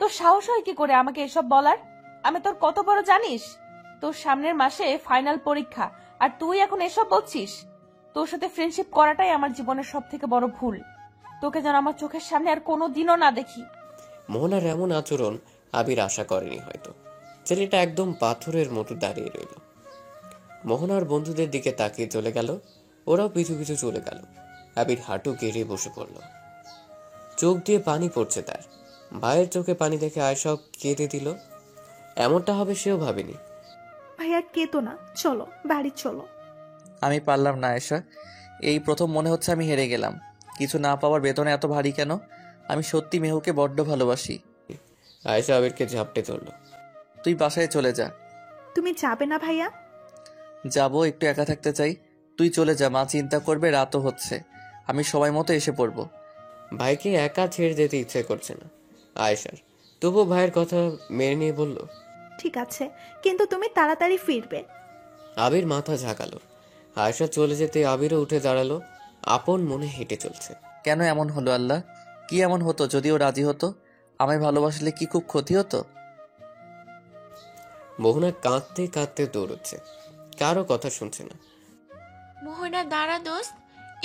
তোর সাহস হয় কি করে আমাকে এসব বলার? আমি তোর কত বড় জানিস? তোর সামনের মাসে ফাইনাল পরীক্ষা, আর তুই এখন এসব বলছিস? তোর সাথে ফ্রেন্ডশিপ করাটাই আমার জীবনের সব থেকে বড় ভুল। তোকে যেন আমার চোখের সামনে আর কোনো দিনও না দেখি। মোহনার এমন আচরণ আবির আশা করেনি হয়তো। ছেলেটা একদম পাথরের মতো দাঁড়িয়ে রইল। মোহনার বন্ধুদের দিকে তাকিয়ে চলে গেল, ওরাও পিছু পিছু চলে গেল। আবির হাঁটু গেড়ে বসে পড়ল, চোখ দিয়ে পানি পড়ছে তার। ভাইয়ের চোখে পানি দেখে আয়সাও কেঁদে দিল। এমনটা হবে সেও ভাবেনি। ভাইয়া কেতো না, চলো বাড়ি চলো। আমি পারলাম না আয়েশা, এই প্রথম মনে হচ্ছে আমি হেরে গেলাম। কিছু না পাওয়ার বেদনা এত ভারী কেন? আমি সত্যি মেহুকে বড্ড ভালোবাসি। আয়েশা আবিরকে ঝাপটে ধরল। তুই বাসায় চলে যা। তুমি যাবে না ভাইয়া? যাবো, একটু একা থাকতে চাই। তুই চলে যা, মা চিন্তা করবে, রাতও হচ্ছে। আমি সময় মতো এসে পড়বো। ভাইকে একা ছেড়ে যেতে ইচ্ছে করছে না আয়েশার, তবুও ভাইয়ের কথা মেনে নিয়ে বলল, ঠিক আছে, কিন্তু তুমি তাড়াতাড়ি ফিরবে। আবির মাথা ঝাঁকালো। আয়েশা চলে যেতে আবিরও উঠে দাঁড়ালো, আপন মনে হেঁটে চলছে। কেন এমন হলো আল্লাহ? কি এমন হতো যদি ও রাজি হতো? আমায় ভালোবাসলে কি খুব ক্ষতি হতো? মোহনা কাঁদতে কাঁদতে দৌড়চ্ছে, কারো কথা শুনছে না। মোহনা দাঁড়া দোস্ত,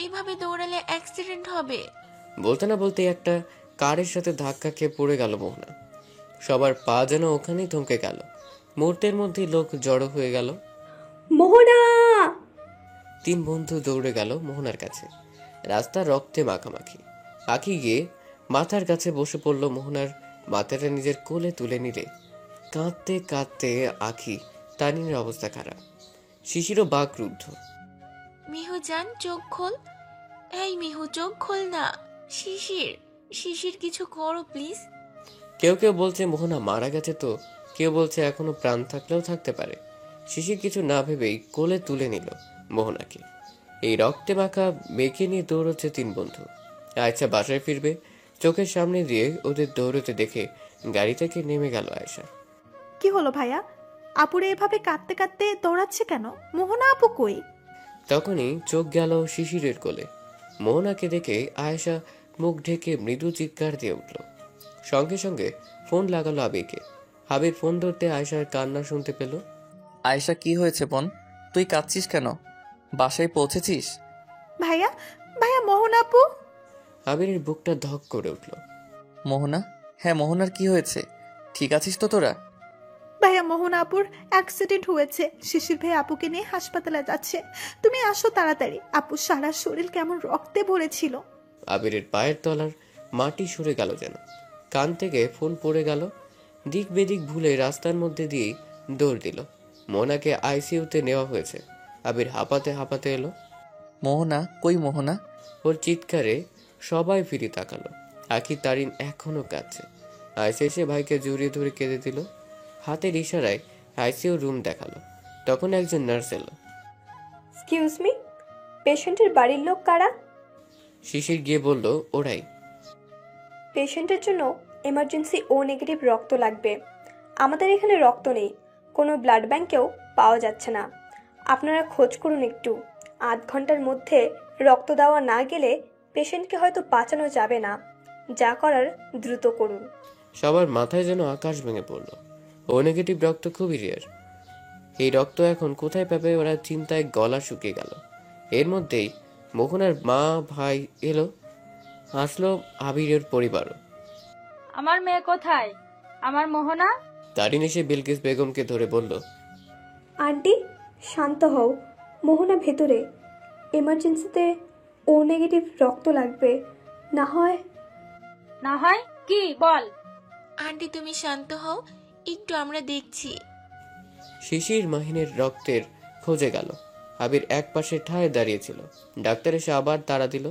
এইভাবে দৌড়ালে অ্যাক্সিডেন্ট হবে। বলতে না বলতে একটা কারের সাথে ধাক্কা খেয়ে পড়ে গেল মোহনা। সবার পা যেন ওখানেই থমকে গেল। মুহূর্তের মধ্যেই লোক জড়ো হয়ে গেল। মোহনা! 3 বন্ধু দৌড়ে গেল মোহনার কাছে। রাস্তা রক্তে মাখামাখি। আঁকি গিয়ে মাথার কাছে বসে পড়ল মোহনার, মাথাটা নিজের কোলে তুলে নিলে। কাঁদতে কাঁদতে আঁকি তানিনের অবস্থা খারাপ। শিশিরও বাকরুদ্ধ। মিহু জান, চোখ খোল। এই মিহু, চোখ খোল না। শিশির, শিশির কিছু করো প্লিজ। কেউ কেউ বলছে মোহনা মারা গেছে, তো কেউ বলছে এখনো প্রাণ থাকলেও থাকতে পারে। শিশির কিছু না ভেবেই কোলে তুলে নিল মোহনাকে। এই রক্তে মাখা মেয়েকে নিয়ে দৌড়চ্ছে 3 বন্ধু। আয়েশা বাসায় ফিরবে, চোখের সামনে দিয়ে ওদের দৌড়তে দেখে গাড়ি থেকে নেমে গেল আয়েশা। কি হলো ভাইয়া? আপুরে এভাবে কাঁদতে কাঁদতে দৌড়াচ্ছে কেন? মোহনা আপু কই? তখনই চোখ গেল শিশিরের কোলে। মোহনাকে দেখে আয়েশা মুখ ঢেকে মৃদু চিৎকার দিয়ে উঠল। সঙ্গে সঙ্গে ফোন লাগালো আবিরকে। আবির ফোন ধরতে আয়েশার কান্না শুনতে পেল। আয়েশা, কি হয়েছে বোন? তুই কাঁদছিস কেন? বাসায় পৌঁছেছিস? ভাইয়া, ভাইয়া মোহনা আপু। আবিরের বুকটা ধক করে উঠল। মোহনা? হ্যাঁ মোহনার কি হয়েছে? ঠিক আছিস তো তোরা? ভাইয়া মোহনা আপুর অ্যাক্সিডেন্ট হয়েছে, শিশির ভাই আপুকে নিয়ে হাসপাতালে যাচ্ছে। তুমি আসো তাড়াতাড়ি। আপু সারা শরীর কেমন রক্তে ভরেছিল। আবিরের পায়ের তলার মাটি সরে গেল যেন। কান থেকে ফোন পড়ে গেল। দিক বেদিক ভুলে রাস্তার মধ্যে দিয়েই দৌড় দিল। মোহনাকে আইসিইউতে নেওয়া হয়েছে। আবির হাঁপাতে হাঁপাতে এলো। মোহনা কই? মোহনা? ওর চিৎকারে সবাই ফিরে তাকালো। আখি তারিন এখনো কাঁদছে। আইসি এসে ভাইকে জড়িয়ে ধরে কেঁদে দিল। হাতের ইশারায় আইসিইউ রুম দেখালো। তখন একজন নার্স এলো। এক্সকিউজ মি, পেশেন্টের বাড়ির লোক কারা? শিশির গিয়ে বলল, ওরাই। পেশেন্টের জন্য এমার্জেন্সি ও নেগেটিভ রক্ত লাগবে। আমাদের এখানে রক্ত নেই, কোনো ব্লাড ব্যাংকেও পাওয়া যাচ্ছে না। আপনারা খোঁজ করুন একটু। 8 ঘন্টার মধ্যে রক্ত দেওয়া না গেলে পেশেন্টকে হয়তো বাঁচানো যাবে না। যা করার দ্রুত করুন। সবার মাথায় যেন আকাশ ভেঙে পড়ল। ও নেগেটিভ রক্ত খুবই রেয়ার। এই রক্ত এখন কোথায় পাবে ওরা চিন্তায় গলা শুকিয়ে গেল। এর মধ্যেই মোহনার মা ভাই এলো, আসলো আবিরের পরিবারও। আমার মেয়ে কোথায়? আমার মোহনা? তারিন এসে বিলকিস বেগমকে ধরে বলল, আন্টি শান্ত হও, মোহনা ভেতরে, এমার্জেন্সিতে ও নেগেটিভ রক্ত লাগবে, না হয় কি বল? আন্টি তুমি শান্ত হও, একটু আমরা দেখছি। শিশির মাহিনের রক্তের খোঁজে গেল। আবির এক পাশে ঠায় দাঁড়িয়েছিল। ডাক্তার এসে আবার তাড়া দিল,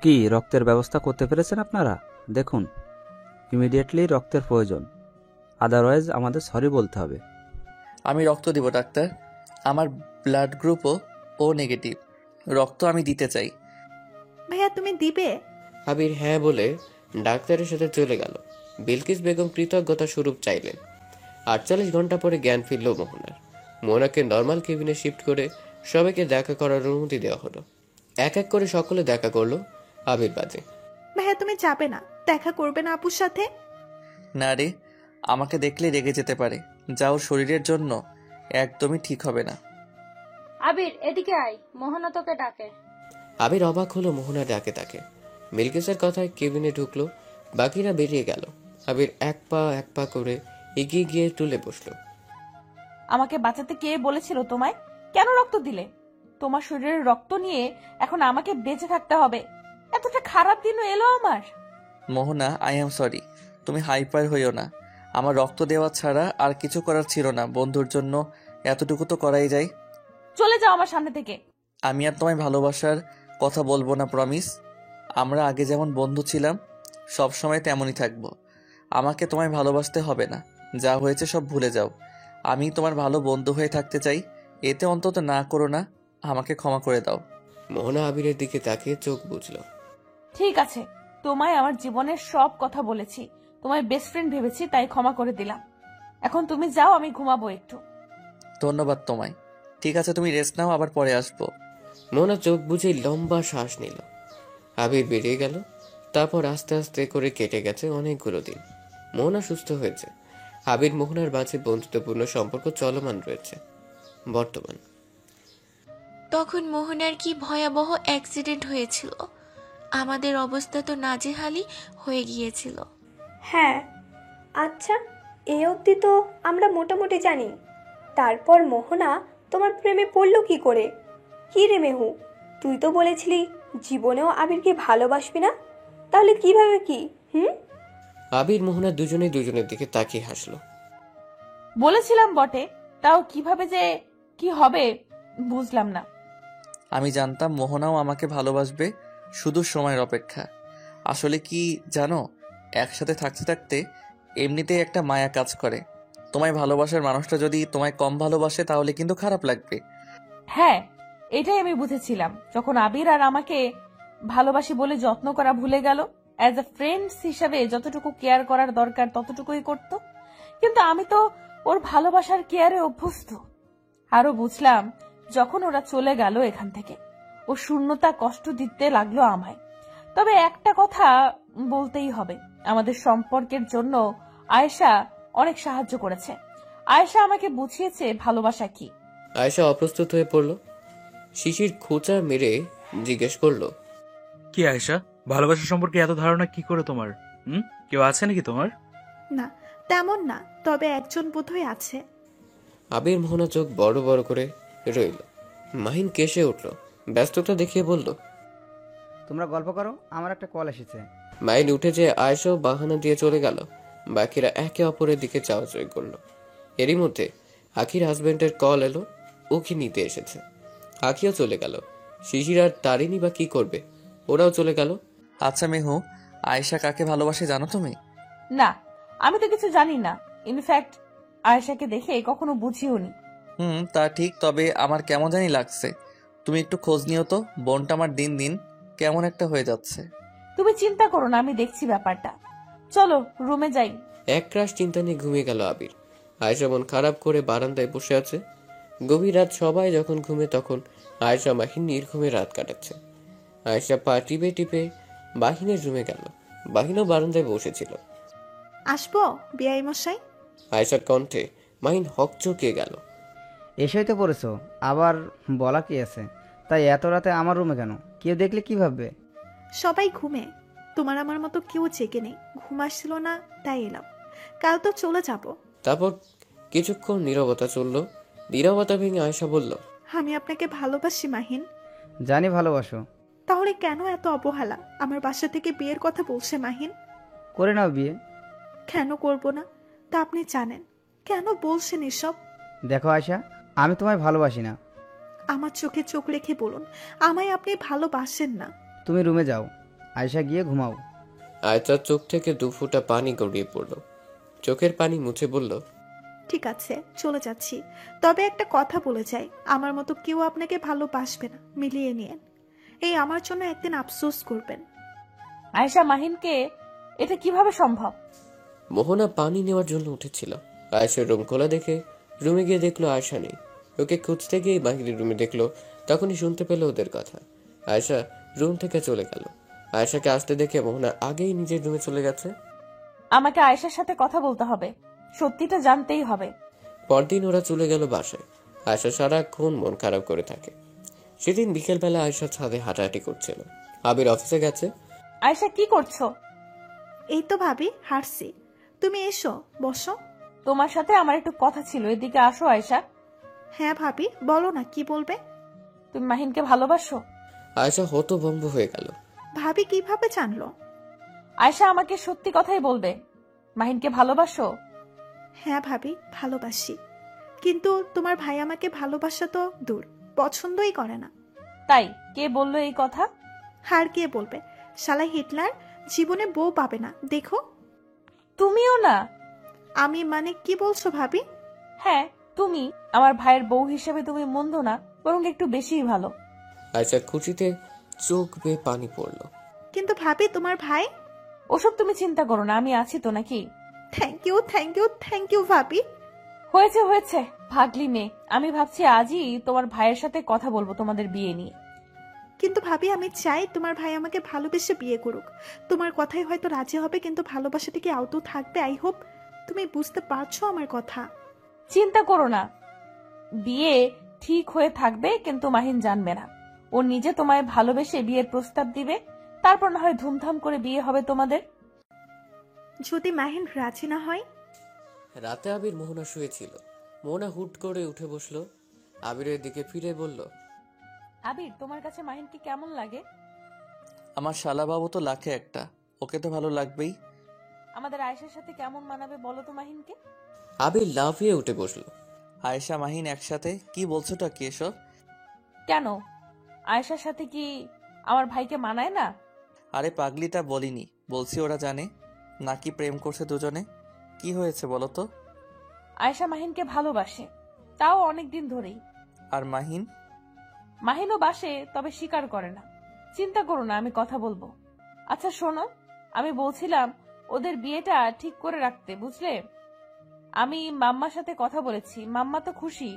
কি রক্তের ব্যবস্থা করতে পেরেছেন আপনারা? দেখুন, ইমিডিয়েটলি রক্তের প্রয়োজন, আদারওয়াইজ আমাদের সরি বলতে হবে। আমি রক্ত দিব ডাক্তার। আমার ব্লাড গ্রুপও ও নেগেটিভ। রক্ত আমি দিতে চাই। ভাইয়া তুমি দিবে? আবির হ্যাঁ বলে ডাক্তারের সাথে চলে গেল। বিলকিস বেগম কৃতজ্ঞতা স্বরূপ চাইলেন। 48 ঘন্টা পরে জ্ঞান ফিরল মোহনার। মোহনাকে নর্মাল কেবিনে শিফট করে সবাইকে দেখা করার অনুমতি দেওয়া হলো। এক এক করে সকলে দেখা করলো আবির বাদে। ভাইয়া তুমি যাবে না? দেখা করবে না আপুর সাথে? না রে, আমাকে দেখলে রেগে যেতে পারে, যা ওর শরীরের জন্য একদমই ঠিক হবে না। আবির এদিকে আয়, মোহনা তোকে ডাকে। আবির অবাক হলো মোহনার ডাকে তাকে। মিলকেসের কথায় কেবিনে ঢুকলো, বাকিরা বেরিয়ে গেল। আবির এক পা করে এগিয়ে গিয়ে টুলে বসলো। আমাকে বাঁচাতে কে বলেছিল তোমায়? কেন রক্ত দিলে? তোমার শরীরের রক্ত নিয়ে এখন আমাকে বেঁচে থাকতে হবে? এতটা খারাপ দিনও এলো আমার। মোহনা, আই এম সরি। তুমি হাইপার হইও না। আমার রক্ত দেওয়া ছাড়া আর কিছু করার ছিল না। বন্ধুর জন্য এতটুকু তো করাই যায়। চলে যাও আমার সামনে থেকে। আমি আর তোমায় ভালোবাসার কথা বলবো না, প্রমিস। আমরা আগে যেমন বন্ধু ছিলাম সব সময় তেমনই থাকবো। আমাকে তোমায় ভালোবাসতে হবে না। যা হয়েছে সব ভুলে যাও। আমি তোমার ভালো বন্ধু হয়ে থাকতে চাই। এতে অন্তত না করো না। আমাকে ক্ষমা করে দাও। মোহনা আবিরের দিকে তাকিয়ে চোখ বুঝল। ঠিক আছে, তোমায় আমার জীবনের সব কথা বলেছি, তোমায় বেস্ট ফ্রেন্ড ভেবেছি, তাই ক্ষমা করে দিলাম। এখন তুমি যাও, আমি ঘুমাবো একটু। ধন্যবাদ তোমায়। ঠিক আছে, তুমি রেস্ট নাও, আবার পরে আসবো। মোহনা চোখ বুঝে লম্বা শ্বাস নিল। আবির বেরিয়ে গেল। তারপর আস্তে আস্তে করে কেটে গেছে অনেকগুলো দিন। মোহনা সুস্থ হয়েছে। আবির মোহনার মাঝে বন্ধুত্বপূর্ণ সম্পর্ক চলমান রয়েছে বর্তমান। তখন মোহনার কি ভয়াবহ অ্যাক্সিডেন্ট হয়েছিল। আমাদের অবস্থা তো নাজেহালি হয়ে গিয়েছিল। হ্যাঁ, আচ্ছা এই অবধি তো আমরা মোটামুটি জানি। তারপর মোহনা তোমার প্রেমে পড়লো কি করে? কি রে মেহু, তুই তো বলেছিলি জীবনেও আবিরকে ভালোবাসবি না, তাহলে কিভাবে কি? আবির মোহনা দুজনেই দুজনের দিকে তাকিয়ে হাসলো। বলেছিলাম বটে, তাও কিভাবে যে কি হবে বুঝলাম না। আমি জানতাম মোহনাও আমাকে ভালোবাসবে, শুধু সময়ের অপেক্ষা। আসলে কি জানো, একসাথে থাকতে থাকতে এমনিতেই একটা মায়া কাজ করে। তোমায় ভালোবাসার মানুষটা যদি তোমায় কম ভালোবাসে তাহলে কিন্তু খারাপ লাগবে। হ্যাঁ, এটাই আমি বুঝেছিলাম যখন আবির আর আমাকে ভালোবাসি বলে যত্ন করা ভুলে গেল। অ্যাজ এ ফ্রেন্ডস হিসাবে যতটুকু কেয়ার করার দরকার ততটুকুই করত, কিন্তু আমি তো ওর ভালোবাসার কেয়ারে অভ্যস্ত। আরো বুঝলাম যখন ওরা চলে গেল এখান থেকে, ও শূন্যতা কষ্ট দিতে লাগলো আমায়। তবে একটা কথা বলতেই হবে, আমাদের সম্পর্কের জন্য আয়েশা অনেক সাহায্য করেছে। আয়েশা আমাকে বুঝিয়েছে ভালোবাসা কি। আয়েশা অপ্রস্তুত হয়ে পড়ল। শিশির খোঁচা মেরে জিজ্ঞেস করলো, কি আয়েশা, ভালোবাসা সম্পর্কে এত ধারণা কি করে তোমার? কেউ আছে নাকি তোমার? না তেমন না, তবে একজন বোধহয় আছে। আবির মোহনা চোখ বড় বড় করে রইল। মাহিন কেসে উঠল, ব্যস্ততা দেখিয়ে বলল, তোমরা গল্প করো, আমার একটা কল এসেছে। মাহিন উঠে যে আয়েশাও বাহানা দিয়ে চলে গেল। বাকিরা একে অপরের দিকে চাওয়াচাই করলো। এরই মধ্যে আখির হাজবেন্ডের কল এলো, ওকে নিতে এসেছে। আখিও চলে গেল। শিশির আর তারিনী বা কি করবে, ওরাও চলে গেল। আচ্ছা মেহু, আয়েশা কাকে ভালোবাসে জানো তুমি? না, আমি তো কিছু জানি না। ইনফ্যাক্ট আয়েশাকে দেখে কখনো বুঝিওনি। তা ঠিক, তবে আমার কেমন জানি লাগছে। তুমি একটু খোঁজ নিও তো, বোনটা আমার দিন দিন কেমন একটা হয়ে যাচ্ছে। তুমি চিন্তা করো না, আমি দেখছি ব্যাপারটা। চলো রুমে যাই। এক রাশ চিন্তা নিয়ে ঘুমিয়ে গেল আবির। আয়েশা মন খারাপ করে বারান্দায় বসে আছে। গভীর রাত, সবাই যখন ঘুমে তখন আয়েশা মাহিন নির্ঘুমে রাত কাটাচ্ছে। আয়েশা পা টিপে টিপে মাহিনের রুমে গেল। মাহিনও বারান্দায় বসেছিল। আসবো বিআই মশাই? আয়েশার কণ্ঠে মাহিন হকচকিয়ে গেল। এসেই তো পড়েছো, আবার বলা কি আছে? তাই এত রাতে আমার রুমে কেন? কেউ দেখলে কি ভাববে? সবাই ঘুমে, তোমার আমার মতো কেউ জেগে নেই, ঘুম আসছিল না তাই এলাম। কাল তো চলে যাব। তারপর কিছুক্ষণ নীরবতা চলল। নীরবতা ভেঙে আয়েশা বলল, আমি আপনাকে ভালোবাসি মাহিন। জানি ভালোবাসো। তাহলে কেন এত অবহেলা? আমার বাসা থেকে বিয়ের কথা বলছে মাহিন। করে নাও বিয়ে। কেন করব না তা আপনি জানেন। কেন বলছেন এসব? দেখো আয়শা, আমি তোমায় ভালোবাসি না। আমার চোখে চোখ রেখে বলুন, আমায় আপনি ভালোবাসেন না। তুমি রুমে যাও, আয়শা গিয়ে ঘুমাও। আয়েশার চোখ থেকে 2 ফোঁটা পানি গড়িয়ে পড়ল। চোখের পানি মুছে বলল, ঠিক আছে চলে যাচ্ছি, তবে একটা কথা বলে যাই, আমার মতো কেউ আপনাকে ভালোবাসবে না, মিলিয়ে নিয়েন। এই আমার জন্য একদিন আফসোস করবেন। আয়েশা মাহিনকে এটা কিভাবে সম্ভব? মোহনা পানি নেওয়ার জন্য উঠেছিল। আয়েশার রুম খোলা দেখে রুমে গিয়ে দেখলো আয়েশা নেই। ওকে খুঁজতে গিয়ে মাহিরের রুমে দেখলো, তখনই শুনতে পেল ওদের কথা। আয়েশা রুম থেকে চলে গেল। আয়েশাকে আসতে দেখে মোহনা আগেই নিজের রুমে চলে গেছে। আমাকে আয়েশার সাথে কথা বলতে হবে, সত্যিটা জানতেই হবে। পরদিন ওরা চলে গেল বাসায়। আয়েশা সারাক্ষণ মন খারাপ করে থাকে। সেদিন বিকেলবেলা আয়েশা ছাদে হাঁটাহাঁটি করছিল। আবির অফিসে গেছে। আয়েশা কি করছো? এই তো ভাবি হাঁটছি, তুমি এসো বসো। তোমার সাথে আমার একটু কথা ছিল, এদিকে আসো আয়েশা। হ্যাঁ ভাবি বলো না, কি বলবে? তুমি মাহিনকে ভালোবাসো? আয়েশা হতভম্ব হয়ে গেল। ভাবি কিভাবে জানলো? আয়েশা আমাকে সত্যি কথাই বলবে, মাহিনকে ভালোবাসো? হ্যাঁ ভাবি ভালোবাসি, কিন্তু তোমার ভাই আমাকে ভালোবাসা তো দূর, পছন্দই করে না। তাই কে বললো এই কথা? আর কে বলবে? শালা হিটলার জীবনে বউ পাবে না, দেখো। তুমিও না? আমি মানে কি বলছো ভাবি? হ্যাঁ তুমি, আমার ভাইয়ের বউ হিসেবে তুমি মন্দ না, বরং একটু বেশিই ভালো। আয়েশার খুশিতে চোখ বেয়ে পানি পড়ল। কিন্তু ভাবি তোমার ভাই? ওসব তুমি চিন্তা করো না, আমি আছি তো নাকি। Thank you thank you thank you ভাবি। হয়েছে হয়েছে, ভাগলি মেয়ে। আমি ভাবছি আজই তোমার ভাইয়ের সাথে কথা বলবো তোমাদের বিয়ে নিয়ে। কিন্তু ভাবি আমি চাই তোমার ভাই আমাকে ভালোবেসে বিয়ে করুক। তোমার কথাই হয়তো রাজি হবে, কিন্তু ভালোবাসাটা কি আদৌ থাকবে? আই হোপ তুমি বুঝতে পারছো আমার কথা। চিন্তা করো না, বিয়ে ঠিক হয়ে থাকবে, কিন্তু মাহিন জানবে না। ও নিজে তোমায় ভালোবেসে বিয়ের প্রস্তাব দিবে, তারপর না হয় ধুমধাম করে বিয়ে হবে তোমাদের। যদি মাহিন রাজি না হয়? রাতে আবির মোহনা শুয়েছিল। মোহনা হুট করে উঠে বসলো, আবিরের দিকে ফিরে বলল, আবির তোমার কাছে মাহিনকে কেমন লাগে? আমার শালাবাবু তো লাখে একটা, ওকে তো ভালো লাগবেই। আমাদের আয়েশার সাথে কেমন মানাবে বলো তো মাহিনকে? আবির লাফিয়ে উঠে বসলো। আয়েশা মাহিন একসাথে? কি বলছোটা কি এসব? কেন, আয়েশার সাথে কি আমার ভাইকে মানায় না? আরে পাগলিটা বলিনি, বলছি ওরা জানে নাকি প্রেম করছে দুজনে। কি হয়েছে বলো তো? আয়েশা মাহিনকে ভালোবাসে, তাও অনেকদিন ধরেই। আর মাহিন? মাহিনও বাসে, তবে স্বীকার করে না। চিন্তা করো না, আমি কথা বলবো। আচ্ছা শোনো, আমি বলছিলাম ওদের বিয়েটা ঠিক করে রাখতে, বুঝলে? আমি মাম্মার সাথে কথা বলেছি, মাম্মা তো খুশি।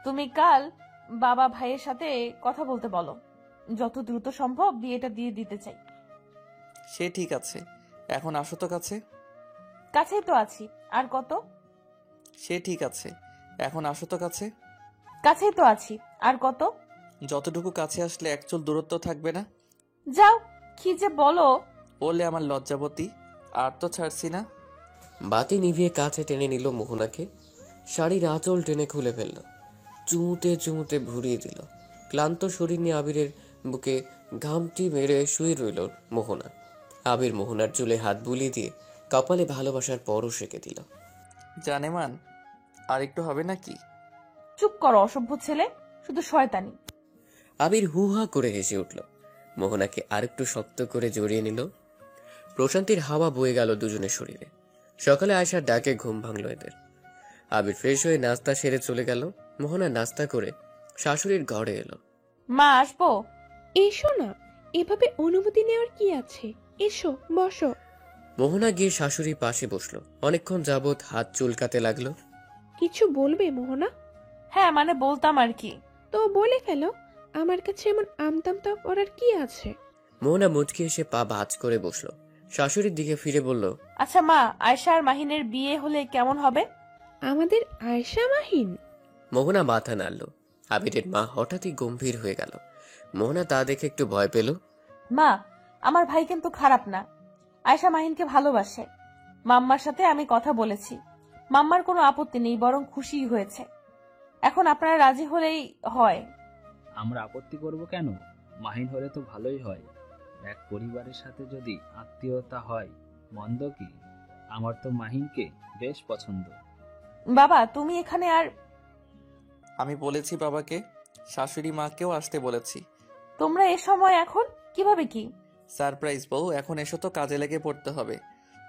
তুমি কাল বাবা ভাইয়ের সাথে কথা বলতে বলো, যত দ্রুত সম্ভব বিয়েটা দিয়ে দিতে চাই। সে ঠিক আছে, এখন আসো তো কাছে। কাছেই তো আছি, আর কত? সে ঠিক আছে, এখন আসো তো কাছে। কাছেই তো আছি, আর কত? যতটুকু কাছে আসলে এক চুল দূরত্ব থাকবে না। যাও, কি যে বলো। বললে আমার লজ্জাবতী, আর তো ছাড়ছি না। বাতি নিভিয়ে কাছে টেনে নিল মোহনাকে। শাড়ির আঁচল টেনে খুলে ফেলল। চুমুতে চুমুতে ভরিয়ে দিল। ক্লান্ত শরীর নিয়ে আবিরের বুকে ঘামটি মেরে শুয়ে রইল মোহনা। আবির মোহনার চুলে হাত বুলিয়ে দিয়ে কপালে ভালোবাসার পরশ রেখে দিল। জানেমান, আর একটু হবে নাকি? চুপ করো অসভ্য ছেলে, শুধু শয়তানি। আবির হুহা করে হেসে উঠল। মোহনাকে আরেকটু শক্ত করে জড়িয়ে নিল। প্রশান্তির হাওয়া বয়ে গেল দুজনের শরীরে। সকালে আয়সার ডাকে ঘুম ভাঙল এদের। আবির ফ্রেশ হয়ে নাস্তা সেরে চলে গেল। মোহনা নাস্তা করে শাশুড়ির ঘরে এলো। মা আসবো? এসো না, এভাবে অনুমতি নেওয়ার কি আছে? এসো বসো। মোহনা গিয়ে শাশুড়ির পাশে বসলো। অনেকক্ষণ যাবৎ হাত চুলকাতে লাগলো। কিছু বলবে মোহনা? হ্যাঁ মানে বলতাম আর কি। তো বলে ফেলো, আমার কাছে এমন আমতামতা করার কি আছে? মোহনা মুচকি এসে পা ভাঁজ করে বসলো। শাশুড়ির দিকে ফিরে বলল, আচ্ছা মা, আয়শা আর মাহিনের বিয়ে হলে কেমন হবে? আমাদের আয়শা মাহিন? মোহনা মাথা নাড়ল। আবিরের মা হঠাৎই গম্ভীর হয়ে গেল। মোহনা তা দেখে একটু ভয় পেল। মা, আমার ভাই কিন্তু খারাপ না। আয়শা মাহিনকে ভালোবাসে। মাম্মার সাথে আমি কথা বলেছি। মাম্মার কোনো আপত্তি নেই, বরং খুশিই হয়েছে। এখন আপনারা রাজি হলেই হয়। আমরা আপত্তি করব কেন? মাহিন হলে তো ভালোই হয়। এক পরিবারের সাথে যদি আত্মীয়তা হয়, মন্দ কি? আমার তো মাহিনকে বেশ পছন্দ। বাবা, তুমি এখানে আর আমি বলেছি বাবাকে, শাশুড়ি মাকেও আসতে বলেছি। তোমরা এ সময় এখন কিভাবে কি? সারপ্রাইজ বউ, এখন এসো তো, কাজে লেগে পড়তে হবে।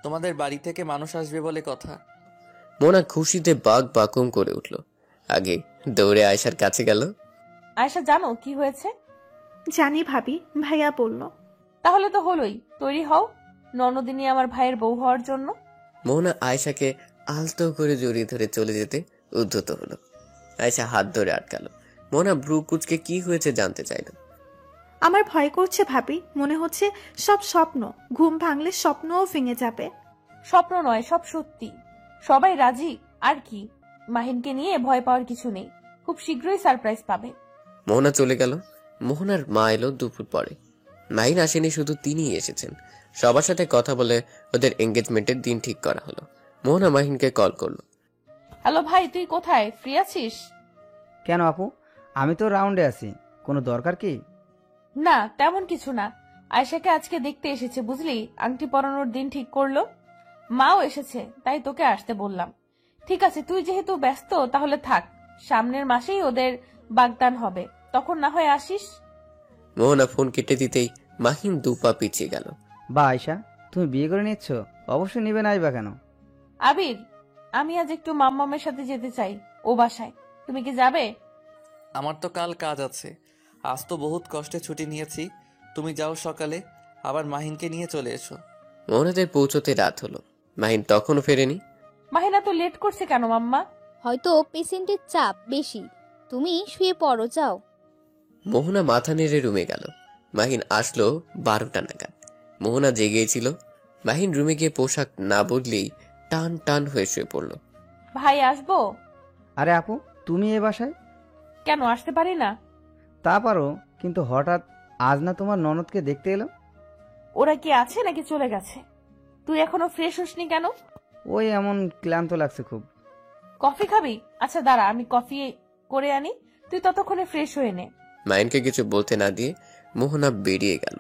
তোমাদের বাড়ি থেকে মানুষ আসবে বলে কথা। মোহনা খুশিতে বাঘ বাকুম করে উঠল। আগে দৌড়ে আয়শার কাছে গেল। আয়শা, জানো কি হয়েছে? জানি ভাবি, ভাইয়া বলল। তাহলে তো হলোই, তৈরি হও ননদিনী আমার ভাইয়ের বউ হওয়ার জন্য। মোহনা আয়শাকে আলতো করে জড়িয়ে ধরে চলে যেতে উদ্যত হলো। আয়শা হাত ধরে আটকালো। মোহনা ব্রু কুচকে কি হয়েছে জানতে চাইল। আমার ভয় করছে ভাবি, মনে হচ্ছে সব স্বপ্ন। ঘুম ভাঙলে স্বপ্নও ভেঙে যাবে। স্বপ্ন নয়, সব সত্যি। সবাই রাজি। আর কি, মাহিনকে নিয়ে ভয় পাওয়ার কিছু নেই। খুব শীঘ্রই সারপ্রাইজ পাবে। মোহনা চলে গেল। মোহনার মা এলো দুপুর পরে। মাহিন আসেনি, শুধু তিনিই এসেছেন। সবার সাথে কথা বলে ওদের এঙ্গেজমেন্টের দিন ঠিক করা হলো। মোহনা মাহিনকে কল করলো। হ্যালো ভাই, তুই কোথায়? ফ্রি আছিস? কেন আপু, আমি তো রাউন্ডে আছি। কোনো দরকার কি? না, তেমন কিছু না। আয়শাকে আজকে দেখতে এসেছে, বুঝলি? আংটি পরানোর দিন ঠিক করলো। মাও এসেছে, তাই তোকে আসতে বললাম। ঠিক আছে, তুই যেহেতু ব্যস্ত তাহলে থাক। সামনের মাসেই ওদের বাগদান হবে, তখন না হয় আসিস। মোহনা ফোন কেটে দিতেই মাহিন দুপা পিছিয়ে গেল। বা আয়শা, তুমি বিয়ে করে নিচ্ছ? অবশ্যই নিবে নাই বা কেন? আবির, আমি আজ একটু মাম্মামের সাথে যেতে চাই, ও বাসায়। তুমি কি যাবে? আমার তো কাল কাজ আছে। আজ তো বহুত কষ্টে ছুটি নিয়েছি। তুমি যাও সকালে, আবার মাহিনকে নিয়ে চলে এসো। মোহনাদের পৌঁছতে রাত হলো। মাহিন তখনও ফেরেনি। মাহিনা তো লেট করছে কেন মাম্মা? হয়তো পেশেন্টের চাপ বেশি, তুমি শুয়ে পড়ো, যাও। মোহনা মাথা নেড়ে রুমে গেল। মাহিন আসলো 12টা নাগাদ। মোহনা জেগেছিল। মাহিন রুমে গিয়ে পোশাক না বদলেই টান টান হয়ে শুয়ে পড়ল। ভাই, আসবো? আরে আপু, তুমি এ বাসায়? কেন আসতে পারি না? তা পারো, কিন্তু হঠাৎ আজ না তোমার ননদকে দেখতে এলো? ওরা কি আছে নাকি চলে গেছে? তুই এখনো ফ্রেশ হসনি কেন? ওই এমন ক্লান্ত লাগছে খুব। কফি খাবি? আচ্ছা দাঁড়া, আমি কফি করে আনি, তুই ততক্ষণে ফ্রেশ হয়ে নে। মাহিনকে কিছু বলতে না দিয়ে মোহনা বেরিয়ে গেল।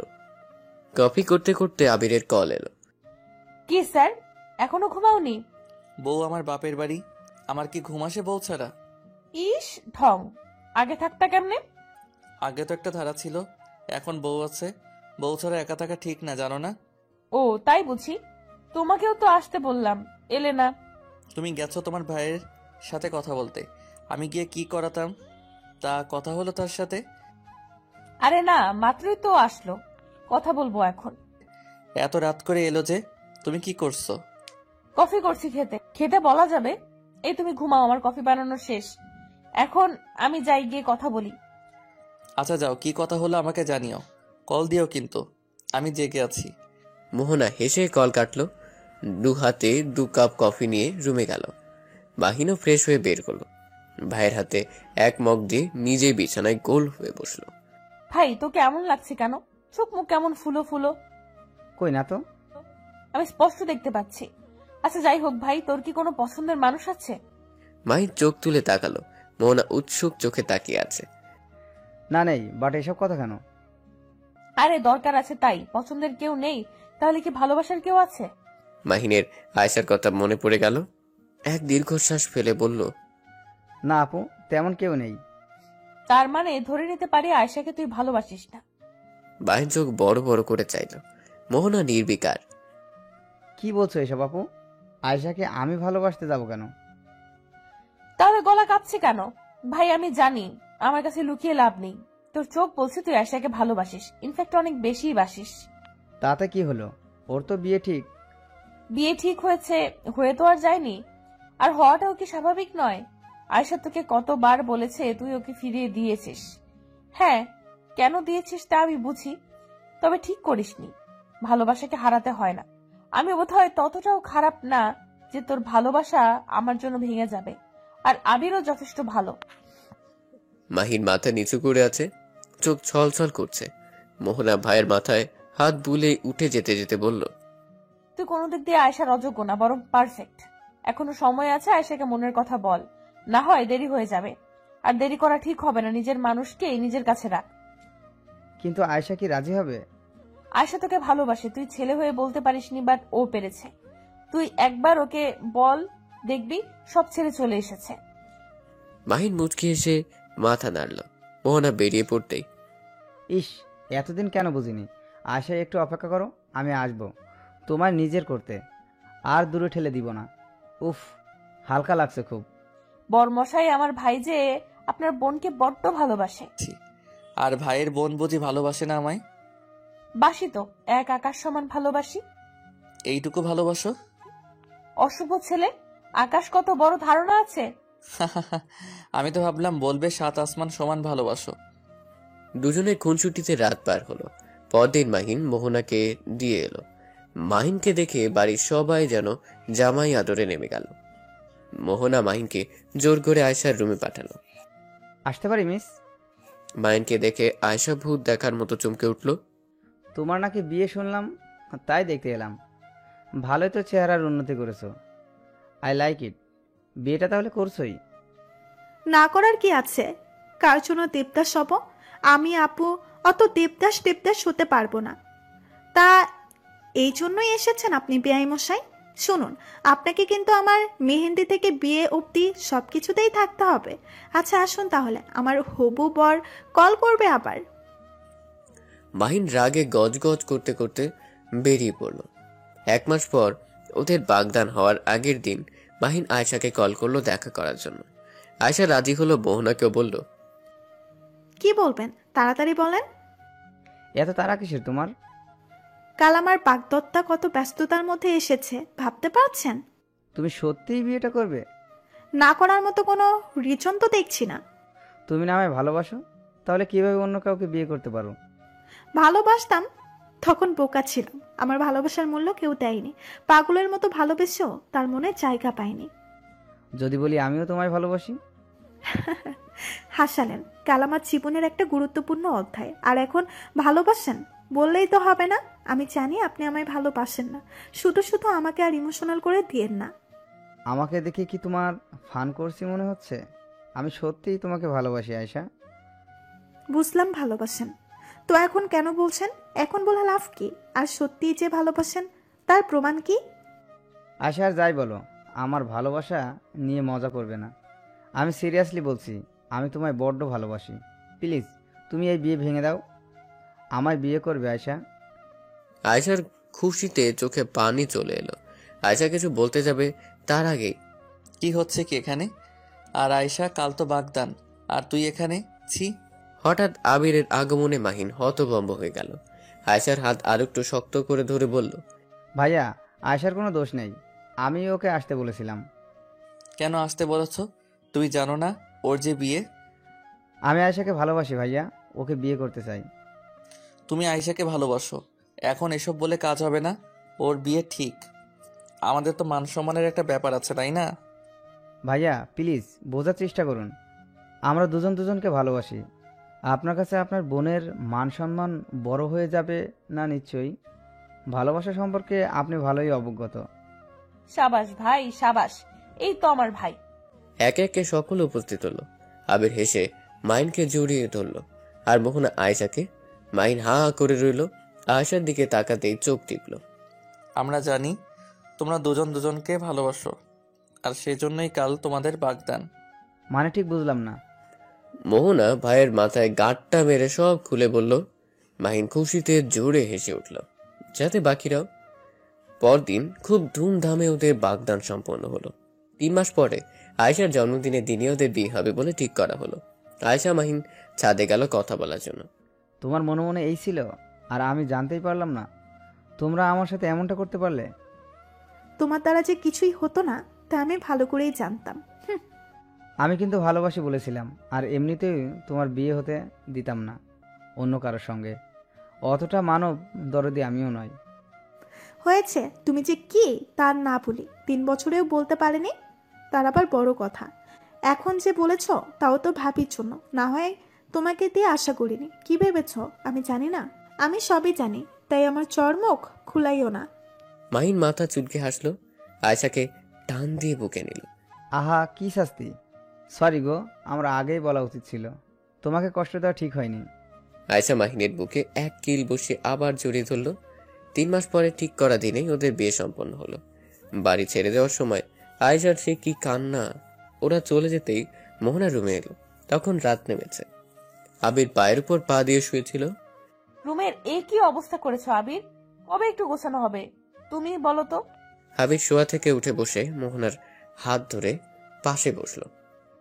কফি করতে করতে আবিরের কল এলো। কি স্যার, এখনো ঘুমাওনি? বউ আমার বাপের বাড়ি, আমার কি ঘুম আসে বউ ছাড়া? ইস ঢং, আগে থাকতা কেমনে? আগে তো একটা ধারা ছিল, এখন বউ আছে। বউ ছাড়া একা থাকা ঠিক না, জানো না? ও তাই বুঝি। তোমাকেও তো আসতে বললাম, এলে না। তুমি গেছো তোমার ভাইয়ের সাথে কথা বলতে, আমি গিয়ে কি করাতাম? তা কথা হলো তার সাথে? আরে না, মাত্রই তো আসলো, কথা বলবো এখন। এত রাত করে এলো যে, তুমি কি করছো? কফি করছি, খেতে খেতে বলা যাবে। এই তুমি ঘুমাও, আমার কফি বানানো শেষ। এখন আমি যাই, গিয়ে কথা বলি। আচ্ছা যাও, কি কথা হলো আমাকে জানিও, কল দিও কিন্তু, আমি জেগে আছি। মোহনা হেসে কল কাটলো। 2 হাতে 2 কাপ কফি নিয়ে রুমে গেল। মাহিনও ফ্রেশ হয়ে বের করলো। ভাইয়ের হাতে 1 মগ দিয়ে নিজে বিছানায় গোল হয়ে বসলো। ভাই, তো কেমন লাগছে কেন? চোখ মুখ কেমন ফুলো ফুলো? কই না তো। আমি স্পষ্ট দেখতে পাচ্ছি। আচ্ছা যাই হোক ভাই, তোর কি কোনো পছন্দের মানুষ আছে? মাহিন চোখ তুলে তাকালো। মোহনা উৎসুক চোখে তাকিয়ে আছে। না নেই, বাট এসব কথা কেন? আরে দরকার আছে তাই। পছন্দের কেউ নেই তাহলে কি ভালোবাসার কেউ আছে? মাহিনের আয়েশার কথা মনে পড়ে গেল। এক দীর্ঘশ্বাস ফেলে বলল, না আপু, তেমন কেউ নেই। তার মানে ধরে নিতে পারি আয়েশাকে তুই ভালোবাসিস না? মাহিন চোখ বড় বড় করে চাইল। মোহনা নির্বিকার। কি বলছো এসব আপু? আয়েশাকে আমি ভালোবাসতে যাব কেন? তাহলে গলা কাঁপছে কেন? ভাই আমি জানি, আমার কাছে লুকিয়ে লাভ নেই। তোর চোখ বলছে তুই আয়েশাকে ভালোবাসিস, ইনফ্যাক্ট অনেক বেশি বাসিস। তাতে কি হলো? ওর তো বিয়ে ঠিক। বিয়ে ঠিক হয়েছে, হয়ে তো আর যায়নি। আর হওয়াটাও কি স্বাভাবিক নয়? আয়েশা তোকে কতবার বলেছে তুই ওকে ফিরিয়ে দিয়েছিস। হ্যাঁ, কেন দিয়েছিস তা আমি বুঝি, তবে ঠিক করিসনি। ভালোবাসাকে হারাতে হয় না। আমি বোধহয় ততটাও খারাপ না যে তোর ভালোবাসা আমার জন্য ভেঙে যাবে। আর আবিরও যথেষ্ট ভালো। মাহিন মাথা নিচু করে আছে, চোখ ছলছল করছে। মোহনা ভাইয়ের মাথায় হাত বুলে উঠে যেতে যেতে বলল, তুই কোনো দিক দিয়ে আয়েশার অযোগ্য না, বরং পারফেক্ট। এখনো সময় আছে, আয়েশাকে মনের কথা বল, না হয় দেরি হয়ে যাবে। আর দেরি করা ঠিক হবে না, নিজের মানুষকে নিজের কাছে রাখ। কিন্তু আয়েশা কি রাজি হবে? আয়েশা তোকে ভালোবাসে, তুই ছেলে হয়ে বলতে পারিসনি, বাট ও পেরেছে। তুই একবার ওকে বল, দেখবি সব ছেড়ে চলে এসেছে। মাহিন মুচকি এসে মাথা নাড়ল। মোহনা বেরিয়ে পড়তেই, ইস, এতদিন কেন বুঝিনি। আয়েশা একটু অপেক্ষা করো, আমি আসব তোমার নিজের করতে, আর দূরে ঠেলে দিব না। উফ, হালকা লাগছে খুব। বরমশাই, আমার ভাই যে আপনার বোনকে বড্ড ভালোবাসে। আর ভাইয়ের বোন বুঝি ভালোবাসে না আমায়? বাসি তো, এক আকাশ সমান ভালোবাসি। এইটুকু ভালোবাসো? অশুভ ছেলে, আকাশ কত বড় ধারণা আছে? আমি তো ভাবলাম বলবে 7 আসমান সমান ভালোবাসো। দুজনের খুনসুটিতে রাত পার হলো। পরদিন মাহিন মোহনাকে দিয়ে এলো। মাহিনকে দেখে বাড়ির সবাই যেন জামাই আদরে নেমে গেল। মোহনা মাহিনকে জোর করে আয়েশার রুমে পাঠালো। আসতে পারি মিস? মাহিনকে দেখে আয়েশা ভূত দেখার মতো চমকে উঠল। তোমার নাকি বিয়ে শুনলাম, তাই দেখতে এলাম। ভালোই তো চেহারার উন্নতি করেছো, আই লাইক ইট। বিয়েটা তাহলে করছোই? না করার কি আছে? কার জন্য দেবদাস হব? আমি আপু অত দেবদাস দেবদাস হতে পারবো না। তা এই জন্যই এসেছেন আপনি বেআই মশাই? শুনুন, আপনাকে কিন্তু আমার মেহেন্দি থেকে বিয়ে অবধি সব কিছুতেই থাকতে হবে। আচ্ছা আসুন তাহলে, আমার হবু বর কল করবে আবার। মাহিন রাগে গজগজ করতে করতে বেরিয়ে পড়ল। 1 মাস পর ওদের বাগদান হওয়ার আগের দিন মাহিন আয়েশাকে কল করলো দেখা করার জন্য। আয়েশা রাজি হলো, মোহনাকেও বলল, কি বলবেন তাড়াতাড়ি বলেন। এত তাড়া কিসের তোমার? কাল আমার বাগদত্তা কত ব্যস্ততার মধ্যে এসেছে ভাবতে পারছেন? তুমি সত্যিই বিয়েটা করবে? না করার মতো কোনো রিজন তো দেখছি না। তুমি না আমায় ভালোবাসো, তাহলে কিভাবে অন্য কাউকে বিয়ে করতে পারো? ভালোবাসতাম, তখন বোকা ছিলাম। আমার ভালোবাসার মূল্য কেউ দেয়নি। পাগলের মতো ভালোবেসেও তার মনে জায়গা পায়নি। যদি বলি আমিও তোমায় ভালোবাসি? হাসালেন। কাল আমার জীবনের একটা গুরুত্বপূর্ণ অধ্যায়, আর এখন ভালোবাসেন বললেই তো হবে না। আমি জানি আপনি আমায় ভালোবাসেন না, শুধু শুধু আমাকে আর ইমোশনাল করে দিয়েন না। আমাকে দেখে কি তোমার ফান করছি মনে হচ্ছে? আমি সত্যিই তোমাকে ভালোবাসি আয়েশা। বুঝলাম ভালোবাসেন, তো এখন কেন বলছেন? এখন বলা লাভ কি? আর সত্যিই যে ভালোবাসেন তার প্রমাণ কি? আয়েশা, আর যাই বলো, আমার ভালোবাসা নিয়ে মজা করবে না। আমি সিরিয়াসলি বলছি, আমি তোমায় বড্ড ভালোবাসি। প্লিজ তুমি এই বিয়ে ভেঙে দাও, আমায় বিয়ে করবে আয়েশা। আয়েশার খুশিতে চোখে পানি চলে এলো। আয়েশা কিছু বলতে যাবে, তার আগেই, কি হচ্ছে কি এখানে? আর আয়েশা, কাল তো বাগদান, আর তুই এখানে? ছি! হঠাৎ আবিরের আগমনে মাহিন হতভম্ব হয়ে গেল। আয়েশার হাত আরেকটু শক্ত করে ধরে বলল, ভাইয়া, আয়েশার কোনো দোষ নেই, আমি ওকে আসতে বলেছিলাম। কেন আসতে বলেছ? তুমি জানো না ওর যে বিয়ে? আমি আয়েশাকে ভালোবাসি ভাইয়া, ওকে বিয়ে করতে চাই। তুমি আয়েশাকে ভালোবাসো, এখন এসব বলে কাজ হবে না। ওর বিয়ে ঠিক। আমাদের তো মান সম্মানের একটা ব্যাপার আছে, তাই না? ভাইয়া প্লিজ বোঝার চেষ্টা করুন, আমরা দুজন দুজনকে ভালোবাসি। আপনার কাছে আপনার বোনের মান সম্মান বড় হয়ে যাবে না? নিশ্চয়ই। ভালোবাসা সম্পর্কে আপনি ভালোই অবগত। সাবাস ভাই, সাবাস, এই তো আমার ভাই। একে একে সকলে উপস্থিত হলো। আবির হেসে মাহিনকে জড়িয়ে ধরল, আর মোহনা আয়েশাকে। মাহিন হা হা করে রইল, আয়েশার দিকে তাকাতেই চোখ টিপল। আমরা জানি তোমরা দুজন দুজনকে ভালোবাসো, আর সেজন্যই কাল তোমাদের বাগদান। মানে ঠিক বুঝলাম না। মোহনা ভাইয়ের মাথায় গাঁটটা মেরে সব খুলে বলল। মাহিন খুশিতে জোরে হেসে উঠল, যাতে বাকিরাও। পরদিন খুব ধুমধামে ওদের বাগদান সম্পন্ন হলো। 3 মাস পরে আয়েশার জন্মদিনে দিনে ওদের বিয়ে হবে বলে ঠিক করা হলো। আয়েশা মাহিন ছাদে গেল কথা বলার জন্য। তোমার মনে মনে এই ছিল, আর আমি জানতেই পারলাম না তোমরা আমার সাথে এমনটা করতে পারলে। তোমার দ্বারা যে কিছুই হতো না তা আমি ভালো করেই জানতাম। আমি কিন্তু ভালোবাসি বলেছিলাম, আর এমনিতেই তোমার বিয়ে হতে দিতাম না অন্য কারোর সঙ্গে। অতটা মানব দরদি আমিও নয়। হয়েছে, তুমি যে কি তার না বলি 3 বছরেও বলতে পারেনি, তার আবার বড় কথা। এখন যে বলেছ তাও তো ভাবির জন্য, না হয় তোমাকে দিয়ে আশা করিনি। কি ভেবেছ আমি জানি না? আমি সবই জানি, তাই আমার চর্মক খুলাইও না। মাহিন মাথা চুলকে হাসলো, আয়শাকে টান দিয়ে বুকে নিল। আহা কি শাস্তি! সরি গো, আমার আগেই বলা উচিত ছিল। তোমাকে কষ্ট দেওয়া ঠিক হয়নি। আয়শা মাহিনের বুকে এক কিল বসে আবার জড়িয়ে ধরল। 3 মাস পরে ঠিক করা দিনেই ওদের বিয়ে সম্পন্ন হলো। বাড়ি ছেড়ে দেওয়ার সময় আয়শার সে কি কান্না! ওরা চলে যেতেই মোহনা রুমে এলো। তখন রাত নেমেছে। আবির পায়ের উপর পা দিয়ে শুয়েছিল। রুমের এ কি অবস্থা করেছো আবির? কবে একটু গোছানো হবে তুমি বলো তো? আবির শোয়া থেকে উঠে বসে মোহনার হাত ধরে পাশে বসলো।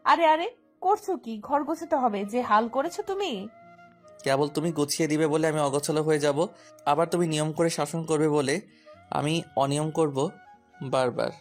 আরে আরে করছো কি? ঘর গোছাতে হবে, যে হাল করেছো তুমি। কেবল তুমি গুছিয়ে দিবে বলে আমি অগোছালো হয়ে যাব, আবার তুমি নিয়ম করে শাসন করবে বলে আমি অনিয়ম করব বারবার।